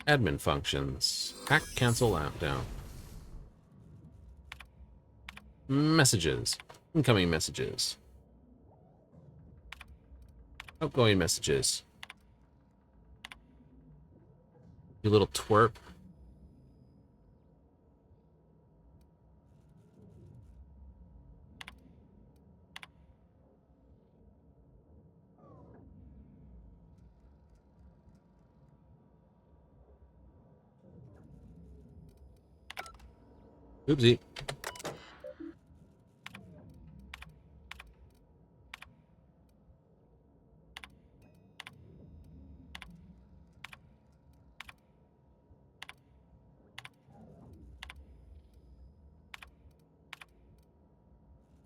Speaker 1: Admin functions. Hack, cancel, app down. Messages. Incoming messages. Outgoing messages. You little twerp. Oopsie.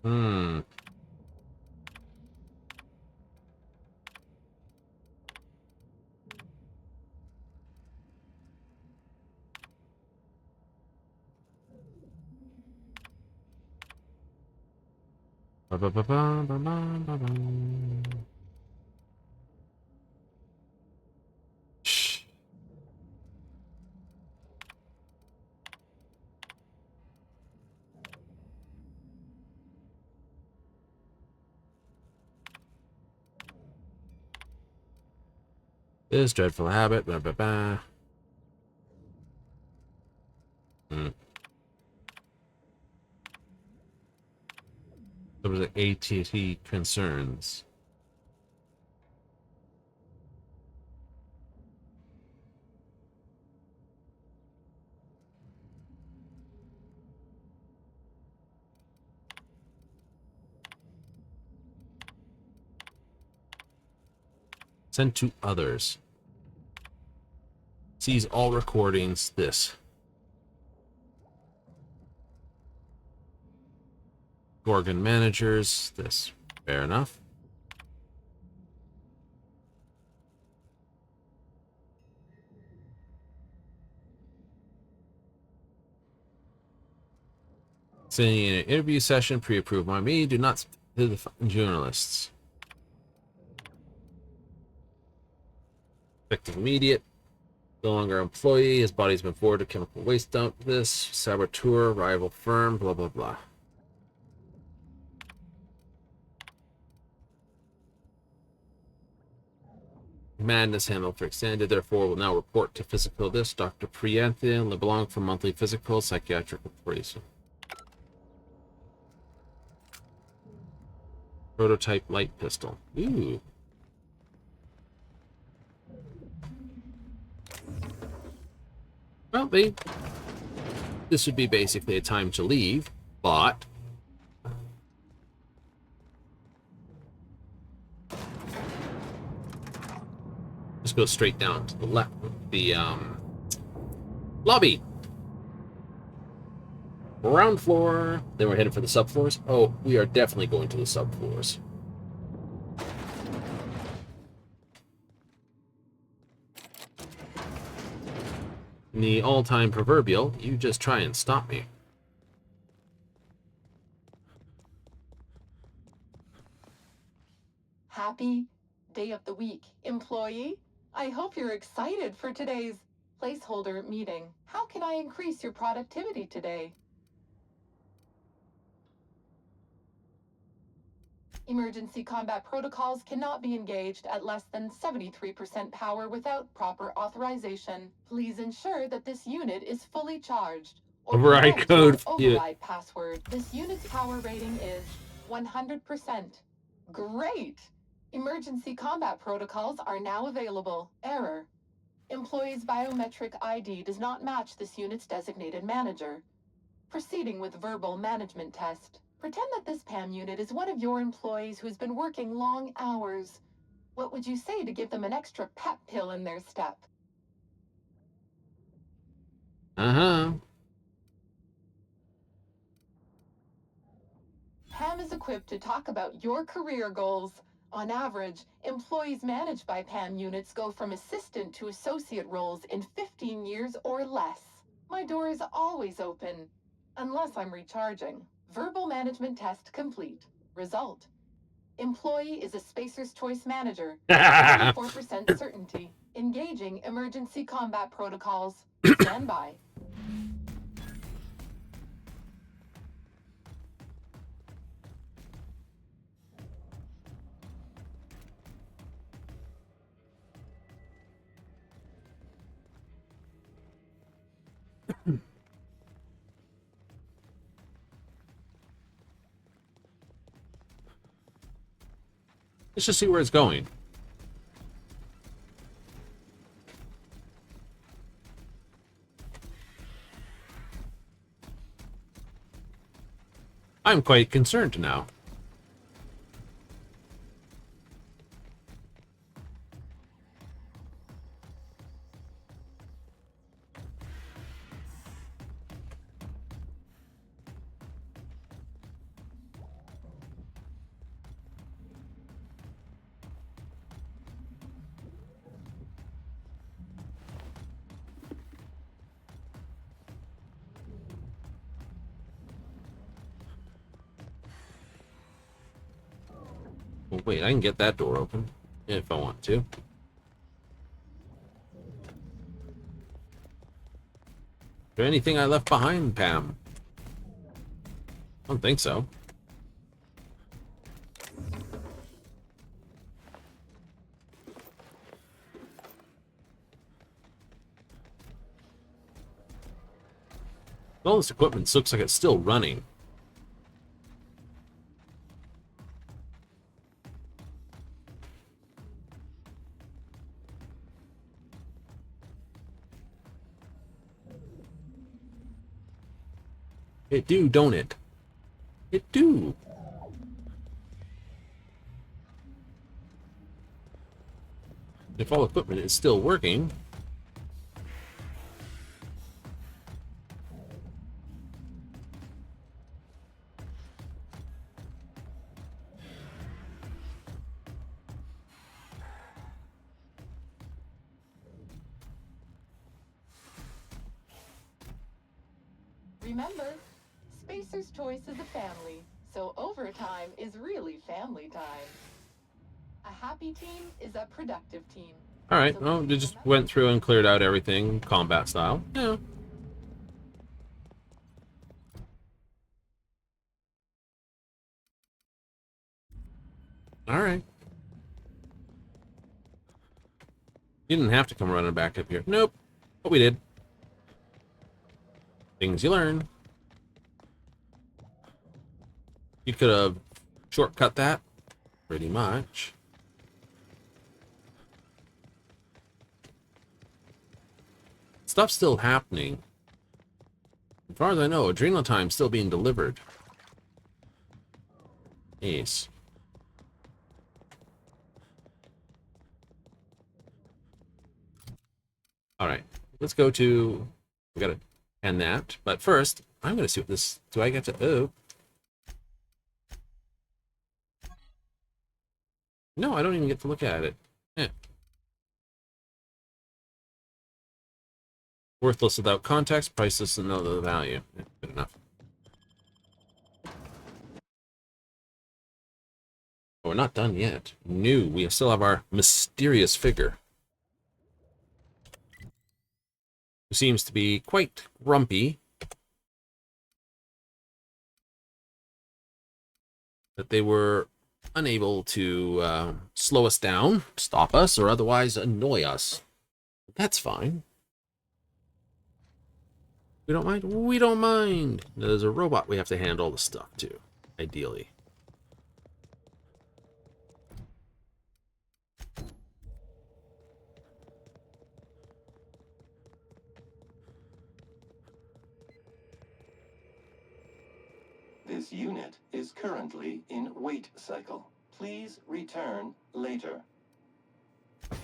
Speaker 1: Hmm. Ba-ba-ba-ba-ba-ba-ba. Shh. This dreadful habit. Ba-ba-ba. Hmm. Those are ATT concerns. Send to others. Sees all recordings. This. Gorgon managers. This. Fair enough. Sending an interview session pre-approved by me. Do not speak to the journalists. Effective immediate. No longer employee. His body's been forwarded to chemical waste dump. This. Saboteur. Rival firm. Blah, blah, blah. Madness handled for extended, therefore will now report to physical this. Dr. Prianthe LeBlanc for monthly physical psychiatric reports. Prototype light pistol. Ooh. Well, this would be basically a time to leave, but just go straight down to the left of the lobby. Ground floor. Then we're headed for the subfloors. Oh, we are definitely going to the subfloors. In the all-time proverbial, you just try and stop me.
Speaker 18: Happy day of the week, employee. I hope you're excited for today's placeholder meeting. How can I increase your productivity today? Emergency combat protocols cannot be engaged at less than 73% power without proper authorization. Please ensure that this unit is fully charged. Or
Speaker 1: Override code.
Speaker 18: override password. This unit's power rating is 100%. Great! Emergency combat protocols are now available. Error. Employee's biometric ID does not match this unit's designated manager. Proceeding with verbal management test. Pretend that this PAM unit is one of your employees who's been working long hours. What would you say to give them an extra pep pill in their step?
Speaker 1: Uh-huh.
Speaker 18: PAM is equipped to talk about your career goals. On average, employees managed by PAM units go from assistant to associate roles in 15 years or less. My door is always open, unless I'm recharging. Verbal management test complete. Result. Employee is a Spacer's Choice Manager. 94% certainty. Engaging emergency combat protocols. Stand by.
Speaker 1: Let's just see where it's going. I'm quite concerned now. Well, wait, I can get that door open if I want to. Is there anything I left behind, Pam? I don't think so. All this equipment looks like it's still running. It do, don't it? It do. If all equipment is still working.
Speaker 20: Remember, Spacer's choice is a family, so overtime is really family time. A happy team is a productive team.
Speaker 1: Alright, well, we just went through and cleared out everything combat style. Yeah. Alright. You didn't have to come running back up here. Nope. But we did. Things you learn. You could have shortcut that. Pretty much. Stuff's still happening. As far as I know, adrenal time's still being delivered. Ace. Alright. Let's go to... We gotta end that. But first, I'm gonna see what this... Do I get to... Oh. No, I don't even get to look at it. Eh. Worthless without context, priceless and no value. Eh, good enough. Oh, we're not done yet. New. We still have our mysterious figure. Who seems to be quite grumpy. That they were unable to slow us down, stop us, or otherwise annoy us. That's fine. We don't mind? We don't mind. There's a robot we have to hand all the stuff to, ideally.
Speaker 21: This unit is currently in wait cycle. Please return later.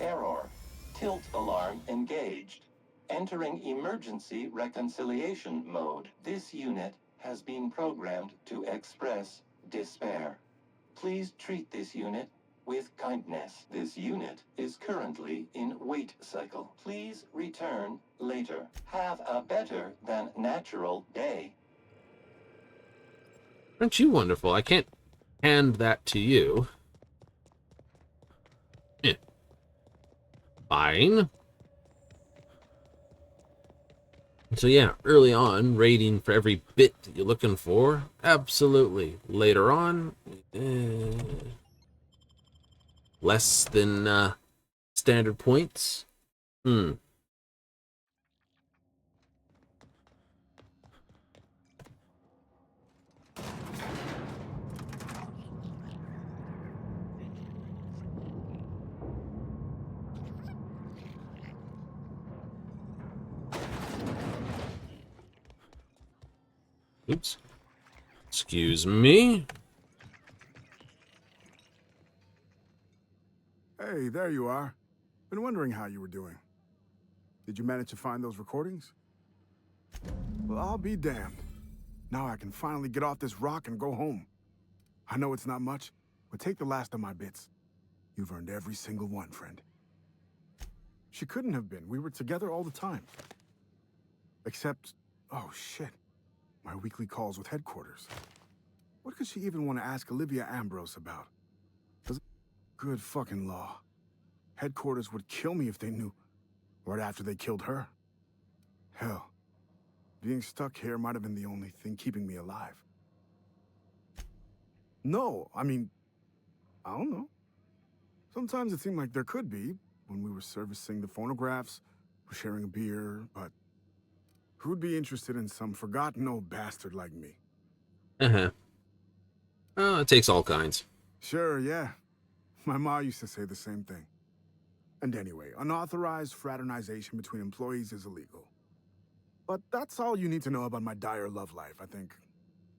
Speaker 21: Error. Tilt alarm engaged. Entering emergency reconciliation mode. This unit has been programmed to express despair. Please treat this unit with kindness. This unit is currently in wait cycle. Please return later. Have a better than natural day.
Speaker 1: Aren't you wonderful? I can't hand that to you. Eh. Fine. So yeah, early on, rating for every bit that you're looking for. Absolutely. Later on, less than standard points. Oops. Excuse me?
Speaker 17: Hey, there you are. Been wondering how you were doing. Did you manage to find those recordings? Well, I'll be damned. Now I can finally get off this rock and go home. I know it's not much, but take the last of my bits. You've earned every single one, friend. She couldn't have been. We were together all the time. Except, oh shit, my weekly calls with headquarters. What could she even want to ask Olivia Ambrose about? Good fucking law. Headquarters would kill me if they knew, right after they killed her. Hell, being stuck here might have been the only thing keeping me alive. No, I mean, I don't know. Sometimes it seemed like there could be, when we were servicing the phonographs, or sharing a beer, but who'd be interested in some forgotten old bastard like me?
Speaker 1: Uh-huh. Oh, it takes all kinds.
Speaker 17: Sure, yeah. My ma used to say the same thing. And anyway, unauthorized fraternization between employees is illegal. But that's all you need to know about my dire love life, I think.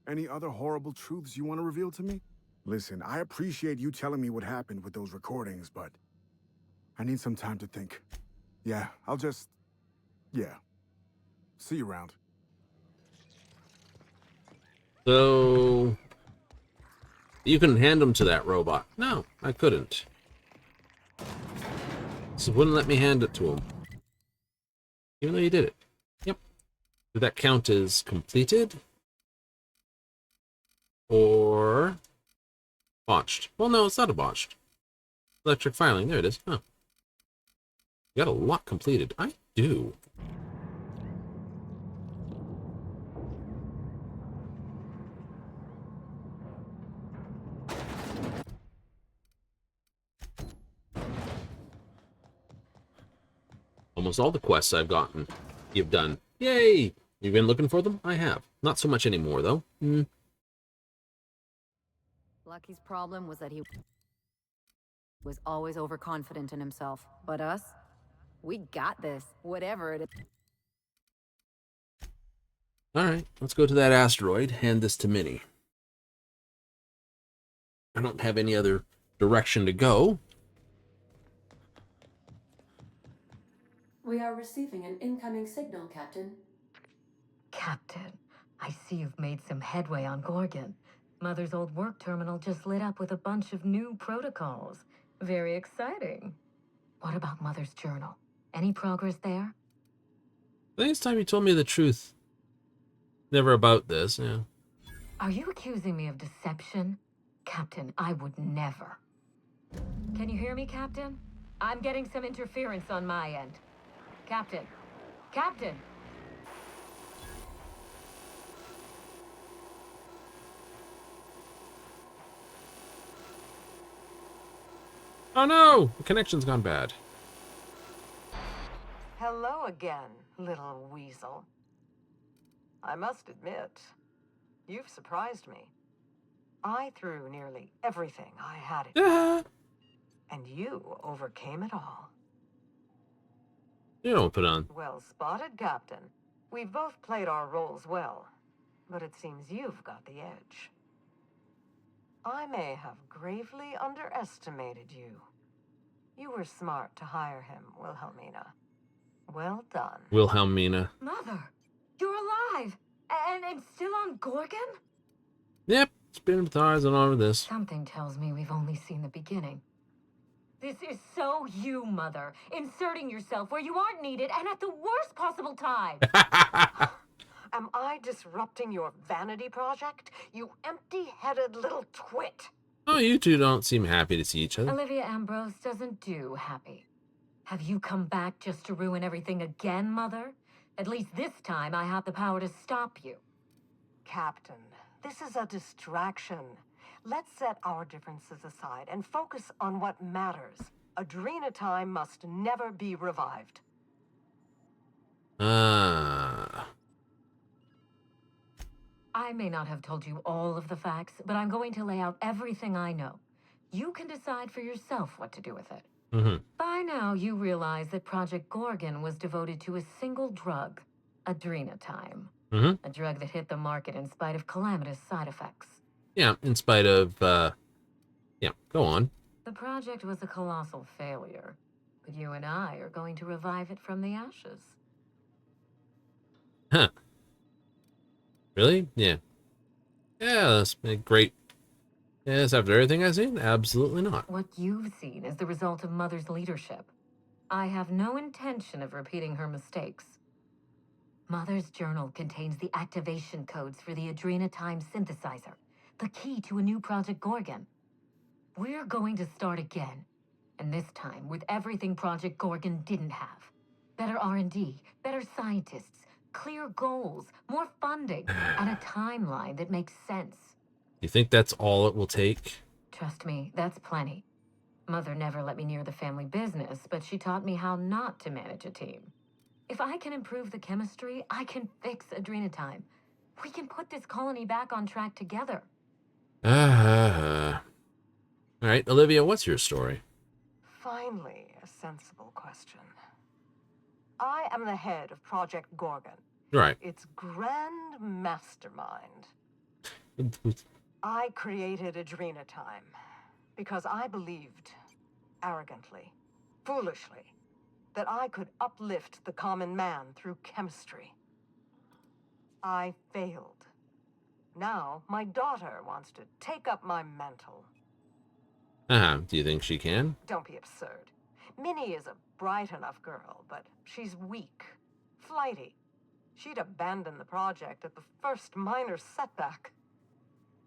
Speaker 17: Any other horrible truths you want to reveal to me? Listen, I appreciate you telling me what happened with those recordings, but I need some time to think. Yeah, I'll just... yeah. See you around.
Speaker 1: So... you couldn't hand them to that robot. No, I couldn't. So it wouldn't let me hand it to him. Even though you did it. Yep. Did that count as completed? Or... botched? Well, no, it's not a botched. Electric filing. There it is. Huh. You got a lot completed. I do. Almost all the quests I've gotten, you've done. Yay! You've been looking for them? I have. Not so much anymore, though.
Speaker 16: Lucky's problem was that he was always overconfident in himself. But us? We got this, whatever it is.
Speaker 1: Alright, let's go to that asteroid. Hand this to Minnie. I don't have any other direction to go.
Speaker 7: We are receiving an incoming signal, Captain.
Speaker 8: Captain, I see you've made some headway on Gorgon. Mother's old work terminal just lit up with a bunch of new protocols. Very exciting. What about Mother's journal? Any progress there?
Speaker 1: I think it's time you told me the truth. Never about this, yeah.
Speaker 8: Are you accusing me of deception? Captain, I would never. Can you hear me, Captain? I'm getting some interference on my end. Captain! Captain!
Speaker 1: Oh no! The connection's gone bad.
Speaker 22: Hello again, little weasel. I must admit, you've surprised me. I threw nearly everything I had at you, and you overcame it all.
Speaker 1: You don't put on.
Speaker 22: Well spotted, Captain. We've both played our roles well, but it seems you've got the edge. I may have gravely underestimated you. You were smart to hire him, Wilhelmina. Well done.
Speaker 1: Wilhelmina.
Speaker 8: Mother! You're alive! And still on Gorgon?
Speaker 1: Yep, spinning with eyes on all of this.
Speaker 8: Something tells me we've only seen the beginning. This is so you, Mother. Inserting yourself where you aren't needed and at the worst possible time.
Speaker 22: Am I disrupting your vanity project? You empty-headed little twit.
Speaker 1: Oh, you two don't seem happy to see each other.
Speaker 8: Olivia Ambrose doesn't do happy. Have you come back just to ruin everything again, Mother? At least this time I have the power to stop you.
Speaker 22: Captain, this is a distraction. Let's set our differences aside and focus on what matters. Adrena time must never be revived.
Speaker 8: I may not have told you all of the facts, but I'm going to lay out everything I know. You can decide for yourself what to do with it. By now, you realize that Project Gorgon was devoted to a single drug, Adrena time. A drug that hit the market in spite of calamitous side effects.
Speaker 1: Yeah, in spite of, yeah, go on.
Speaker 8: The project was a colossal failure, but you and I are going to revive it from the ashes.
Speaker 1: Huh. Really? Yeah. Yeah, that's a great. Yes, after everything I've seen, absolutely not.
Speaker 8: What you've seen is the result of Mother's leadership. I have no intention of repeating her mistakes. Mother's journal contains the activation codes for the Adrenatime synthesizer, the key to a new Project Gorgon. We're going to start again, and this time with everything Project Gorgon didn't have. Better R&D, better scientists, clear goals, more funding, and a timeline that makes sense.
Speaker 1: You think that's all it will take?
Speaker 8: Trust me, that's plenty. Mother never let me near the family business, but she taught me how not to manage a team. If I can improve the chemistry, I can fix Adrenatime. We can put this colony back on track together.
Speaker 1: All right, Olivia, what's your story?
Speaker 22: Finally, a sensible question. I am the head of Project Gorgon.
Speaker 1: Right.
Speaker 22: Its grand mastermind. I created Adrenatime because I believed, arrogantly, foolishly, that I could uplift the common man through chemistry. I failed. Now, my daughter wants to take up my mantle.
Speaker 1: Do you think she can?
Speaker 22: Don't be absurd. Minnie is a bright enough girl, but she's weak, flighty. She'd abandon the project at the first minor setback.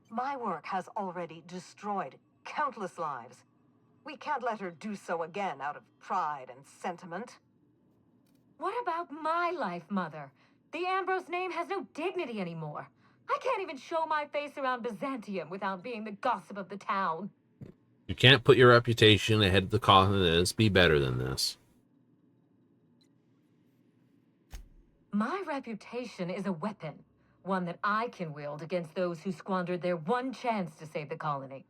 Speaker 22: My work has already destroyed countless lives. We can't let her do so again out of pride and sentiment.
Speaker 8: What about my life, Mother? The Ambrose name has no dignity anymore. I can't even show my face around Byzantium without being the gossip of the town.
Speaker 1: You can't put your reputation ahead of the cause of this. Be better than this.
Speaker 8: My reputation is a weapon, one that I can wield against those who squandered their one chance to save the colony.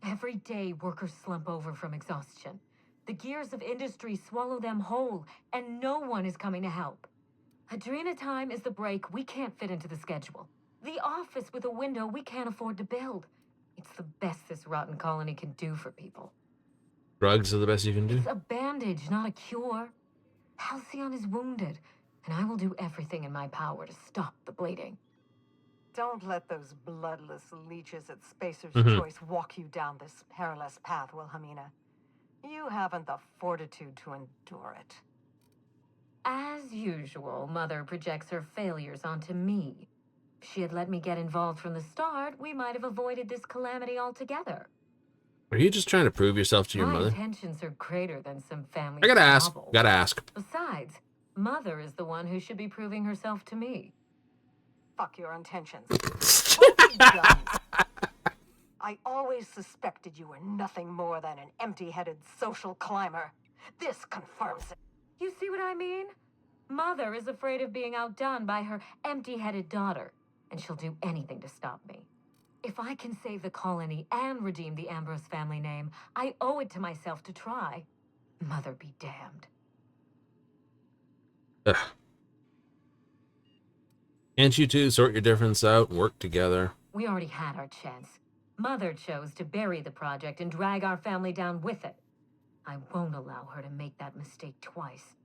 Speaker 8: Every day, workers slump over from exhaustion. The gears of industry swallow them whole, and no one is coming to help. Adrenatime is the break we can't fit into the schedule. The office with a window we can't afford to build. It's the best this rotten colony can do for people.
Speaker 1: Drugs are the best you can do?
Speaker 8: It's a bandage, not a cure. Halcyon is wounded, and I will do everything in my power to stop the bleeding.
Speaker 22: Don't let those bloodless leeches at Spacer's
Speaker 1: Mhm.
Speaker 22: Choice walk you down this perilous path, Wilhelmina. You haven't the fortitude to endure it.
Speaker 8: As usual, Mother projects her failures onto me. If she had let me get involved from the start, we might have avoided this calamity altogether.
Speaker 1: Are you just trying to prove yourself to your
Speaker 8: My
Speaker 1: mother?
Speaker 8: intentions are greater than some family
Speaker 1: I gotta ask.
Speaker 8: squabbles.
Speaker 1: Gotta ask.
Speaker 8: Besides, Mother is the one who should be proving herself to me.
Speaker 22: Fuck your intentions. Both guns. I always suspected you were nothing more than an empty-headed social climber. This confirms it.
Speaker 8: You see what I mean? Mother is afraid of being outdone by her empty-headed daughter, and she'll do anything to stop me. If I can save the colony and redeem the Ambrose family name, I owe it to myself to try. Mother be damned.
Speaker 1: Ugh. Can't you two sort your difference out and work together?
Speaker 8: We already had our chance. Mother chose to bury the project and drag our family down with it. I won't allow her to make that mistake twice.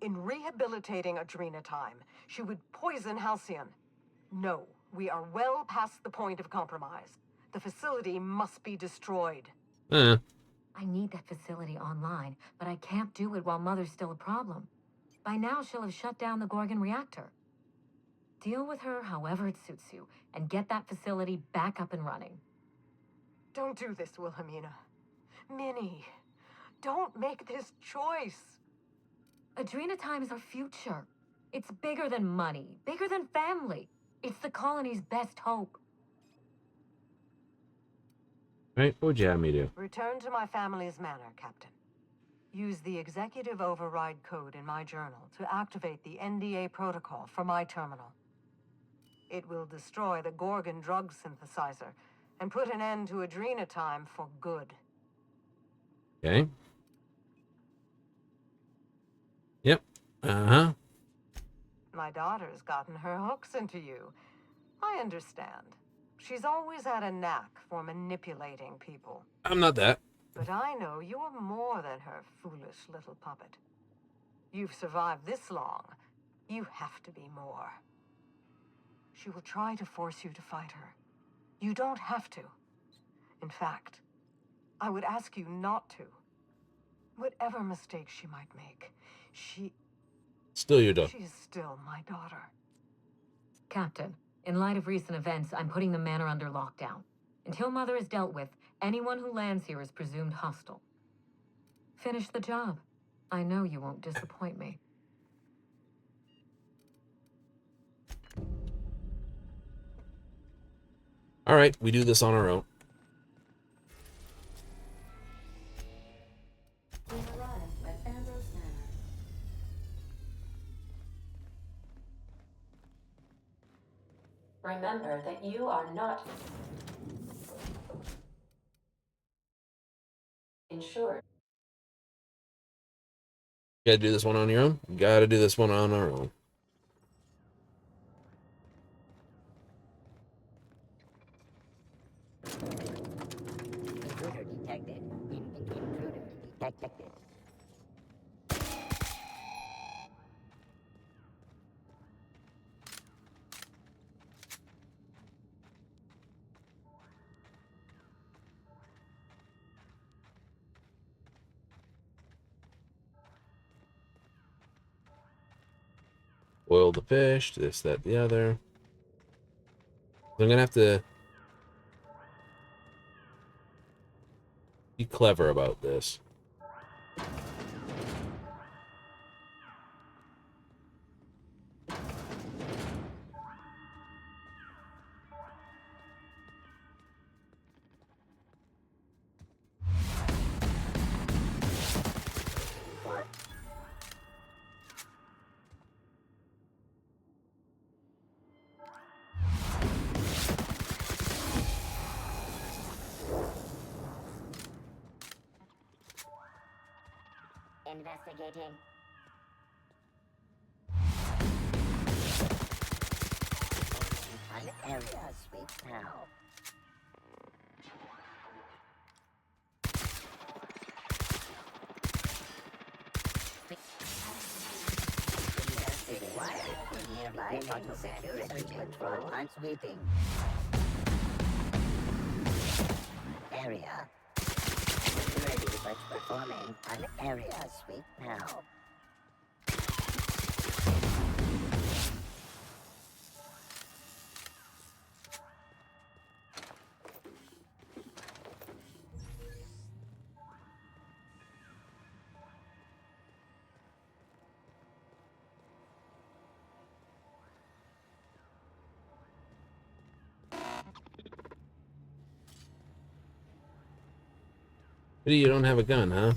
Speaker 22: In rehabilitating Adrenatime, she would poison Halcyon. No, we are well past the point of compromise. The facility must be destroyed.
Speaker 1: Eh.
Speaker 8: I need that facility online, but I can't do it while Mother's still a problem. By now, she'll have shut down the Gorgon reactor. Deal with her however it suits you, and get that facility back up and running.
Speaker 22: Don't do this, Wilhelmina. Minnie, don't make this choice.
Speaker 8: Adrenatime is our future. It's bigger than money, bigger than family. It's the colony's best hope.
Speaker 1: Right, what would you have me do?
Speaker 22: Return to my family's manor, Captain. Use the executive override code in my journal to activate the NDA protocol for my terminal. It will destroy the Gorgon drug synthesizer and put an end to Adrenatime for good.
Speaker 1: Okay. Yep. Uh-huh.
Speaker 22: My my daughter's gotten her hooks into you. I understand. She's always had a knack for manipulating people.
Speaker 1: I'm not that.
Speaker 22: But I know you're more than her foolish little puppet. You've survived this long. You have to be more. She will try to force you to fight her. You don't have to. In fact, I would ask you not to. Whatever mistakes she might make,
Speaker 1: Still your dog.
Speaker 22: she is still my daughter.
Speaker 8: Captain, in light of recent events, I'm putting the manor under lockdown. Until Mother is dealt with, anyone who lands here is presumed hostile. Finish the job. I know you won't disappoint me.
Speaker 1: All right, we do this on our own.
Speaker 7: We've arrived at Ambrose Manor. Remember that you are not insured.
Speaker 1: You gotta do this one on your own? You gotta do this one on our own.
Speaker 10: Intruder detected. Intruder detected.
Speaker 1: Boil the fish, this, that, the other. I'm gonna have to be clever about this.
Speaker 10: Investigating. An area sweep now. Nearby auto security control and sweeping. Area. Security but performing an area sweep now.
Speaker 1: You don't have a gun, huh?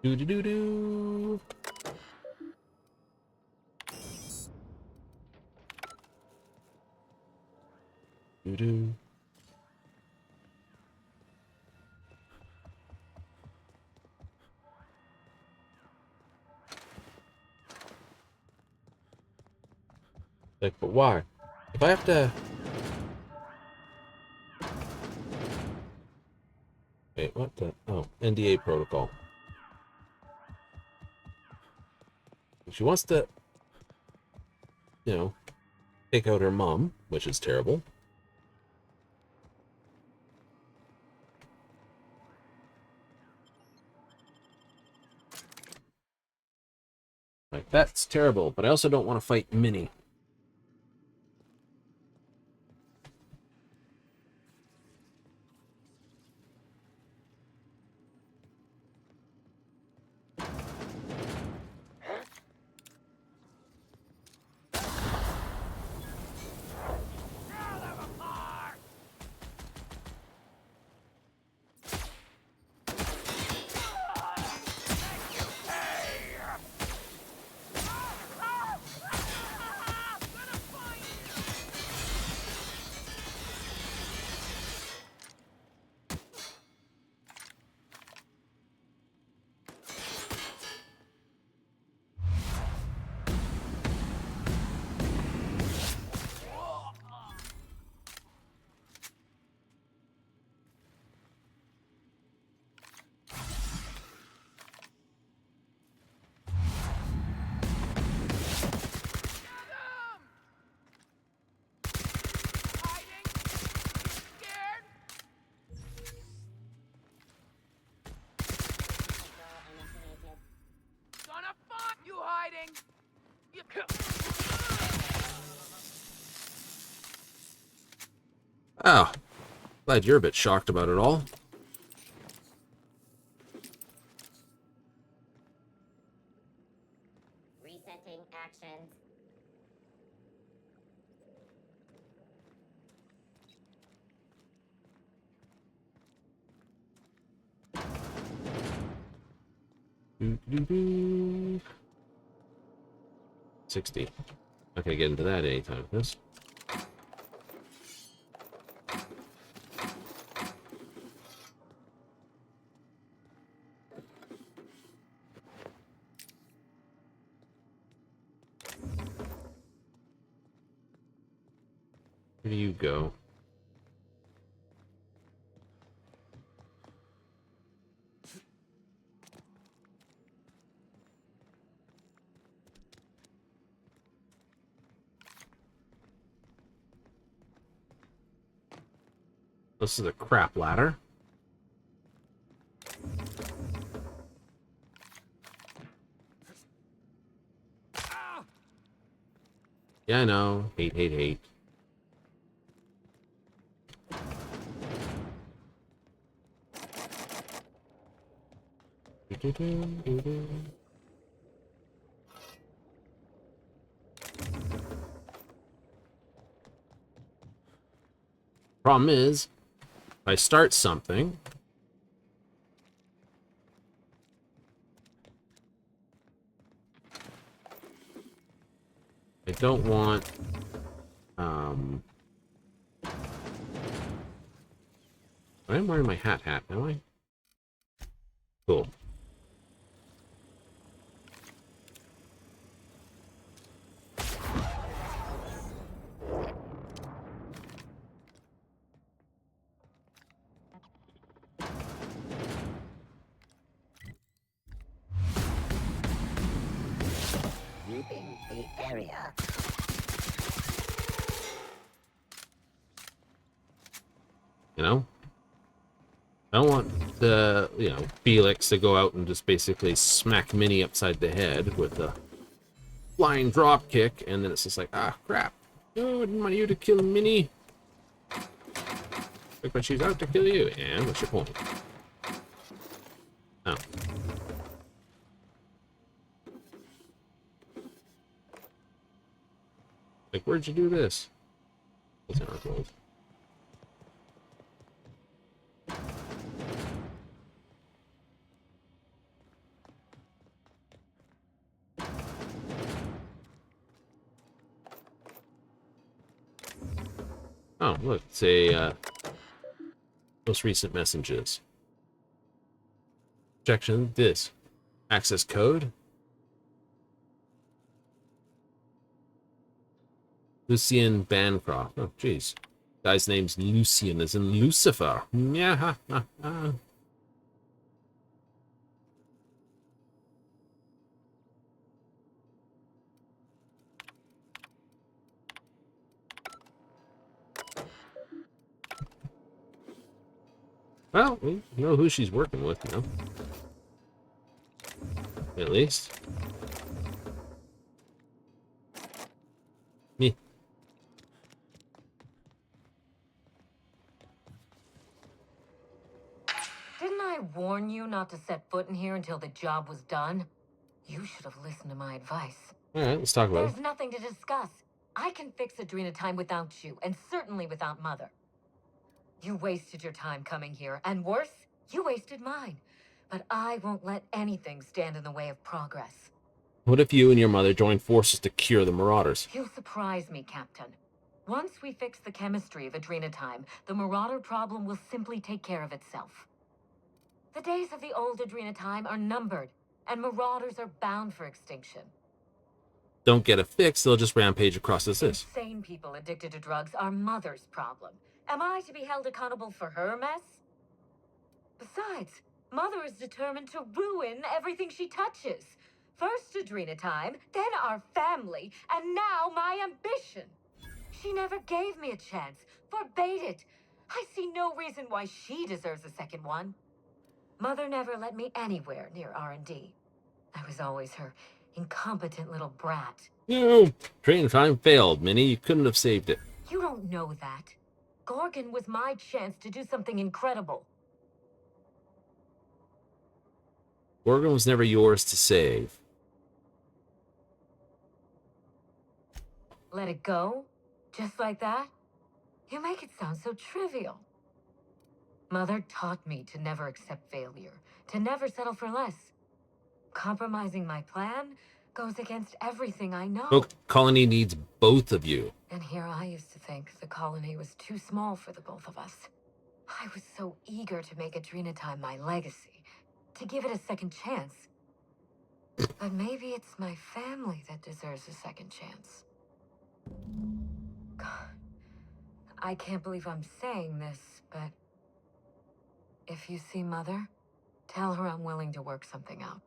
Speaker 1: Do do do do. Do do. Like, but why? If I have to... Wait, what the... Oh, NDA protocol. She wants to, you know, take out her mom, which is terrible. Like, that's terrible, but I also don't want to fight Minnie. Oh, glad you're a bit shocked about it all.
Speaker 10: Resetting actions.
Speaker 1: Doo-doo-doo. 60. Not gonna get into that anytime. This. Where do you go? This is a crap ladder. Yeah, I know. Hate, hate, hate. Doo-doo-doo-doo-doo. Problem is, if I start something, I don't want, I'm wearing my hat, am I? Cool.
Speaker 10: Sweeping the area.
Speaker 1: You know? I don't want the, Felix to go out and just basically smack Minnie upside the head with a flying drop kick, and then it's just like, ah, crap. No, I didn't want you to kill Minnie. Like when she's out to kill you. And what's your point? Oh. Like, where'd you do this? What's in our gold? Oh, look, it's a most recent messages. Objection, this. Access code. Lucian Bancroft. Oh, jeez. Guy's name's Lucian, as in Lucifer. Yeah, ha, ha, ha. Well, we know who she's working with, At least. Me.
Speaker 8: Didn't I warn you not to set foot in here until the job was done? You should have listened to my advice.
Speaker 1: Alright, let's talk about it.
Speaker 8: There's nothing to discuss. I can fix Adrena time without you, and certainly without Mother. You wasted your time coming here, and worse, you wasted mine. But I won't let anything stand in the way of progress.
Speaker 1: What if you and your mother joined forces to cure the Marauders?
Speaker 8: You surprise me, Captain. Once we fix the chemistry of Adrena time, the Marauder problem will simply take care of itself. The days of the old Adrena time are numbered, and Marauders are bound for extinction.
Speaker 1: Don't get it fixed, they'll just rampage across this.
Speaker 8: Insane people addicted to drugs are Mother's problem. Am I to be held accountable for her mess? Besides, Mother is determined to ruin everything she touches. First Adrena time, then our family, and now my ambition. She never gave me a chance, forbade it. I see no reason why she deserves a second one. Mother never let me anywhere near R&D. I was always her incompetent little brat.
Speaker 1: No, train time failed, Minnie. You couldn't have saved it.
Speaker 8: You don't know that. Gorgon was my chance to do something incredible.
Speaker 1: Gorgon was never yours to save.
Speaker 8: Let it go? Just like that? You make it sound so trivial. Mother taught me to never accept failure, to never settle for less. Compromising my plan goes against everything I know.
Speaker 1: Oak Colony needs both of you.
Speaker 8: And here I used to think the colony was too small for the both of us. I was so eager to make Adrena Time my legacy, to give it a second chance. But maybe it's my family that deserves a second chance. God, I can't believe I'm saying this, but if you see Mother, tell her I'm willing to work something out.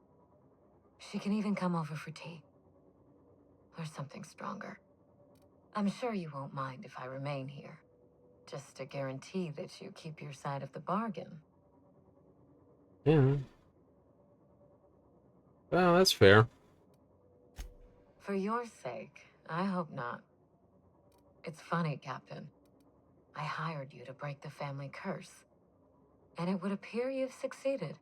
Speaker 8: She can even come over for tea. Or something stronger. I'm sure you won't mind if I remain here. Just to guarantee that you keep your side of the bargain.
Speaker 1: Yeah. Well, that's fair.
Speaker 8: For your sake, I hope not. It's funny, Captain. I hired you to break the family curse. And it would appear you've succeeded.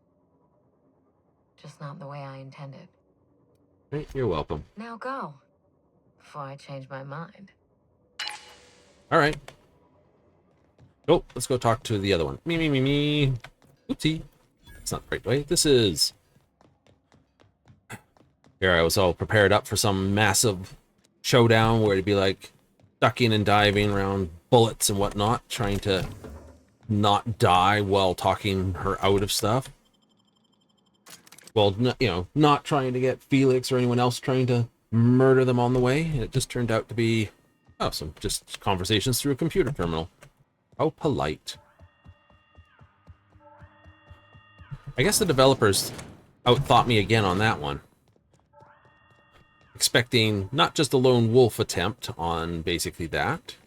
Speaker 8: Just not the way I intended.
Speaker 1: Hey, you're welcome.
Speaker 8: Now go. Before I change my mind.
Speaker 1: All right. Oh, let's go talk to the other one. Me. Oopsie. That's not the right way. This is... Here, I was all prepared up for some massive showdown where it'd be like ducking and diving around bullets and whatnot, trying to not die while talking her out of stuff. Well, you know, not trying to get Felix or anyone else trying to murder them on the way. And it just turned out to be, oh, some just conversations through a computer terminal. How polite. I guess the developers outthought me again on that one. Expecting not just a lone wolf attempt on basically that,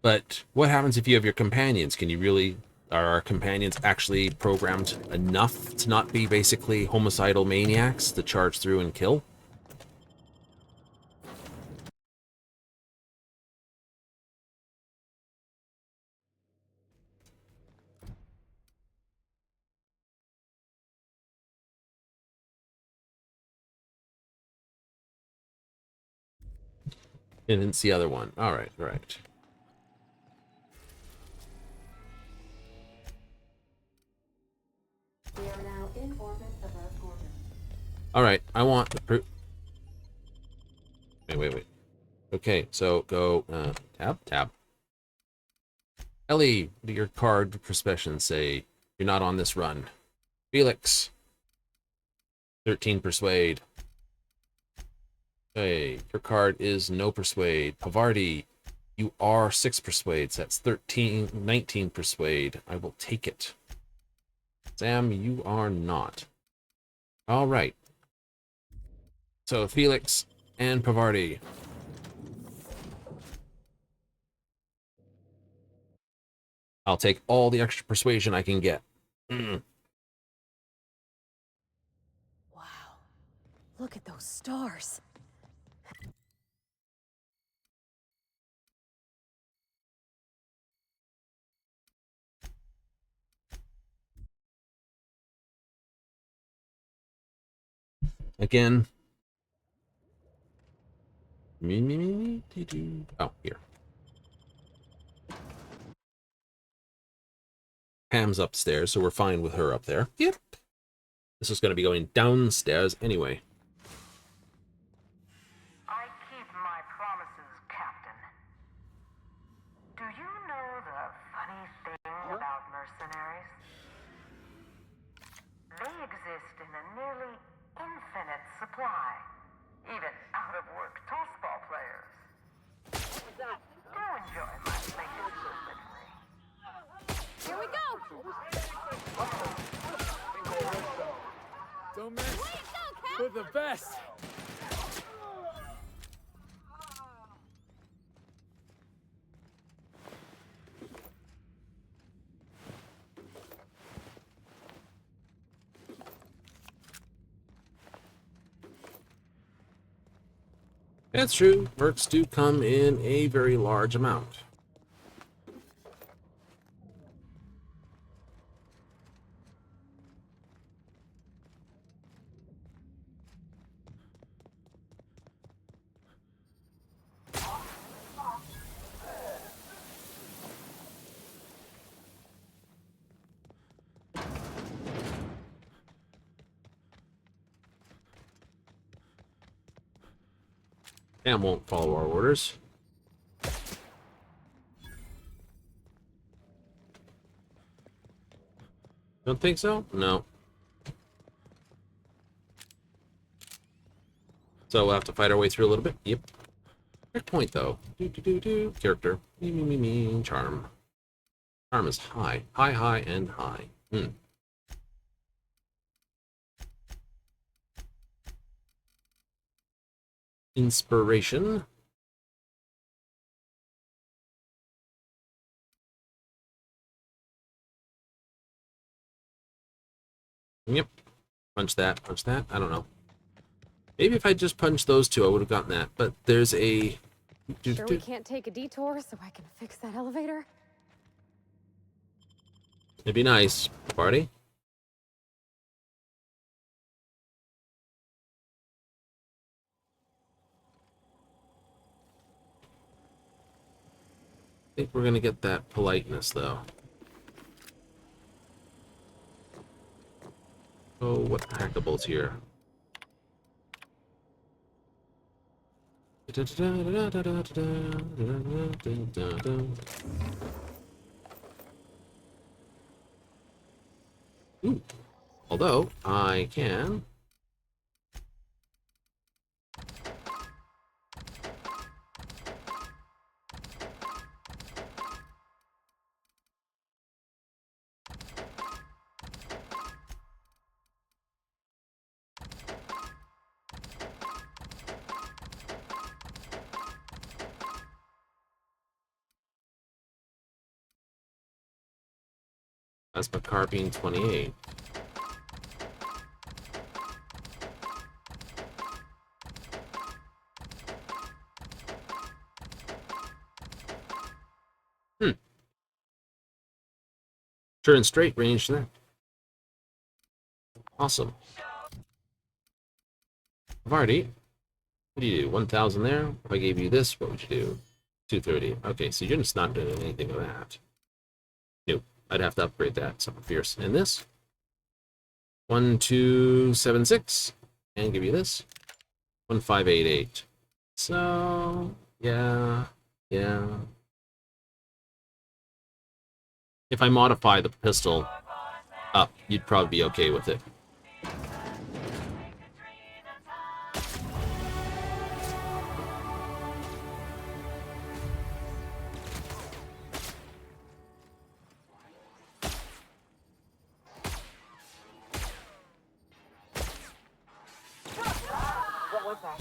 Speaker 1: but what happens if you have your companions? Can you really, are our companions actually programmed enough to not be basically homicidal maniacs to charge through and kill? And it's the other one. All right, right.
Speaker 7: We are now in orbit above Gorgon.
Speaker 1: All right, I want the proof. Wait. Okay, so go tab. Ellie, what do your card professions say? You're not on this run. Felix, 13 persuade. Hey, your card is no persuade. Pavardi, you are 6 persuades. That's 19 persuade. I will take it. Sam, you are not. All right. So Felix and Pavardi. I'll take all the extra persuasion I can get.
Speaker 16: Wow. Look at those stars.
Speaker 1: Again. Oh, here. Pam's upstairs, so we're fine with her up there. Yep. This is going to be going downstairs anyway.
Speaker 22: I keep my promises, Captain. Do you know the funny thing about mercenaries? They exist in a nearly infinite supply, even out-of-work tossball players. Do enjoy my latest delivery.
Speaker 16: Here we go!
Speaker 2: Don't miss. We're the best.
Speaker 1: That's true. Perks do come in a very large amount. and won't follow our orders. Don't think so? No. So we'll have to fight our way through a little bit. Yep. Checkpoint though. Character. Me. Charm. Charm is high. High, and high. Inspiration. Yep. Punch that. I don't know. Maybe if I just punched those two, I would have gotten that. But there's a...
Speaker 6: Sure we can't take a detour so I can fix that elevator?
Speaker 1: It'd be nice. Party? I think we're gonna get that politeness, though. Oh, what hackables here? Ooh. Although, I can... That's my carbine 28. Sure, in straight range there. Awesome. Vardy, what do you do? 1,000 there? If I gave you this, what would you do? 230. Okay, so you're just not doing anything with that. Nope. I'd have to upgrade that. Something fierce. And this? 1,276. And give you this. 1,588. So, yeah. If I modify the pistol up, you'd probably be okay with it.
Speaker 11: What was that?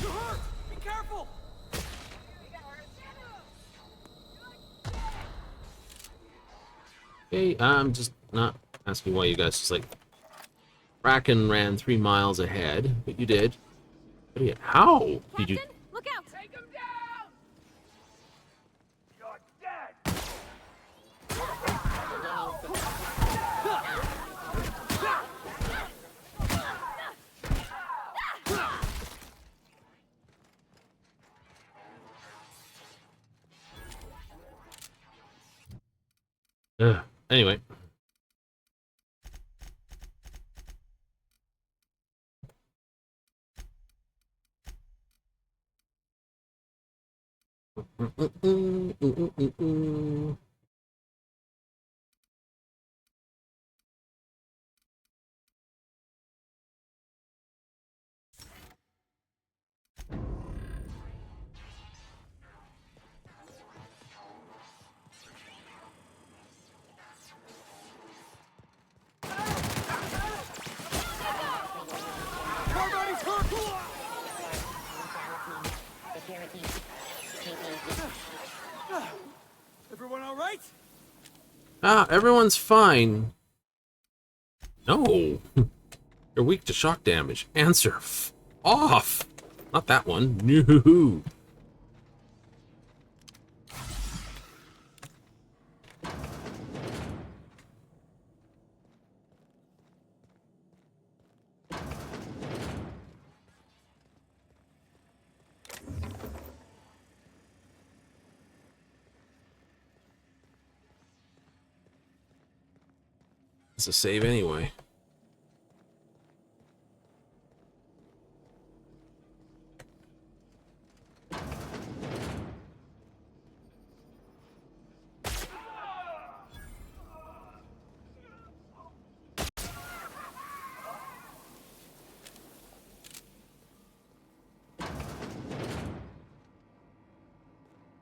Speaker 2: You're hurt! Be careful!
Speaker 1: Okay, I'm just not asking why you guys just like... Bracken ran 3 miles ahead, but you did. But how did you...
Speaker 6: Look out! Take him down!
Speaker 4: You're dead!
Speaker 1: Anyway.
Speaker 2: Everybody's hurt! Everyone all right?
Speaker 1: Everyone's fine. No. You're weak to shock damage. Answer off. Not that one. No. It's a save anyway.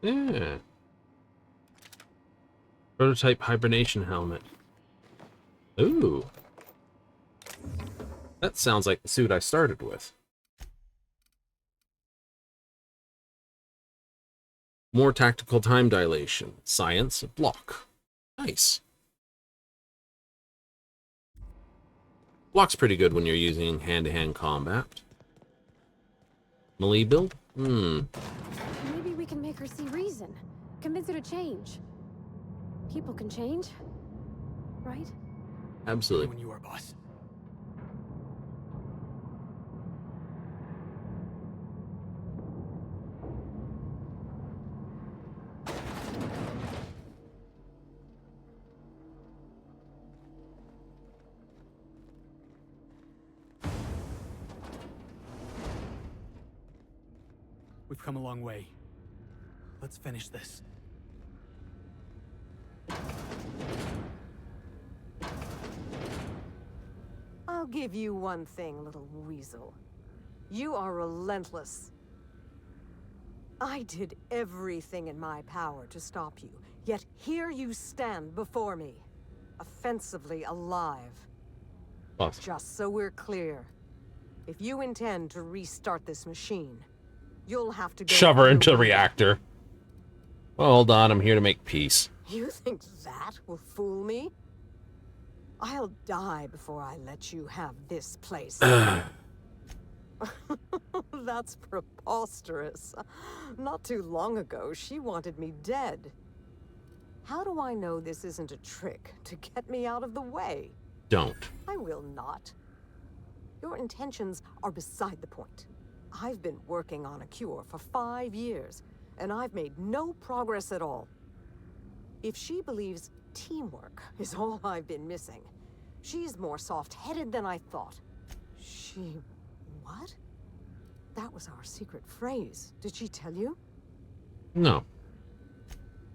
Speaker 1: Yeah. Prototype hibernation helmet. Ooh. That sounds like the suit I started with. More tactical time dilation. Science block. Nice. Block's pretty good when you're using hand-to-hand combat. Melee build?
Speaker 6: Maybe we can make her see reason. Convince her to change. People can change, right?
Speaker 1: Absolutely.
Speaker 2: When you are boss. We've come a long way. Let's finish this.
Speaker 22: I'll give you one thing, little weasel. You are relentless. I did everything in my power to stop you, yet here you stand before me, offensively alive.
Speaker 1: Awesome.
Speaker 22: Just so we're clear, if you intend to restart this machine, you'll have to go
Speaker 1: Shove her into the
Speaker 22: underground.
Speaker 1: reactor. Well, hold on, I'm here to make peace.
Speaker 22: You think that will fool me? I'll die before I let you have this place. That's preposterous. Not too long ago, she wanted me dead. How do I know this isn't a trick to get me out of the way?
Speaker 1: Don't.
Speaker 22: I will not. Your intentions are beside the point. I've been working on a cure for 5 years, and I've made no progress at all. If she believes teamwork is all I've been missing, she's more soft-headed than I thought. What? That was our secret phrase. Did she tell you?
Speaker 1: No.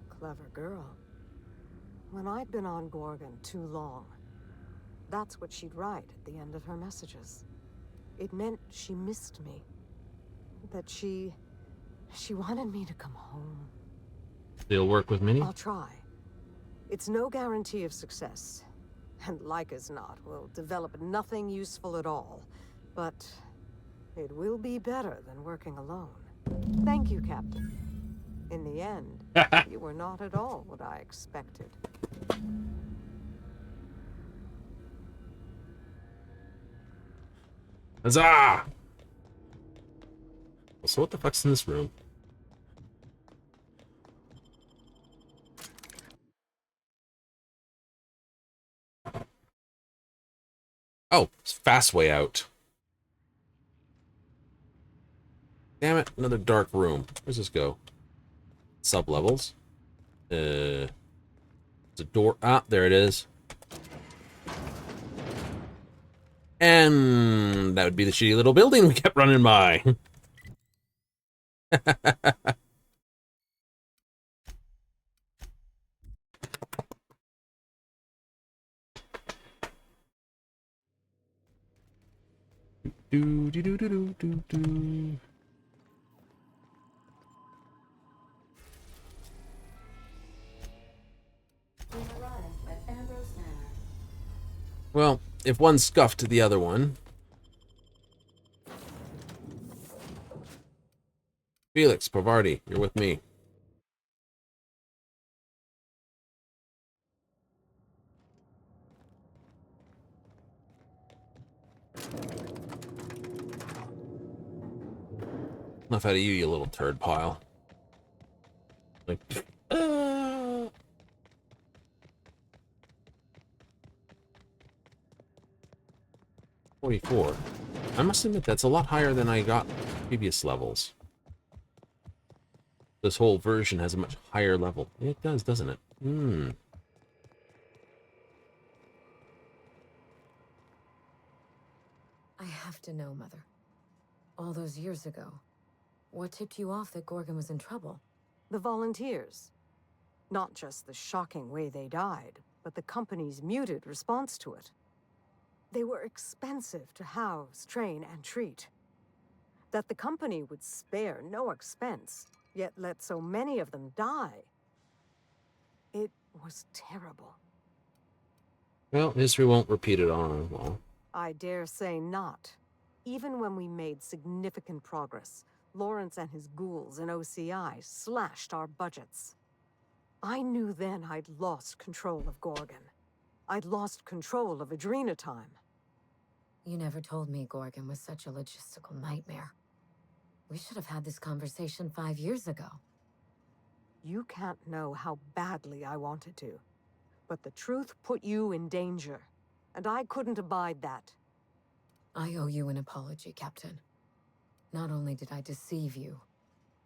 Speaker 22: Clever girl. When I'd been on Gorgon too long, that's what she'd write at the end of her messages. It meant she missed me. That she wanted me to come home.
Speaker 1: Still work with Minnie?
Speaker 22: I'll try. It's no guarantee of success. And like as not, we'll develop nothing useful at all. But it will be better than working alone. Thank you, Captain. In the end, you were not at all what I expected.
Speaker 1: Huzzah! So what the fuck's in this room? Oh, it's fast way out. Damn it, another dark room. Where's this go? Sub-levels. It's a door. Ah, there it is. And that would be the shitty little building we kept running by. do do do do do do do. Well, if one scuffed the other one. Felix, Pavardi, you're with me. Enough out of you, you little turd pile. Like, 44. I must admit, that's a lot higher than I got previous levels. This whole version has a much higher level. It does, doesn't it?
Speaker 8: I have to know, Mother. All those years ago, what tipped you off that Gorgon was in trouble?
Speaker 22: The volunteers. Not just the shocking way they died, but the company's muted response to it. They were expensive to house, train, and treat. That the company would spare no expense yet let so many of them die. It was terrible.
Speaker 1: Well, history won't repeat it on well.
Speaker 22: I dare say not. Even when we made significant progress, Lawrence and his ghouls in OCI slashed our budgets. I knew then I'd lost control of Gorgon. I'd lost control of Adrenatime.
Speaker 8: You never told me Gorgon was such a logistical nightmare. We should have had this conversation 5 years ago.
Speaker 22: You can't know how badly I wanted to. But the truth put you in danger, and I couldn't abide that.
Speaker 8: I owe you an apology, Captain. Not only did I deceive you,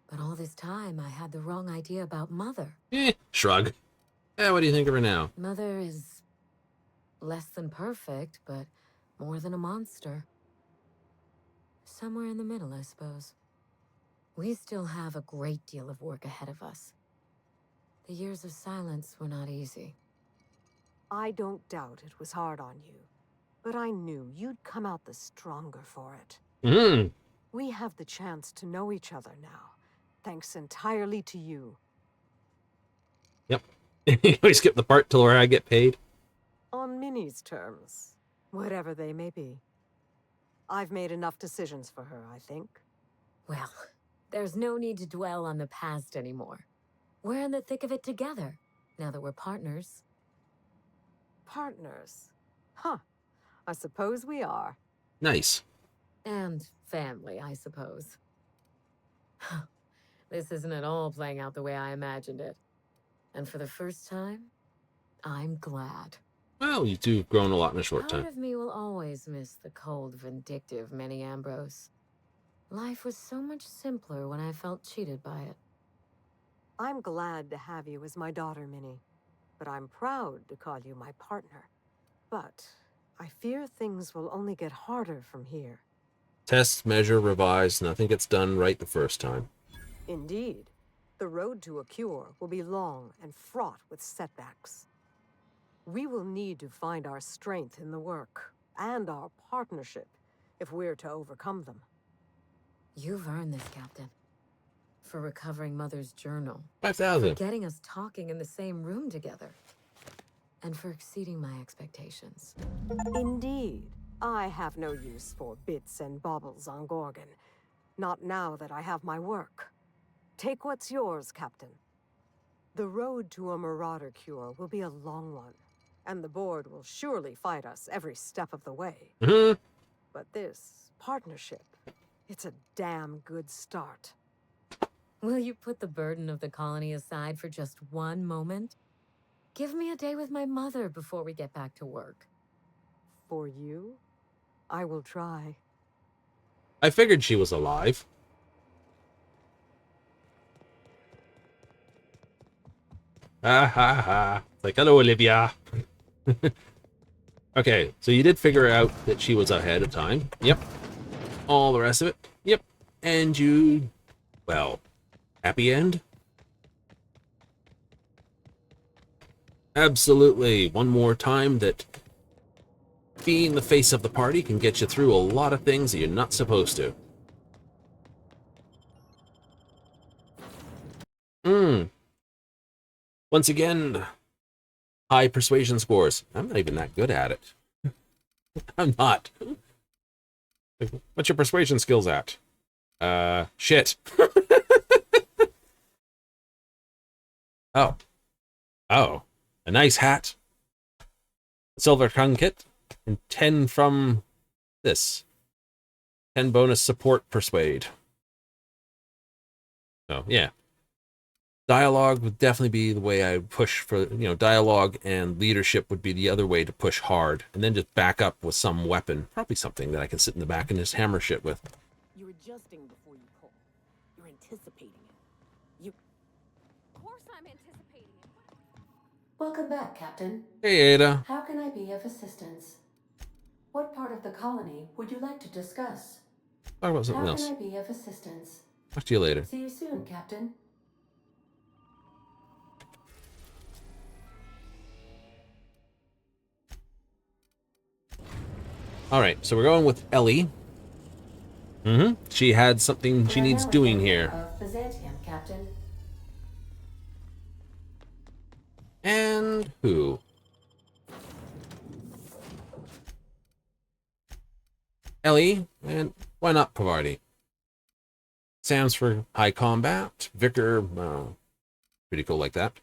Speaker 8: but all this time I had the wrong idea about Mother.
Speaker 1: Shrug. What do you think of her now?
Speaker 8: Mother is less than perfect, but more than a monster. Somewhere in the middle, I suppose. We still have a great deal of work ahead of us. The years of silence were not easy.
Speaker 22: I don't doubt it was hard on you, but I knew you'd come out the stronger for it. We have the chance to know each other now, thanks entirely to you.
Speaker 1: Yep. We skip the part till where I get paid.
Speaker 22: On Minnie's terms, whatever they may be. I've made enough decisions for her, I think.
Speaker 8: Well, there's no need to dwell on the past anymore. We're in the thick of it together, now that we're partners.
Speaker 22: Partners? Huh. I suppose we are.
Speaker 1: Nice.
Speaker 8: And family, I suppose. This isn't at all playing out the way I imagined it. And for the first time, I'm glad.
Speaker 1: Well, you two have grown a lot in a short time.
Speaker 8: Part of me will always miss the cold, vindictive Minnie Ambrose. Life was so much simpler when I felt cheated by it.
Speaker 22: I'm glad to have you as my daughter, Minnie. But I'm proud to call you my partner. But I fear things will only get harder from here.
Speaker 1: Test, measure, revise. Nothing gets done right the first time.
Speaker 22: Indeed. The road to a cure will be long and fraught with setbacks. We will need to find our strength in the work and our partnership if we're to overcome them.
Speaker 8: You've earned this, Captain. For recovering Mother's journal.
Speaker 1: 5,000.
Speaker 8: For getting us talking in the same room together. And for exceeding my expectations.
Speaker 22: Indeed. I have no use for bits and baubles on Gorgon. Not now that I have my work. Take what's yours, Captain. The road to a Marauder cure will be a long one, and the board will surely fight us every step of the way. But this partnership, it's a damn good start.
Speaker 8: Will you put the burden of the colony aside for just one moment? Give me a day with my mother before we get back to work.
Speaker 22: For you, I will try.
Speaker 1: I figured she was alive. Ha ha ha. It's like, hello, Olivia. Okay, so you did figure out that she was ahead of time. Yep. All the rest of it. Yep. And you, well, happy end? Absolutely. One more time that being the face of the party can get you through a lot of things that you're not supposed to. Once again, high persuasion scores. I'm not even that good at it. I'm not. What's your persuasion skills at? Shit. Oh. Oh. A nice hat. A silver tongue kit. And 10 from this. 10 bonus support persuade. So, yeah. Dialogue would definitely be the way I would push for, dialogue, and leadership would be the other way to push hard. And then just back up with some weapon. Probably something that I can sit in the back and just hammer shit with.
Speaker 11: You're adjusting before you pull. You're anticipating it.
Speaker 6: Of course I'm anticipating it.
Speaker 7: Welcome back, Captain.
Speaker 1: Hey, Ada.
Speaker 7: How can I be of assistance? What part of the colony would you like to discuss?
Speaker 1: Talk about something else.
Speaker 7: How can I be of assistance?
Speaker 1: Talk to you later.
Speaker 7: See you soon, Captain.
Speaker 1: Alright, so we're going with Ellie. She had something she needs doing here.
Speaker 7: Of Byzantium, Captain.
Speaker 1: And who? Ellie, and why not Pavardi? Sam's for high combat. Vicar, pretty cool like that.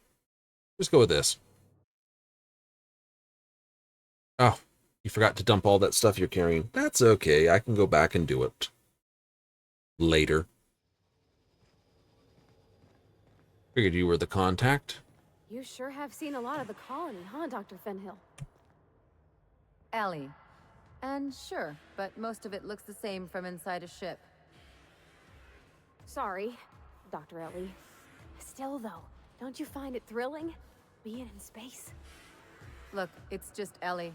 Speaker 1: Just go with this. Oh, you forgot to dump all that stuff you're carrying. That's okay. I can go back and do it later. Figured you were the contact.
Speaker 6: You sure have seen a lot of the colony, huh, Dr. Fenhill?
Speaker 16: Ellie. And sure, but most of it looks the same from inside a ship.
Speaker 6: Sorry, Dr. Ellie. Still, though, don't you find it thrilling? Being in space?
Speaker 16: Look, it's just Ellie.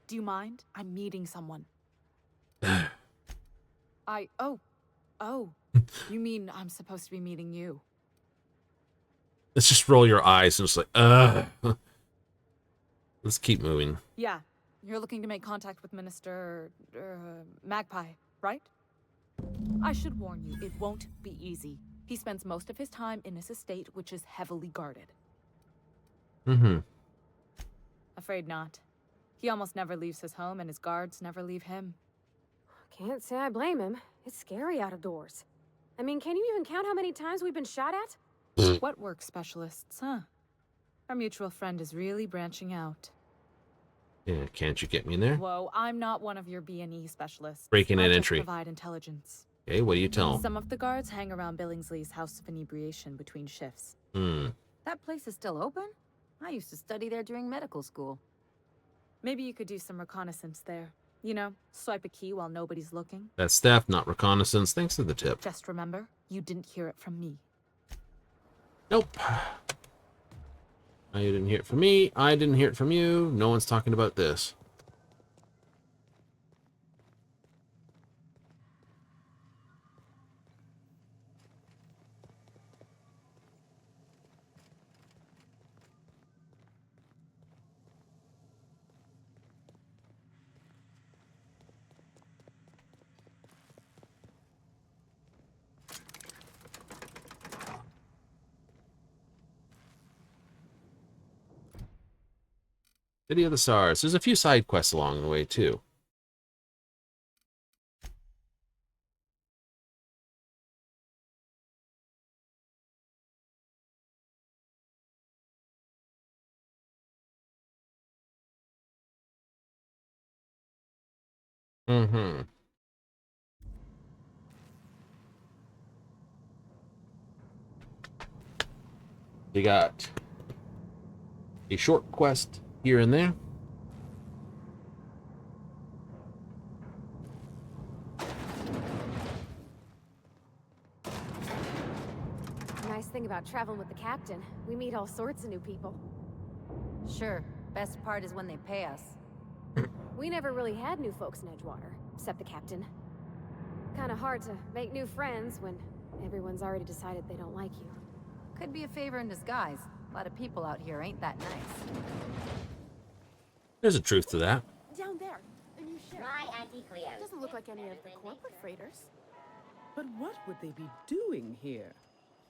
Speaker 3: Do you mind? I'm meeting someone. Oh, you mean I'm supposed to be meeting you?
Speaker 1: Let's just roll your eyes and just like, ugh. Let's keep moving.
Speaker 3: Yeah, you're looking to make contact with Minister... Magpie, right? I should warn you, it won't be easy. He spends most of his time in his estate, which is heavily guarded.
Speaker 1: Mm-hmm.
Speaker 3: Afraid not. He almost never leaves his home, and his guards never leave him.
Speaker 6: Can't say I blame him. It's scary out of doors. I mean, can you even count how many times we've been shot at?
Speaker 3: What work specialists, huh? Our mutual friend is really branching out.
Speaker 1: Yeah, can't you get me in there?
Speaker 3: Whoa, I'm not one of your B&E specialists.
Speaker 1: Breaking and
Speaker 3: I just
Speaker 1: entry.
Speaker 3: provide intelligence.
Speaker 1: Okay, what do you tell 'em?
Speaker 3: Some of the guards hang around Billingsley's House of Inebriation between shifts.
Speaker 16: That place is still open? I used to study there during medical school.
Speaker 3: Maybe you could do some reconnaissance there. You know, swipe a key while nobody's looking.
Speaker 1: That's theft, not reconnaissance. Thanks for the tip.
Speaker 3: Just remember, you didn't hear it from me.
Speaker 1: Nope. You didn't hear it from me. I didn't hear it from you. No one's talking about this. City of the Stars. There's a few side quests along the way, too. Mm-hmm. We got a short quest here and there.
Speaker 6: Nice thing about traveling with the captain, we meet all sorts of new people.
Speaker 16: Sure, best part is when they pay us.
Speaker 6: We never really had new folks in Edgewater, except the captain. Kinda hard to make new friends when everyone's already decided they don't like you.
Speaker 16: Could be a favor in disguise. A lot of people out here ain't that nice.
Speaker 1: There's a truth to that.
Speaker 6: Down there, a new ship.
Speaker 10: Fry anti-Cleo.
Speaker 6: Doesn't look like any of the corporate freighters.
Speaker 11: But what would they be doing here?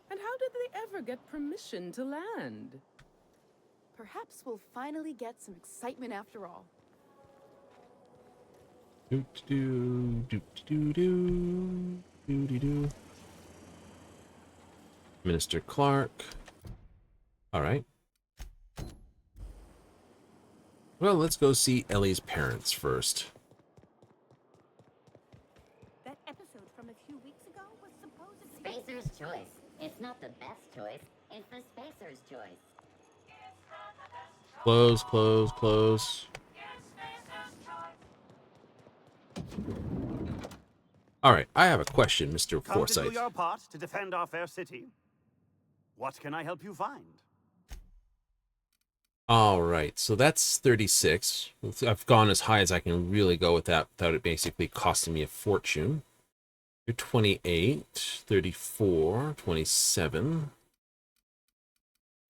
Speaker 11: And how did they ever get permission to land?
Speaker 3: Perhaps we'll finally get some excitement after all.
Speaker 1: Doot-doo, doot-doo-doo, doot-doo. Minister Clark. All right. Well, let's go see Ellie's parents first.
Speaker 10: That episode from a few weeks ago was supposedly Spacer's choice. It's not the best choice, it's the Spacer's choice.
Speaker 1: Close, close, close. All right, I have a question, Mr.
Speaker 12: Come to
Speaker 1: Forsyth.
Speaker 12: do your part to defend our fair city. What can I help you find?
Speaker 1: All right, so that's 36. I've gone as high as I can really go with that without it basically costing me a fortune. You're 28, 34, 27.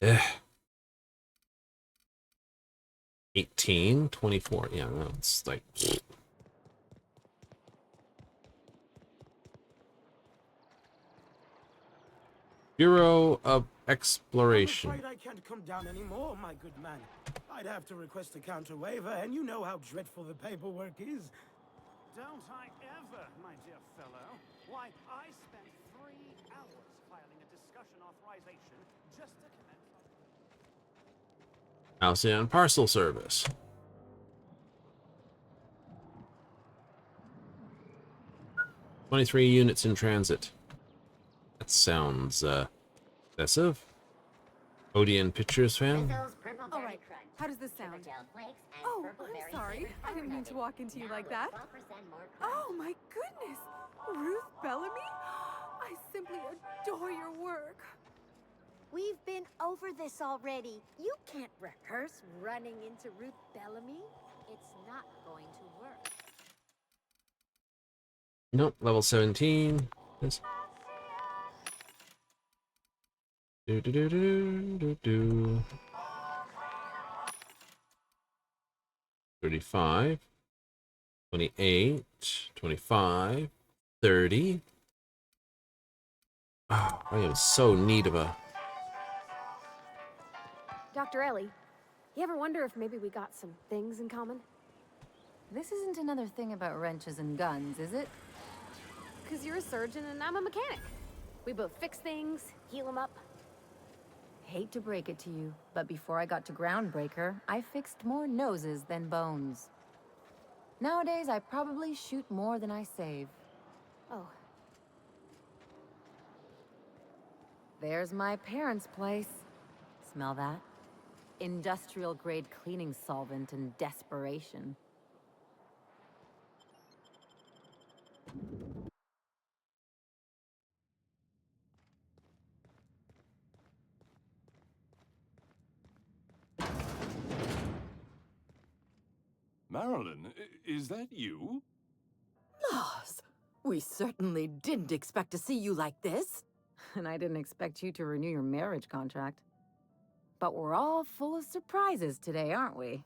Speaker 1: Ugh. 18, 24. Yeah, no, it's like... Bureau of
Speaker 5: I'm
Speaker 1: Exploration.
Speaker 5: afraid I can't come down anymore, my good man. I'd have to request a counter waiver, and you know how dreadful the paperwork is.
Speaker 12: Don't I ever, my dear fellow? Why, I spent 3 hours filing a discussion authorization just to commence
Speaker 1: Halcyon Parcel Service. "23 units in transit." That sounds excessive. Odeon Pictures fan.
Speaker 3: All right, how does this sound? Oh, I'm sorry. I didn't mean to walk into you like that. Oh my goodness! Ruth Bellamy? I simply adore your work.
Speaker 10: We've been over this already. You can't rehearse running into Ruth Bellamy. It's not going to work.
Speaker 1: Nope, level 17. This. Do do do do do do. 35. 28. 25. 30. Oh, I am so in need of a...
Speaker 6: Dr. Ellie, you ever wonder if maybe we got some things in common?
Speaker 16: This isn't another thing about wrenches and guns, is it?
Speaker 6: Because you're a surgeon and I'm a mechanic. We both fix things, heal them up.
Speaker 16: Hate to break it to you, but before I got to Groundbreaker, I fixed more noses than bones. Nowadays, I probably shoot more than I save.
Speaker 6: Oh.
Speaker 16: There's my parents' place. Smell that? Industrial-grade cleaning solvent and desperation.
Speaker 13: Marilyn, is that you?
Speaker 23: Lars, we certainly didn't expect to see you like this.
Speaker 16: And I didn't expect you to renew your marriage contract. But we're all full of surprises today, aren't we?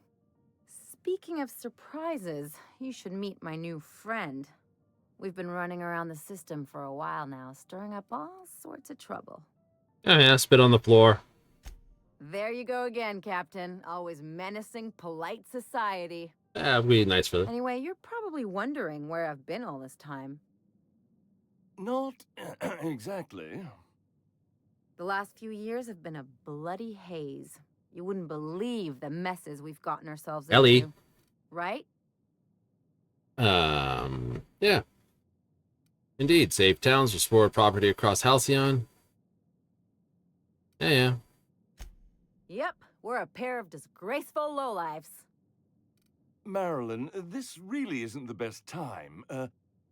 Speaker 16: Speaking of surprises, you should meet my new friend. We've been running around the system for a while now, stirring up all sorts of trouble.
Speaker 1: Oh yeah, spit on the floor.
Speaker 16: There you go again, Captain. Always menacing polite society.
Speaker 1: Yeah, it'd be nice for them.
Speaker 16: Anyway, you're probably wondering where I've been all this time.
Speaker 13: Not exactly.
Speaker 16: The last few years have been a bloody haze. You wouldn't believe the messes we've gotten ourselves
Speaker 1: Ellie.
Speaker 16: into. Right?
Speaker 1: Yeah. Indeed, save towns, restore property across Halcyon. Yeah.
Speaker 16: Yep, we're a pair of disgraceful lowlifes.
Speaker 13: Marilyn, this really isn't the best time.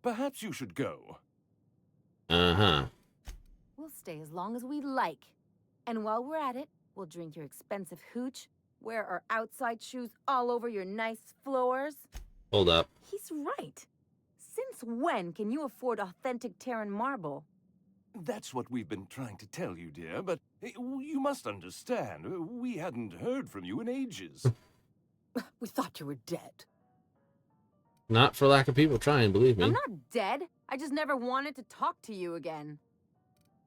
Speaker 13: Perhaps you should go.
Speaker 1: Uh-huh.
Speaker 16: We'll stay as long as we like. And while we're at it, we'll drink your expensive hooch, wear our outside shoes all over your nice floors.
Speaker 1: Hold up.
Speaker 16: He's right. Since when can you afford authentic Terran marble?
Speaker 13: That's what we've been trying to tell you, dear, but you must understand, we hadn't heard from you in ages.
Speaker 23: We thought you were dead.
Speaker 1: Not for lack of people trying, believe me.
Speaker 16: I'm not dead. I just never wanted to talk to you again.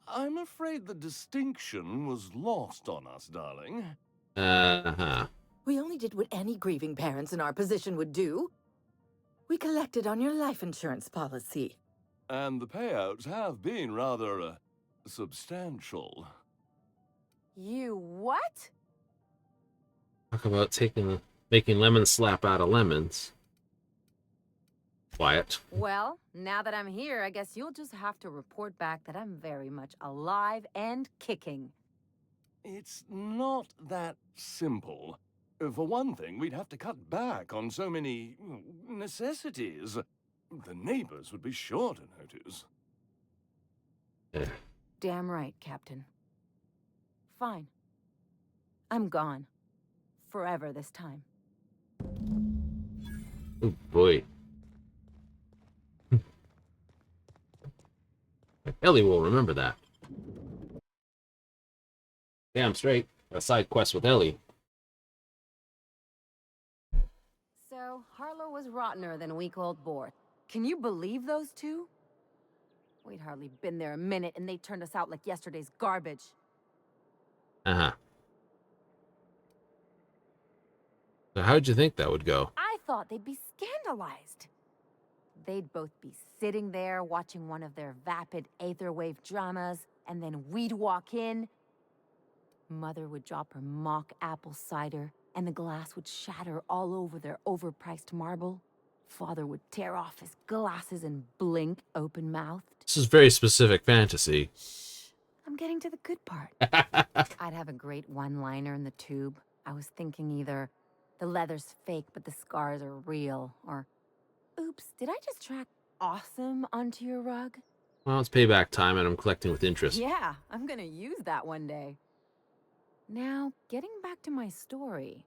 Speaker 13: I'm afraid the distinction was lost on us, darling.
Speaker 1: Uh-huh.
Speaker 23: We only did what any grieving parents in our position would do. We collected on your life insurance policy.
Speaker 13: And the payouts have been rather, substantial.
Speaker 16: You what?
Speaker 1: Talk about making lemon slap out of lemons. Quiet.
Speaker 16: Well, now that I'm here, I guess you'll just have to report back that I'm very much alive and kicking.
Speaker 13: It's not that simple. For one thing, we'd have to cut back on so many necessities. The neighbors would be sure to notice.
Speaker 1: Yeah.
Speaker 16: Damn right, Captain. Fine. I'm gone. Forever this time.
Speaker 1: Oh boy. Ellie will remember that. Damn straight. A side quest with Ellie.
Speaker 16: So, Harlow was rottener than week-old Bort. Can you believe those two? We'd hardly been there a minute and they turned us out like yesterday's garbage.
Speaker 1: Uh-huh. So how'd you think that would go?
Speaker 16: I thought they'd be scandalized. They'd both be sitting there watching one of their vapid aetherwave dramas, and then we'd walk in. Mother would drop her mock apple cider, and the glass would shatter all over their overpriced marble. Father would tear off his glasses and blink open-mouthed.
Speaker 1: This is very specific fantasy.
Speaker 16: I'm getting to the good part. I'd have a great one-liner in the tube. I was thinking either, the leather's fake but the scars are real, or, oops, did I just track awesome onto your rug?
Speaker 1: Well, it's payback time and I'm collecting with interest.
Speaker 16: Yeah, I'm gonna use that one day. Now, getting back to my story.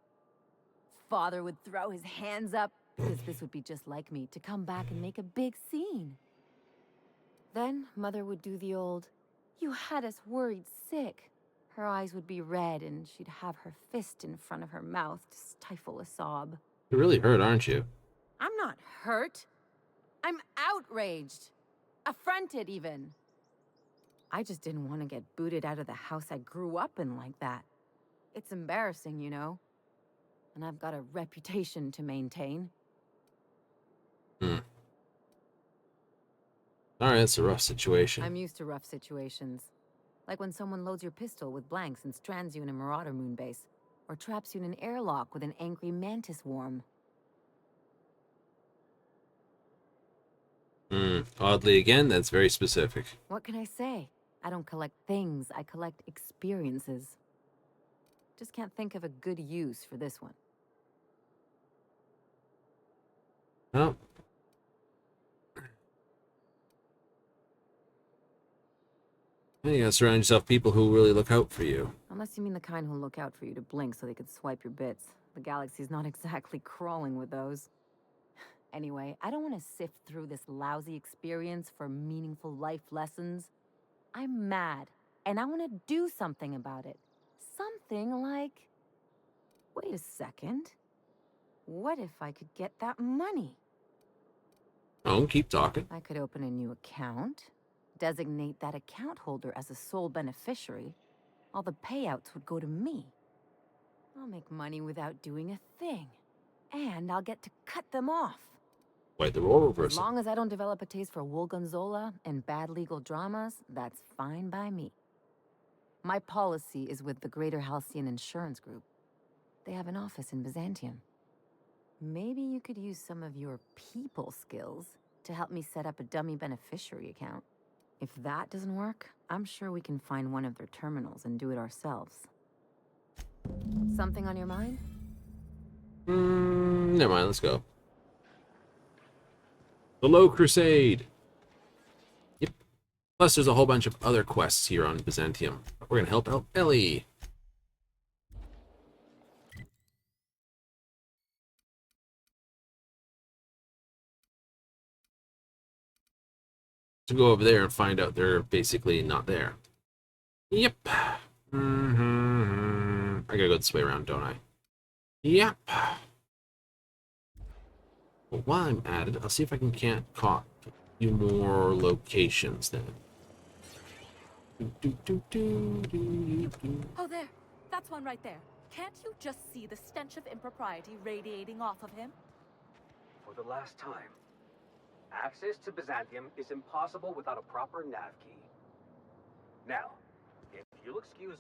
Speaker 16: Father would throw his hands up, because this would be just like me, to come back and make a big scene. Then Mother would do the old, "You had us worried sick." Her eyes would be red and she'd have her fist in front of her mouth to stifle a sob.
Speaker 1: You're really hurt, aren't you?
Speaker 16: I'm not hurt. I'm outraged. Affronted, even. I just didn't want to get booted out of the house I grew up in like that. It's embarrassing, you know. And I've got a reputation to maintain.
Speaker 1: Alright, it's a rough situation.
Speaker 16: I'm used to rough situations. Like when someone loads your pistol with blanks and strands you in a Marauder moon base, or traps you in an airlock with an angry mantis worm.
Speaker 1: Oddly, again, that's very specific.
Speaker 16: What can I say? I don't collect things, I collect experiences. Just can't think of a good use for this one.
Speaker 1: Well, you gotta surround yourself with people who really look out for you.
Speaker 16: Unless you mean the kind who'll look out for you to blink so they could swipe your bits. The galaxy's not exactly crawling with those. Anyway, I don't want to sift through this lousy experience for meaningful life lessons. I'm mad, and I want to do something about it. Something like... Wait a second. What if I could get that money?
Speaker 1: Oh, keep talking.
Speaker 16: I could open a new account, designate that account holder as a sole beneficiary. All the payouts would go to me. I'll make money without doing a thing. And I'll get to cut them off.
Speaker 1: Wait, the role
Speaker 16: As
Speaker 1: reversal.
Speaker 16: long as I don't develop a taste for wool gonzola and bad legal dramas, that's fine by me. My policy is with the Greater Halcyon Insurance Group. They have an office in Byzantium. Maybe you could use some of your people skills to help me set up a dummy beneficiary account. If that doesn't work, I'm sure we can find one of their terminals and do it ourselves. Something on your mind?
Speaker 1: Never mind, let's go. The Low Crusade. Yep. Plus, there's a whole bunch of other quests here on Byzantium. We're gonna help out Ellie. To go over there and find out they're basically not there. Yep. I gotta go this way around, don't I? Yep. Well, while I'm at it, I'll see if I can't caught a few more locations then.
Speaker 3: Oh, there. That's one right there. Can't you just see the stench of impropriety radiating off of him?
Speaker 4: For the last time, access to Byzantium is impossible without a proper nav key. Now, if you'll excuse...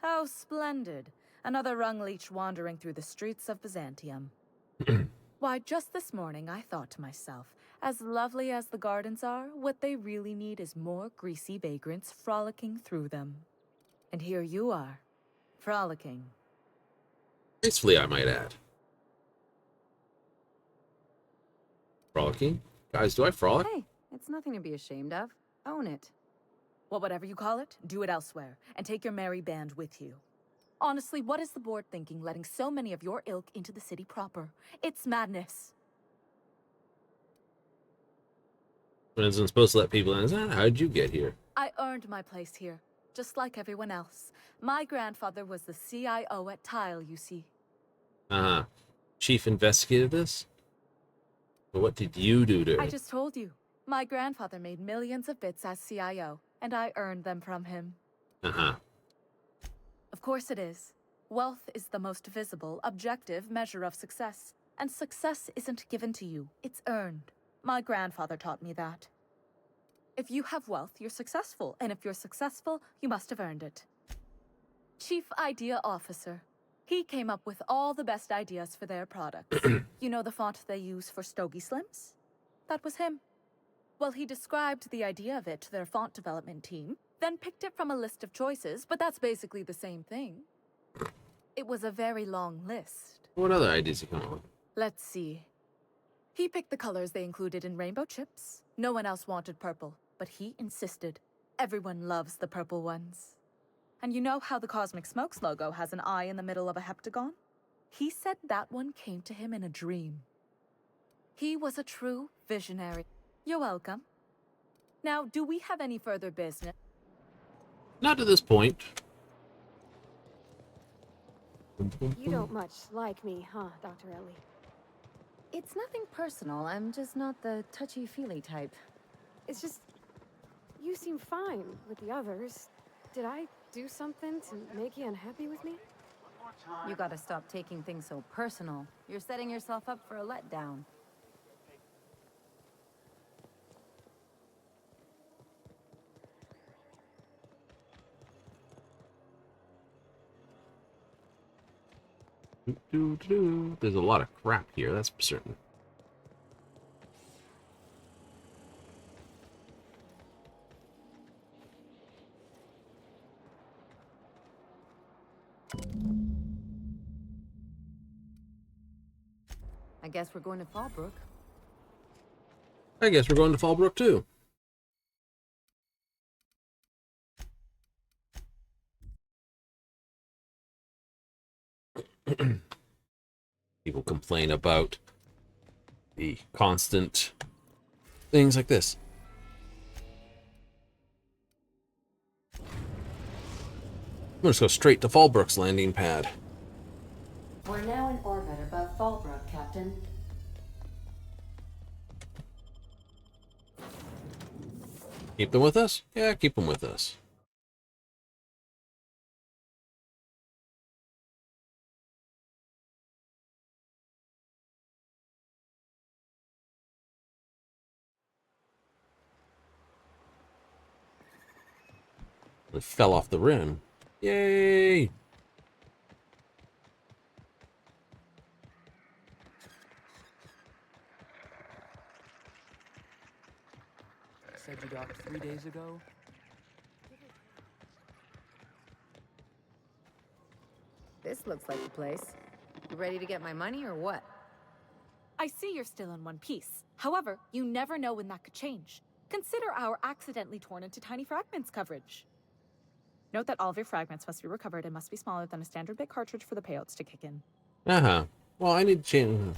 Speaker 3: How splendid. Another rung leech wandering through the streets of Byzantium. Why, just this morning I thought to myself, as lovely as the gardens are, what they really need is more greasy vagrants frolicking through them. And here you are, frolicking.
Speaker 1: Gracefully, I might add. Frolicking? Guys, do I frolic?
Speaker 16: Hey, it's nothing to be ashamed of. Own it.
Speaker 3: Well, whatever you call it, do it elsewhere, and take your merry band with you. Honestly, what is the board thinking letting so many of your ilk into the city proper? It's madness.
Speaker 1: When isn't supposed to let people in? How'd you get here?
Speaker 3: I earned my place here, just like everyone else. My grandfather was the CIO at Tile, you see.
Speaker 1: Chief investigated this? But what did you do to her?
Speaker 3: I just told you. My grandfather made millions of bits as CIO, and I earned them from him.
Speaker 1: Uh-huh.
Speaker 3: Of course it is. Wealth is the most visible, objective measure of success. And success isn't given to you, it's earned. My grandfather taught me that. If you have wealth, you're successful, and if you're successful, you must have earned it. Chief Idea Officer. He came up with all the best ideas for their products. You know the font they use for Stogie Slims? That was him. Well, he described the idea of it to their font development team, then picked it from a list of choices, but that's basically the same thing. It was a very long list.
Speaker 1: What other ideas you come up with?
Speaker 3: Let's see. He picked the colors they included in rainbow chips. No one else wanted purple, but he insisted. Everyone loves the purple ones. And you know how the Cosmic Smokes logo has an eye in the middle of a heptagon? He said that one came to him in a dream. He was a true visionary. You're welcome. Now, do we have any further business?
Speaker 1: Not to this point.
Speaker 6: You don't much like me, huh, Dr. Ellie?
Speaker 16: It's nothing personal. I'm just not the touchy-feely type.
Speaker 6: It's just... you seem fine with the others. Did I do something to make you unhappy with me?
Speaker 16: You gotta stop taking things so personal. You're setting yourself up for a letdown.
Speaker 1: There's a lot of crap here, that's for certain.
Speaker 16: I guess we're going to Fallbrook.
Speaker 1: I guess we're going to Fallbrook too. People complain about the constant things like this. I'm just go straight to Fallbrook's landing pad.
Speaker 7: We're now in orbit above Fallbrook, Captain.
Speaker 1: Keep them with us? Yeah, keep them with us. It fell off the rim. Yay!
Speaker 2: Said you docked 3 days ago?
Speaker 16: This looks like the place. You ready to get my money or what?
Speaker 3: I see you're still in one piece. However, you never know when that could change. Consider our accidentally torn into tiny fragments coverage. Note that all of your fragments must be recovered and must be smaller than a standard bit cartridge for the payouts to kick in.
Speaker 1: Uh-huh. Well, I need to change.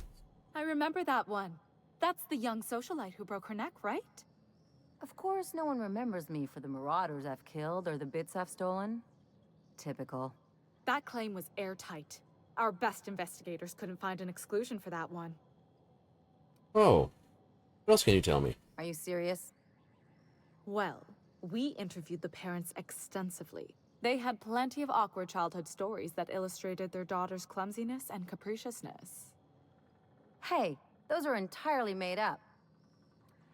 Speaker 3: I remember that one. That's the young socialite who broke her neck, right?
Speaker 16: Of course, no one remembers me for the marauders I've killed or the bits I've stolen. Typical.
Speaker 3: That claim was airtight. Our best investigators couldn't find an exclusion for that one.
Speaker 1: Oh. What else can you tell me?
Speaker 16: Are you serious?
Speaker 3: Well, we interviewed the parents extensively. They had plenty of awkward childhood stories that illustrated their daughter's clumsiness and capriciousness.
Speaker 16: Hey, those are entirely made up.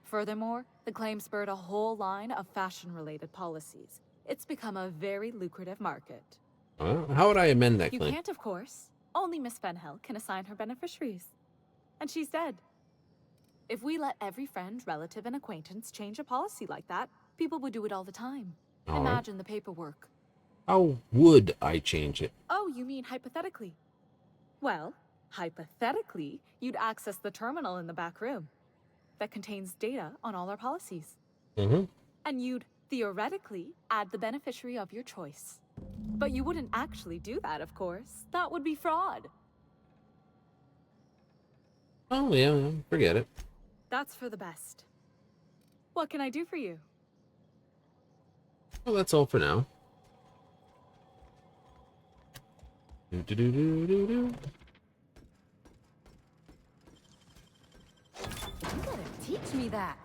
Speaker 3: Furthermore, the claim spurred a whole line of fashion-related policies. It's become a very lucrative market.
Speaker 1: How would I amend that
Speaker 3: You
Speaker 1: claim?
Speaker 3: can't, of course. Only Miss Fenhill can assign her beneficiaries. And she's dead. If we let every friend, relative, and acquaintance change a policy like that, people would do it all the time.
Speaker 1: All right.
Speaker 3: Imagine the paperwork.
Speaker 1: How would I change it?
Speaker 3: Oh, you mean hypothetically? Well, hypothetically, you'd access the terminal in the back room that contains data on all our policies.
Speaker 1: Mm-hmm.
Speaker 3: And you'd theoretically add the beneficiary of your choice. But you wouldn't actually do that, of course. That would be fraud.
Speaker 1: Oh, yeah, forget it.
Speaker 3: That's for the best. What can I do for you?
Speaker 1: Well, that's all for now. Do-do-do-do-do-do.
Speaker 16: You gotta teach me that.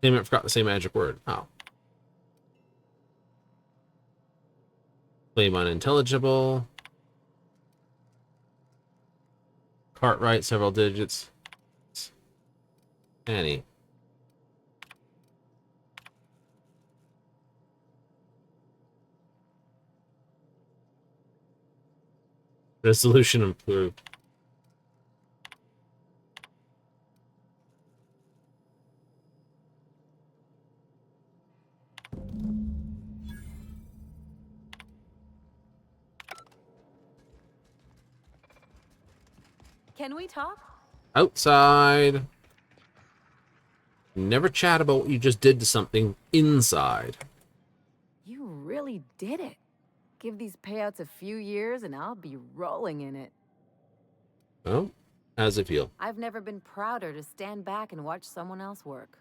Speaker 1: Damn it, forgot to say magic word. Oh. Claim unintelligible. Cartwright, several digits. Annie. Resolution improved.
Speaker 16: Can we talk?
Speaker 1: Outside. Never chat about what you just did to something inside.
Speaker 16: You really did it. Give these payouts a few years and I'll be rolling in it.
Speaker 1: Oh? How does it feel?
Speaker 16: I've never been prouder to stand back and watch someone else work.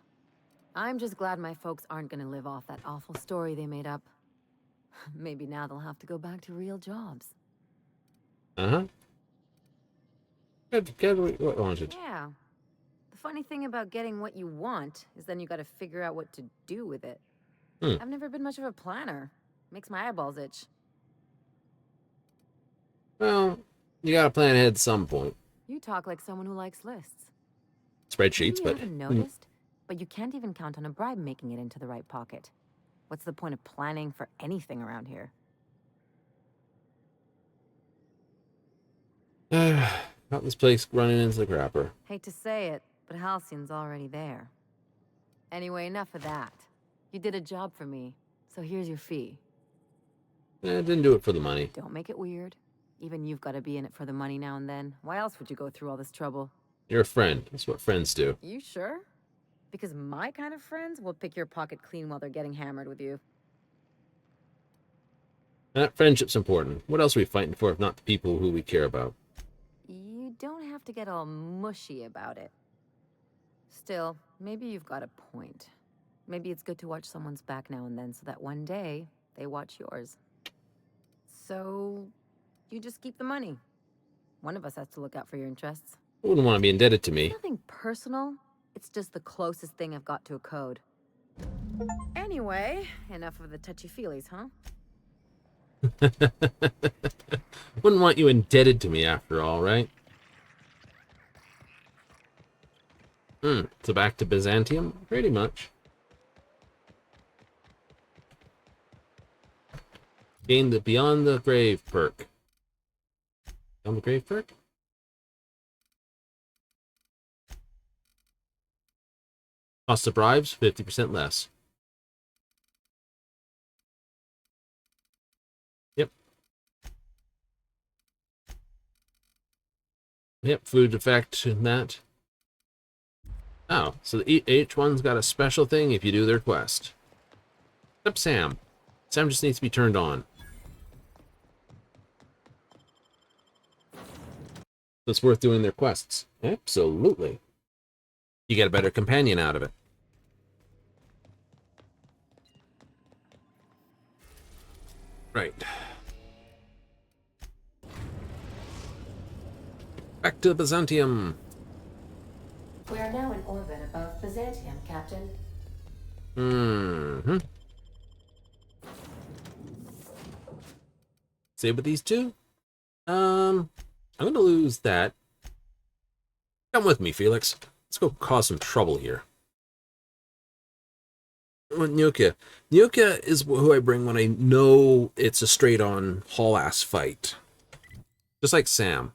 Speaker 16: I'm just glad my folks aren't gonna live off that awful story they made up. Maybe now they'll have to go back to real jobs.
Speaker 1: Uh-huh. Get what you wanted.
Speaker 16: Yeah. The funny thing about getting what you want is then you gotta figure out what to do with it. I've never been much of a planner. Makes my eyeballs itch.
Speaker 1: Well, you gotta plan ahead at some point.
Speaker 16: You talk like someone who likes lists.
Speaker 1: Spreadsheets,
Speaker 16: Maybe
Speaker 1: but...
Speaker 16: you haven't noticed, but you can't even count on a bribe making it into the right pocket. What's the point of planning for anything around here?
Speaker 1: Got this place running into the crapper.
Speaker 16: Hate to say it, but Halcyon's already there. Anyway, enough of that. You did a job for me, so here's your fee.
Speaker 1: Didn't do it for the money.
Speaker 16: Don't make it weird. Even you've got to be in it for the money now and then. Why else would you go through all this trouble?
Speaker 1: You're a friend. That's what friends do.
Speaker 16: You sure? Because my kind of friends will pick your pocket clean while they're getting hammered with you.
Speaker 1: That friendship's important. What else are we fighting for if not the people who we care about?
Speaker 16: You don't have to get all mushy about it. Still, maybe you've got a point. Maybe it's good to watch someone's back now and then so that one day they watch yours. So, you just keep the money. One of us has to look out for your interests.
Speaker 1: I wouldn't want to be indebted to me.
Speaker 16: It's nothing personal. It's just the closest thing I've got to a code. Anyway, enough of the touchy-feelies, huh?
Speaker 1: Wouldn't want you indebted to me after all, right? So back to Byzantium? Pretty much. Gain the Beyond the Grave perk. Beyond the Grave perk? Cost of bribes, 50% less. Yep. Yep, food effect and that. Oh, so each one's got a special thing if you do their quest. Except Sam. Sam just needs to be turned on. It's worth doing their quests. Absolutely. You get a better companion out of it. Right. Back to Byzantium.
Speaker 7: We are now in orbit above Byzantium, Captain.
Speaker 1: Save with these two? I'm gonna lose that. Come with me, Felix. Let's go cause some trouble here. Nyoka. Nyoka is who I bring when I know it's a straight-on haul-ass fight. Just like Sam.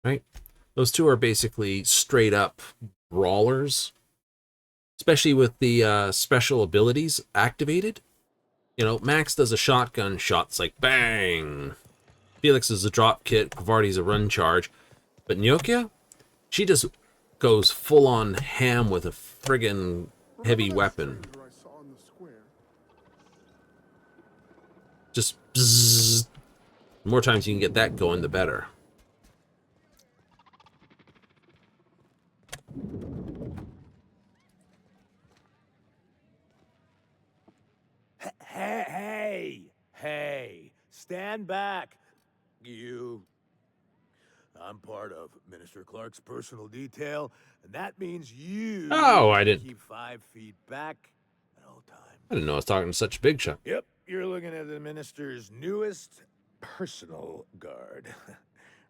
Speaker 1: Right? Those two are basically straight-up brawlers. Especially with the special abilities activated. You know, Max does a shotgun shot. It's like, bang! Felix is a drop kit. Pavardi's a run charge. But Nyoka, she just goes full-on ham with a friggin' heavy weapon. Just bzzz. The more times you can get that going, the better.
Speaker 9: Hey! Stand back, you. I'm part of Minister Clark's personal detail, and that means you
Speaker 1: Oh, I
Speaker 9: have to
Speaker 1: didn't.
Speaker 9: keep 5 feet back at all times.
Speaker 1: I didn't know I was talking to such a big shot.
Speaker 9: Yep, you're looking at the minister's newest personal guard.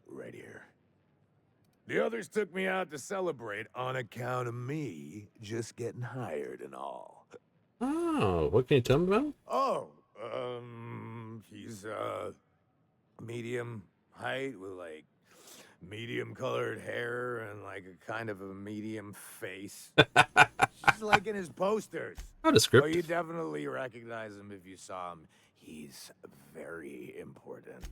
Speaker 9: Right here. The others took me out to celebrate on account of me just getting hired and all.
Speaker 1: Oh, what can you tell me about him?
Speaker 9: Oh, he's, medium height with, like, medium colored hair and, like, a kind of a medium face. Just like in his posters.
Speaker 1: How descriptive.
Speaker 9: Oh, you definitely recognize him if you saw him. He's very important.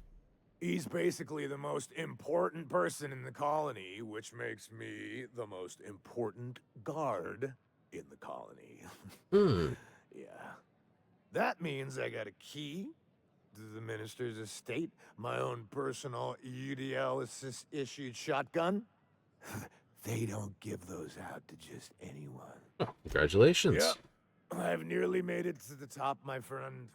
Speaker 9: He's basically the most important person in the colony, which makes me the most important guard in the colony. Yeah. That means I got a key to the minister's estate, my own personal UDL-issued shotgun. They don't give those out to just anyone.
Speaker 1: Oh, congratulations.
Speaker 9: Yep. I've nearly made it to the top, my friend.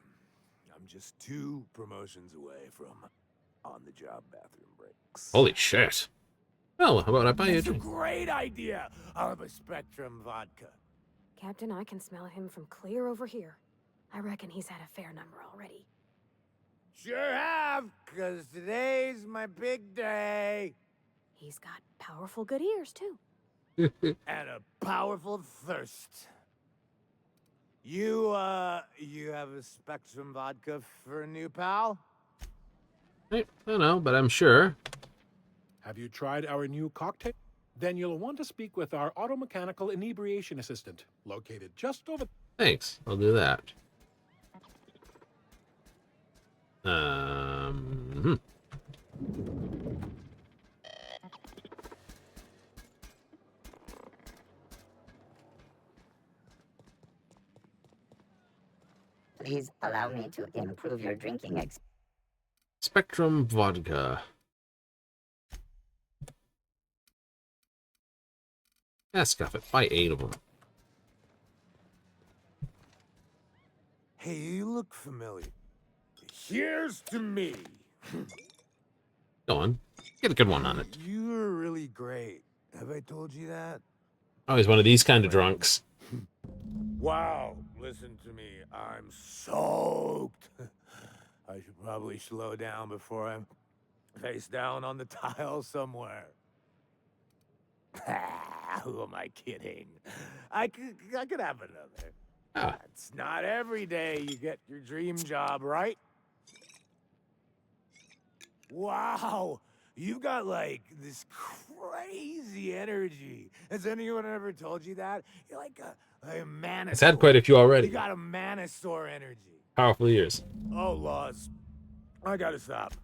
Speaker 9: I'm just 2 promotions away from on-the-job bathroom breaks.
Speaker 1: Holy shit. Well, how about I buy you a
Speaker 9: That's a
Speaker 1: drink?
Speaker 9: great idea. I'll have a Spectrum vodka.
Speaker 6: Captain, I can smell him from clear over here. I reckon he's had a fair number already.
Speaker 9: Sure have, 'cause today's my big day.
Speaker 6: He's got powerful good ears, too.
Speaker 9: And a powerful thirst. You have a Spectrum vodka for a new pal?
Speaker 1: I don't know, but I'm sure.
Speaker 14: Have you tried our new cocktail? Then you'll want to speak with our automechanical inebriation assistant, located just over...
Speaker 1: Thanks. I'll do that.
Speaker 19: Please allow me to improve your drinking experience.
Speaker 1: Spectrum vodka. Yeah, scuff it. Buy 8 of them.
Speaker 9: Hey, you look familiar. Here's to me.
Speaker 1: Go on. Get a good one on it.
Speaker 9: You're really great. Have I told you that?
Speaker 1: Oh, he's one of these kind of drunks.
Speaker 9: Wow, listen to me. I'm soaked. I should probably slow down before I'm face down on the tile somewhere. Who am I kidding? I could have another.
Speaker 1: Ah.
Speaker 9: It's not every day you get your dream job, right? Wow, you got like this crazy energy. Has anyone ever told you that? You're like a manosaur.
Speaker 1: I've had quite a few already.
Speaker 9: You got a manosaur energy.
Speaker 1: Powerful ears.
Speaker 9: Oh, laws. I gotta stop.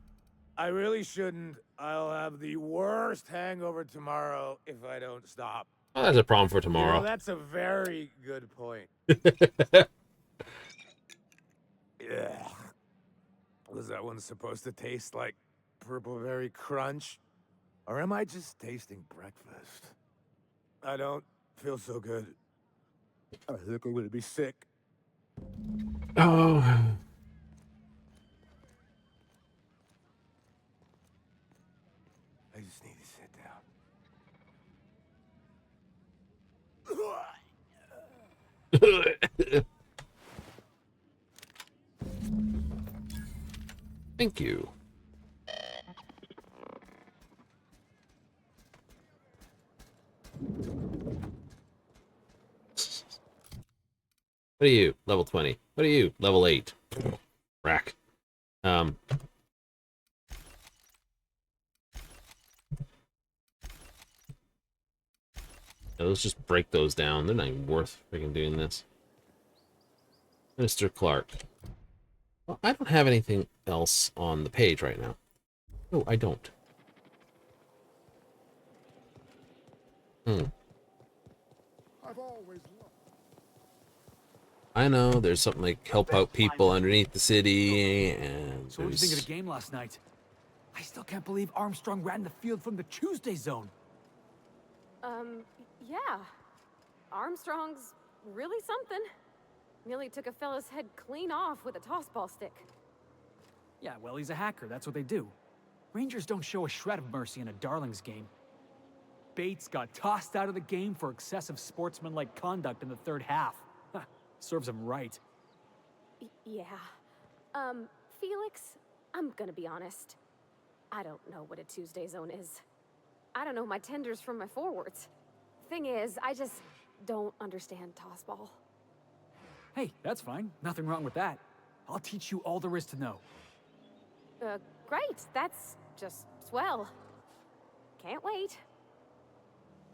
Speaker 9: I really shouldn't. I'll have the worst hangover tomorrow if I don't stop.
Speaker 1: Well, that's a problem for
Speaker 9: You
Speaker 1: tomorrow.
Speaker 9: know, that's a very good point. Yeah. Was that one supposed to taste like Purple Berry Crunch? Or am I just tasting breakfast? I don't feel so good. I think I'm gonna be sick.
Speaker 1: Oh.
Speaker 9: I just need to sit down.
Speaker 1: Thank you. What are you? Level 20. What are you? Level 8. Rack. Let's just break those down. They're not even worth freaking doing this. Mr. Clark. Well, I don't have anything else on the page right now. No, I don't.
Speaker 17: I've always loved.
Speaker 1: I know there's something like help out people underneath the city, and
Speaker 2: So what do you think of
Speaker 1: there's...
Speaker 2: the game last night? I still can't believe Armstrong ran the field from the Tuesday zone.
Speaker 6: Yeah. Armstrong's really something. Nearly took a fella's head clean off with a tossball stick.
Speaker 2: Yeah, well, he's a hacker. That's what they do. Rangers don't show a shred of mercy in a Darlings game. Bates got tossed out of the game for excessive sportsmanlike conduct in the third half. Serves him right.
Speaker 6: Yeah. Felix, I'm gonna be honest. I don't know what a Tuesday zone is. I don't know my tenders from my forwards. Thing is, I just don't understand tossball.
Speaker 2: Hey, that's fine. Nothing wrong with that. I'll teach you all there is to know.
Speaker 6: Great. That's just swell. Can't wait.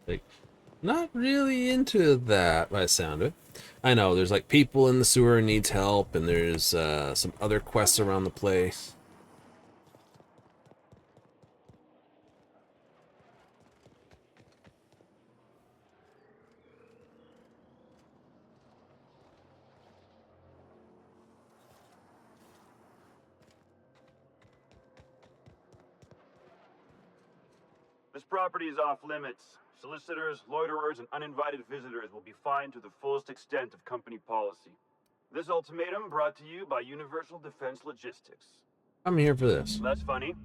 Speaker 1: Like, not really into that by the sound of it. I know there's like people in the sewer who needs help, and there's some other quests around the place.
Speaker 15: This property is off limits. Solicitors, loiterers, and uninvited visitors will be fined to the fullest extent of company policy. This ultimatum brought to you by Universal Defense Logistics.
Speaker 1: I'm here for this.
Speaker 15: That's funny.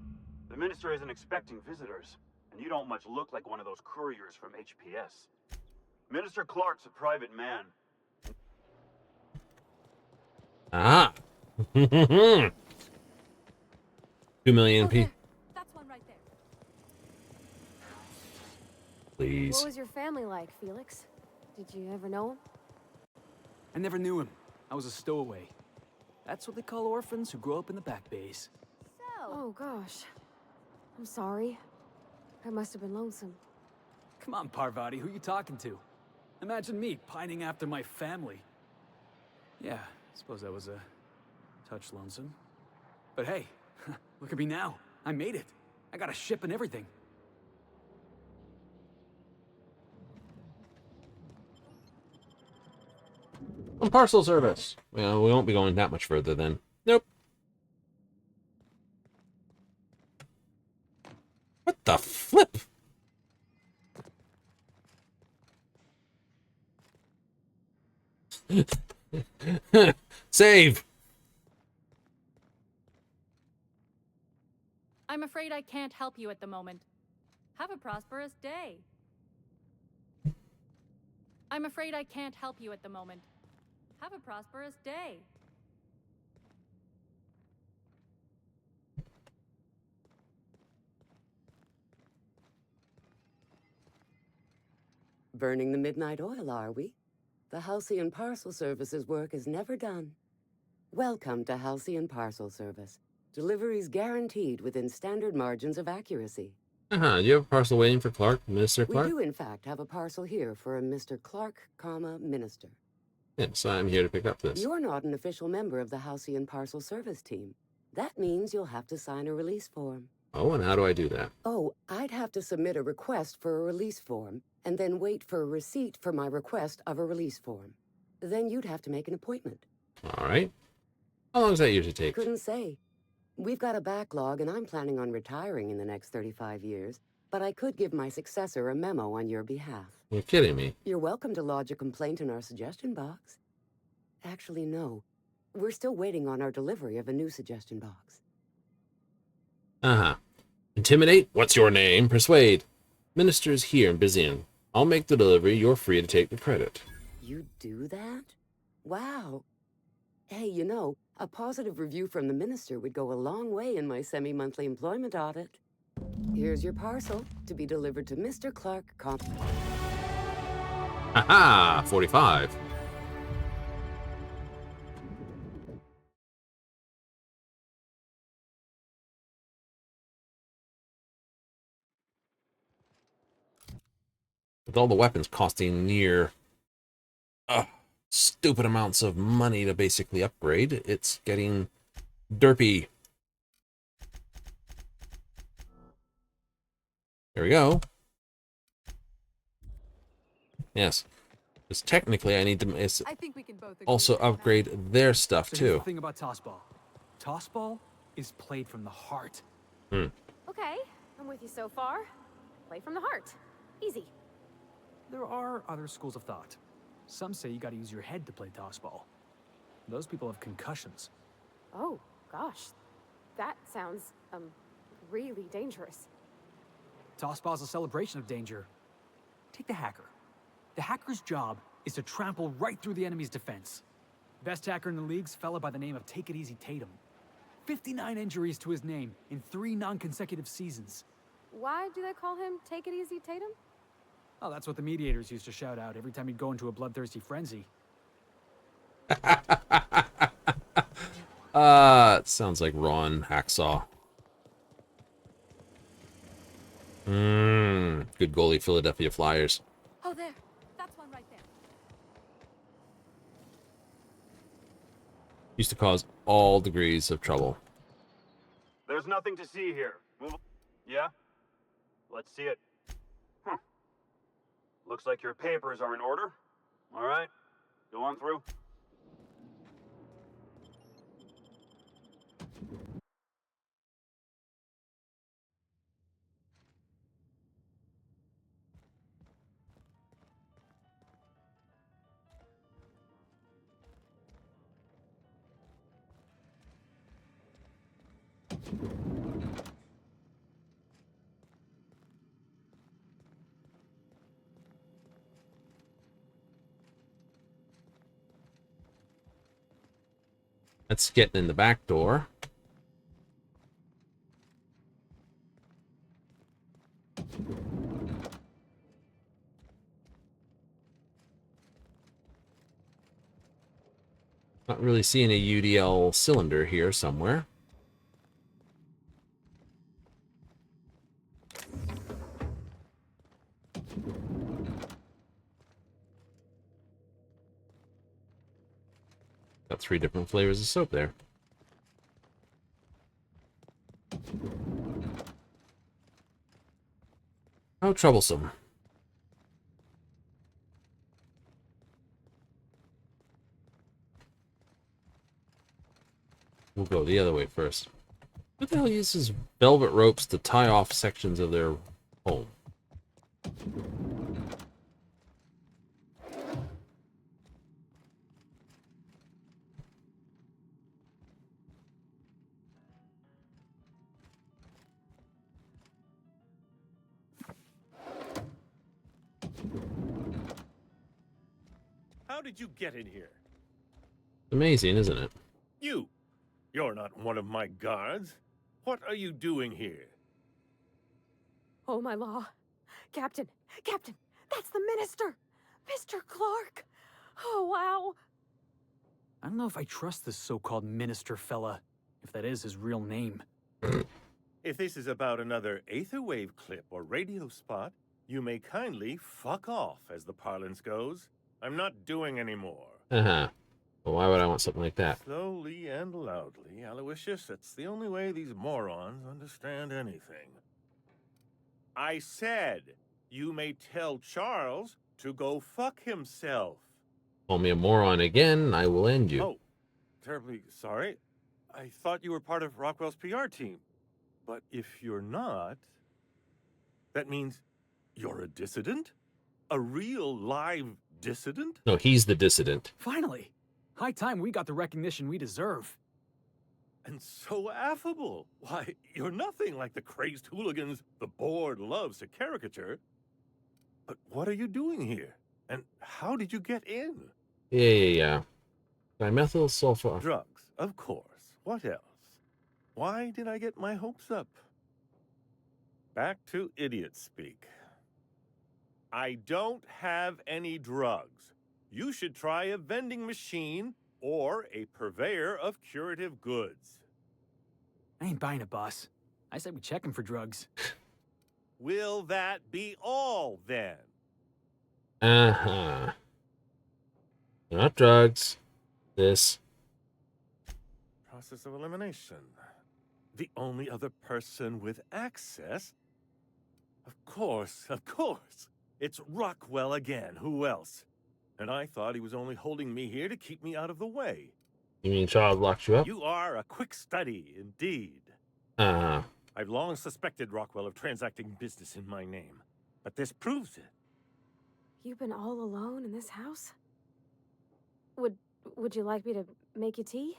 Speaker 15: The minister isn't expecting visitors, and you don't much look like one of those couriers from HPS. Minister Clark's a private man.
Speaker 1: Ah. 2 million people.
Speaker 3: That's one right there.
Speaker 1: Please.
Speaker 6: What was your family like, Felix? Did you ever know him?
Speaker 2: I never knew him. I was a stowaway. That's what they call orphans who grow up in the back bays.
Speaker 6: Oh gosh. I'm sorry. I must have been lonesome.
Speaker 2: Come on, Parvati, who you talking to? Imagine me pining after my family. Yeah, I suppose I was a touch lonesome. But hey, look at me now. I made it. I got a ship and everything.
Speaker 1: On parcel service. Well, we won't be going that much further then. Nope. What the flip? Save!
Speaker 3: I'm afraid I can't help you at the moment. Have a prosperous day. I'm afraid I can't help you at the moment. Have a prosperous day.
Speaker 18: Burning the midnight oil, are we? The Halcyon Parcel Service's work is never done. Welcome to Halcyon Parcel Service. Deliveries guaranteed within standard margins of accuracy.
Speaker 1: Do you have a parcel waiting for Clark, Minister Clark?
Speaker 18: We do, in fact, have a parcel here for a Mr. Clark, Minister.
Speaker 1: Yes, I'm here to pick up this.
Speaker 18: You're not an official member of the Halcyon Parcel Service team. That means you'll have to sign a release form.
Speaker 1: Oh, and how do I do that?
Speaker 18: Oh, I'd have to submit a request for a release form, and then wait for a receipt for my request of a release form. Then you'd have to make an appointment.
Speaker 1: All right. How long does that usually take?
Speaker 18: Couldn't say. We've got a backlog, and I'm planning on retiring in the next 35 years, but I could give my successor a memo on your behalf.
Speaker 1: You're kidding me.
Speaker 18: You're welcome to lodge a complaint in our suggestion box. Actually, no. We're still waiting on our delivery of a new suggestion box.
Speaker 1: Intimidate? What's your name? Persuade. Minister's here and busy in. I'll make the delivery. You're free to take the credit.
Speaker 18: You do that? Wow. Hey, you know, a positive review from the minister would go a long way in my semi-monthly employment audit. Here's your parcel to be delivered to Mr. Clark,
Speaker 1: Haha! 45. With all the weapons costing near stupid amounts of money to basically upgrade, it's getting derpy. There we go. Yes. Because technically I need to also upgrade their stuff
Speaker 2: So here's
Speaker 1: too.
Speaker 2: the thing about tossball. Tossball is played from the heart.
Speaker 6: Okay, I'm with you so far. Play from the heart. Easy.
Speaker 2: There are other schools of thought. Some say you gotta use your head to play tossball. Those people have concussions.
Speaker 6: Oh, gosh. That sounds, really dangerous.
Speaker 2: Tossball's a celebration of danger. Take the hacker. The hacker's job is to trample right through the enemy's defense. Best hacker in the league's fella by the name of Take It Easy Tatum. 59 injuries to his name in 3 non-consecutive seasons.
Speaker 6: Why do they call him Take It Easy Tatum?
Speaker 2: Oh, that's what the mediators used to shout out every time he'd go into a bloodthirsty frenzy.
Speaker 1: It sounds like Ron Hacksaw. Good goalie, Philadelphia Flyers.
Speaker 3: Oh, there. That's one right there.
Speaker 1: Used to cause all degrees of trouble.
Speaker 15: There's nothing to see here. Yeah? Let's see it. Looks like your papers are in order. All right, go on through.
Speaker 1: Let's get in the back door. Not really seeing a UDL cylinder here somewhere. Got 3 different flavors of soap there. How troublesome. We'll go the other way first. Who the hell uses velvet ropes to tie off sections of their home?
Speaker 8: How did you get in here?
Speaker 1: Amazing, isn't it?
Speaker 8: You're not one of my guards. What are you doing here?
Speaker 6: Oh, my law. Captain, that's the minister! Mr. Clark! Oh, wow.
Speaker 2: I don't know if I trust this so-called minister fella, if that is his real name.
Speaker 8: If this is about another Aetherwave clip or radio spot, you may kindly fuck off, as the parlance goes. I'm not doing any more.
Speaker 1: Uh-huh. Well, why would I want something like that?
Speaker 8: Slowly and loudly, Aloysius. It's the only way these morons understand anything. I said, you may tell Charles to go fuck himself.
Speaker 1: Call me a moron again, I will end you.
Speaker 8: Oh, terribly sorry. I thought you were part of Rockwell's PR team. But if you're not, that means you're a dissident? A real live dissident?
Speaker 1: No, he's the dissident.
Speaker 2: Finally! High time we got the recognition we deserve.
Speaker 8: And so affable. Why, you're nothing like the crazed hooligans the board loves to caricature. But what are you doing here? And how did you get in?
Speaker 1: Yeah. Dimethyl sulfur.
Speaker 8: Drugs, of course. What else? Why did I get my hopes up? Back to idiot speak. I don't have any drugs. You should try a vending machine or a purveyor of curative goods.
Speaker 2: I ain't buying it, boss. I said we check him for drugs.
Speaker 8: Will that be all, then?
Speaker 1: Uh-huh. Not drugs. This.
Speaker 8: Process of elimination. The only other person with access? Of course. It's Rockwell again. Who else? And I thought he was only holding me here to keep me out of the way.
Speaker 1: You mean Charles locked you up?
Speaker 8: You are a quick study, indeed.
Speaker 1: Uh-huh.
Speaker 8: I've long suspected Rockwell of transacting business in my name, but this proves it.
Speaker 6: You've been all alone in this house? Would you like me to make you tea?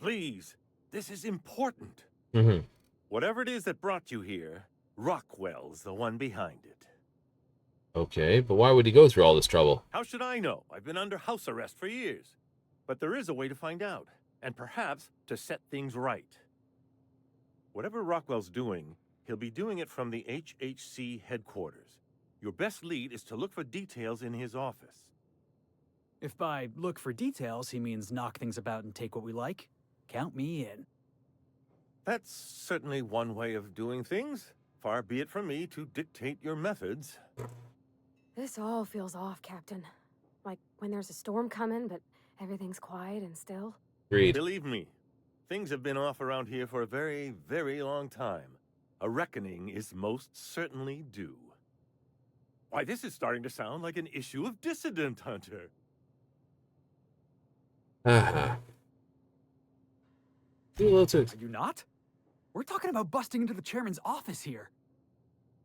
Speaker 8: Please, this is important.
Speaker 1: Mm-hmm.
Speaker 8: Whatever it is that brought you here, Rockwell's the one behind it.
Speaker 1: Okay, but why would he go through all this trouble?
Speaker 8: How should I know? I've been under house arrest for years. But there is a way to find out, and perhaps to set things right. Whatever Rockwell's doing, he'll be doing it from the HHC headquarters. Your best lead is to look for details in his office.
Speaker 2: If by look for details he means knock things about and take what we like, count me in.
Speaker 8: That's certainly one way of doing things. Far be it from me to dictate your methods.
Speaker 6: This all feels off, Captain. Like when there's a storm coming, but everything's quiet and still.
Speaker 1: Agreed.
Speaker 8: Believe me, things have been off around here for a very, very long time. A reckoning is most certainly due. Why, this is starting to sound like an issue of Dissident Hunter.
Speaker 1: Uh-huh.
Speaker 2: Are you not? We're talking about busting into the chairman's office here.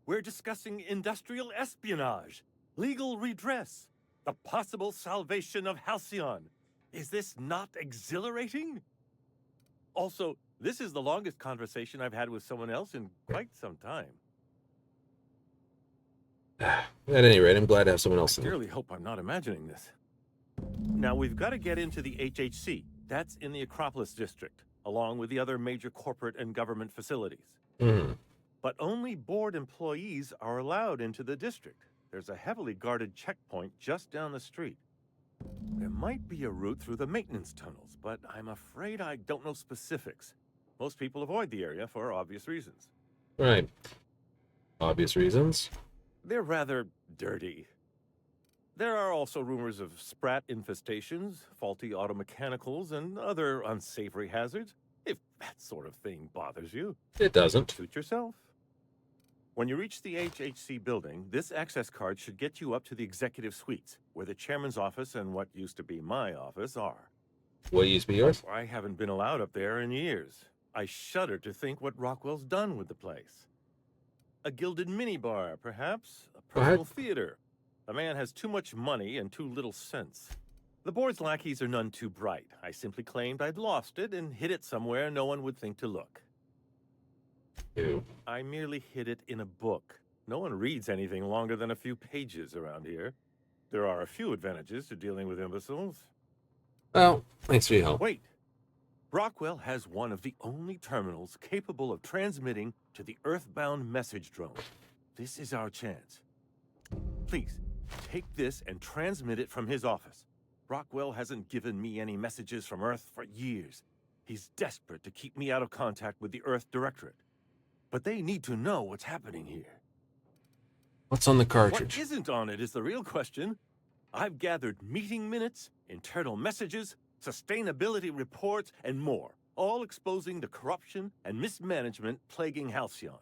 Speaker 8: We're discussing industrial espionage, legal redress, the possible salvation of Halcyon. Is this not exhilarating? Also, this is the longest conversation I've had with someone else in quite some time.
Speaker 1: At any rate, I'm glad to have someone else
Speaker 8: I
Speaker 1: in there.
Speaker 8: dearly hope I'm not imagining this. Now, we've got to get into the HHC. That's in the Acropolis district, along with the other major corporate and government facilities.
Speaker 1: Mm-hmm.
Speaker 8: But only board employees are allowed into the district. There's a heavily guarded checkpoint just down the street. There might be a route through the maintenance tunnels, but I'm afraid I don't know specifics. Most people avoid the area for obvious reasons.
Speaker 1: Right. Obvious reasons.
Speaker 8: They're rather dirty. There are also rumors of sprat infestations, faulty automechanicals, and other unsavory hazards, if that sort of thing bothers you.
Speaker 1: It doesn't.
Speaker 8: Suit yourself. When you reach the HHC building, this access card should get you up to the executive suites, where the chairman's office and what used to be my office are.
Speaker 1: What used to be yours?
Speaker 8: I haven't been allowed up there in years. I shudder to think what Rockwell's done with the place. A gilded minibar, perhaps? A personal theater. The man has too much money and too little sense. The board's lackeys are none too bright. I simply claimed I'd lost it and hid it somewhere no one would think to look.
Speaker 1: Ew.
Speaker 8: I merely hid it in a book. No one reads anything longer than a few pages around here. There are a few advantages to dealing with imbeciles.
Speaker 1: Well, thanks for your help.
Speaker 8: Wait. Rockwell has one of the only terminals capable of transmitting to the Earthbound message drone. This is our chance. Please, take this and transmit it from his office. Rockwell hasn't given me any messages from Earth for years. He's desperate to keep me out of contact with the Earth Directorate. But they need to know what's happening here.
Speaker 1: What's on the cartridge?
Speaker 8: What isn't on it is the real question. I've gathered meeting minutes, internal messages, sustainability reports, and more, all exposing the corruption and mismanagement plaguing Halcyon.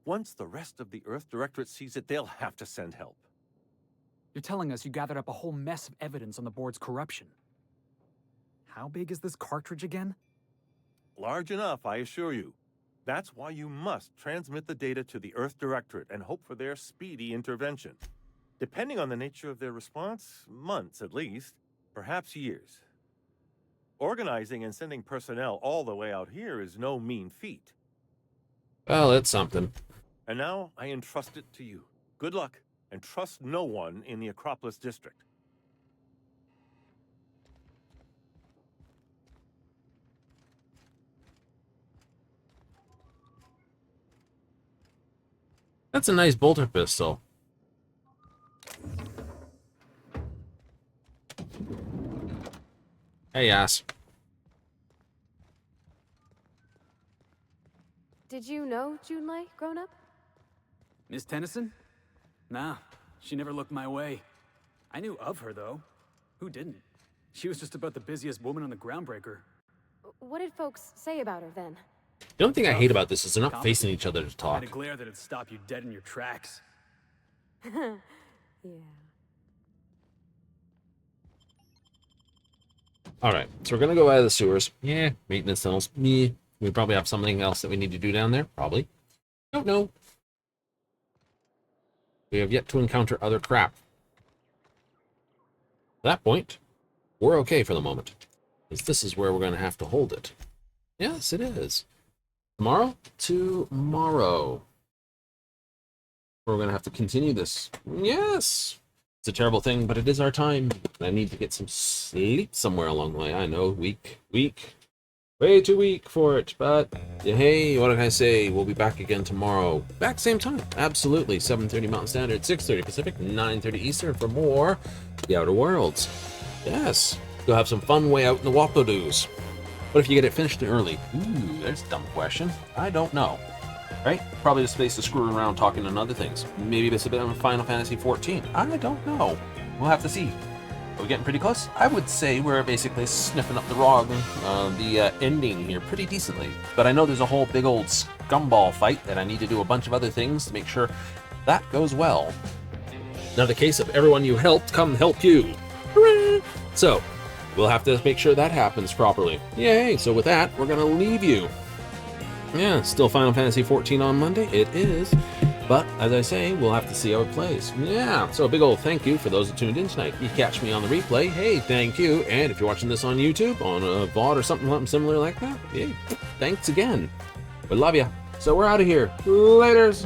Speaker 8: Once the rest of the Earth Directorate sees it, they'll have to send help.
Speaker 2: You're telling us you gathered up a whole mess of evidence on the board's corruption. How big is this cartridge again?
Speaker 8: Large enough, I assure you. That's why you must transmit the data to the Earth Directorate and hope for their speedy intervention. Depending on the nature of their response, months at least, perhaps years. Organizing and sending personnel all the way out here is no mean feat.
Speaker 1: Well, it's something.
Speaker 8: And now I entrust it to you. Good luck, and trust no one in the Acropolis district.
Speaker 1: That's a nice bolter pistol. Hey, ass.
Speaker 6: Did you know Junlei grown up?
Speaker 2: Miss Tennyson? Nah, she never looked my way. I knew of her, though. Who didn't? She was just about the busiest woman on the Groundbreaker.
Speaker 6: What did folks say about her then?
Speaker 1: The only thing I hate about this is they're not facing each other to talk.
Speaker 2: Had a glare that'd stop you dead in your tracks.
Speaker 6: Yeah.
Speaker 1: Alright, so we're gonna go out of the sewers. Yeah, maintenance tunnels. Yeah. We probably have something else that we need to do down there. Probably. Don't know. We have yet to encounter other crap. At that point, we're okay for the moment. Because this is where we're going to have to hold it. Yes, it is. Tomorrow. We're going to have to continue this. Yes! It's a terrible thing, but it is our time. I need to get some sleep somewhere along the way. I know, weak. Way too weak for it, but hey, what can I say? We'll be back again tomorrow. Back same time. Absolutely. 7:30 Mountain Standard, 6:30 Pacific, 9:30 Eastern for more The Outer Worlds. Yes. Go have some fun way out in the Wapadoos. What if you get it finished early? Ooh, there's a dumb question. I don't know. Right? Probably the space to screw around talking and other things. Maybe it's a bit of Final Fantasy 14. I don't know. We'll have to see. Are we getting pretty close? I would say we're basically sniffing up the ending here pretty decently. But I know there's a whole big old scumball fight that I need to do a bunch of other things to make sure that goes well. Another case of everyone you helped come help you. Hooray! So, we'll have to make sure that happens properly. Yay! So with that, we're gonna leave you. Yeah, still Final Fantasy 14 on Monday. It is. But, as I say, we'll have to see how it plays. Yeah, so a big old thank you for those who tuned in tonight. You catch me on the replay, hey, thank you. And if you're watching this on YouTube, on a VOD or something similar like that, yeah, thanks again. We love ya. So we're out of here. Laters.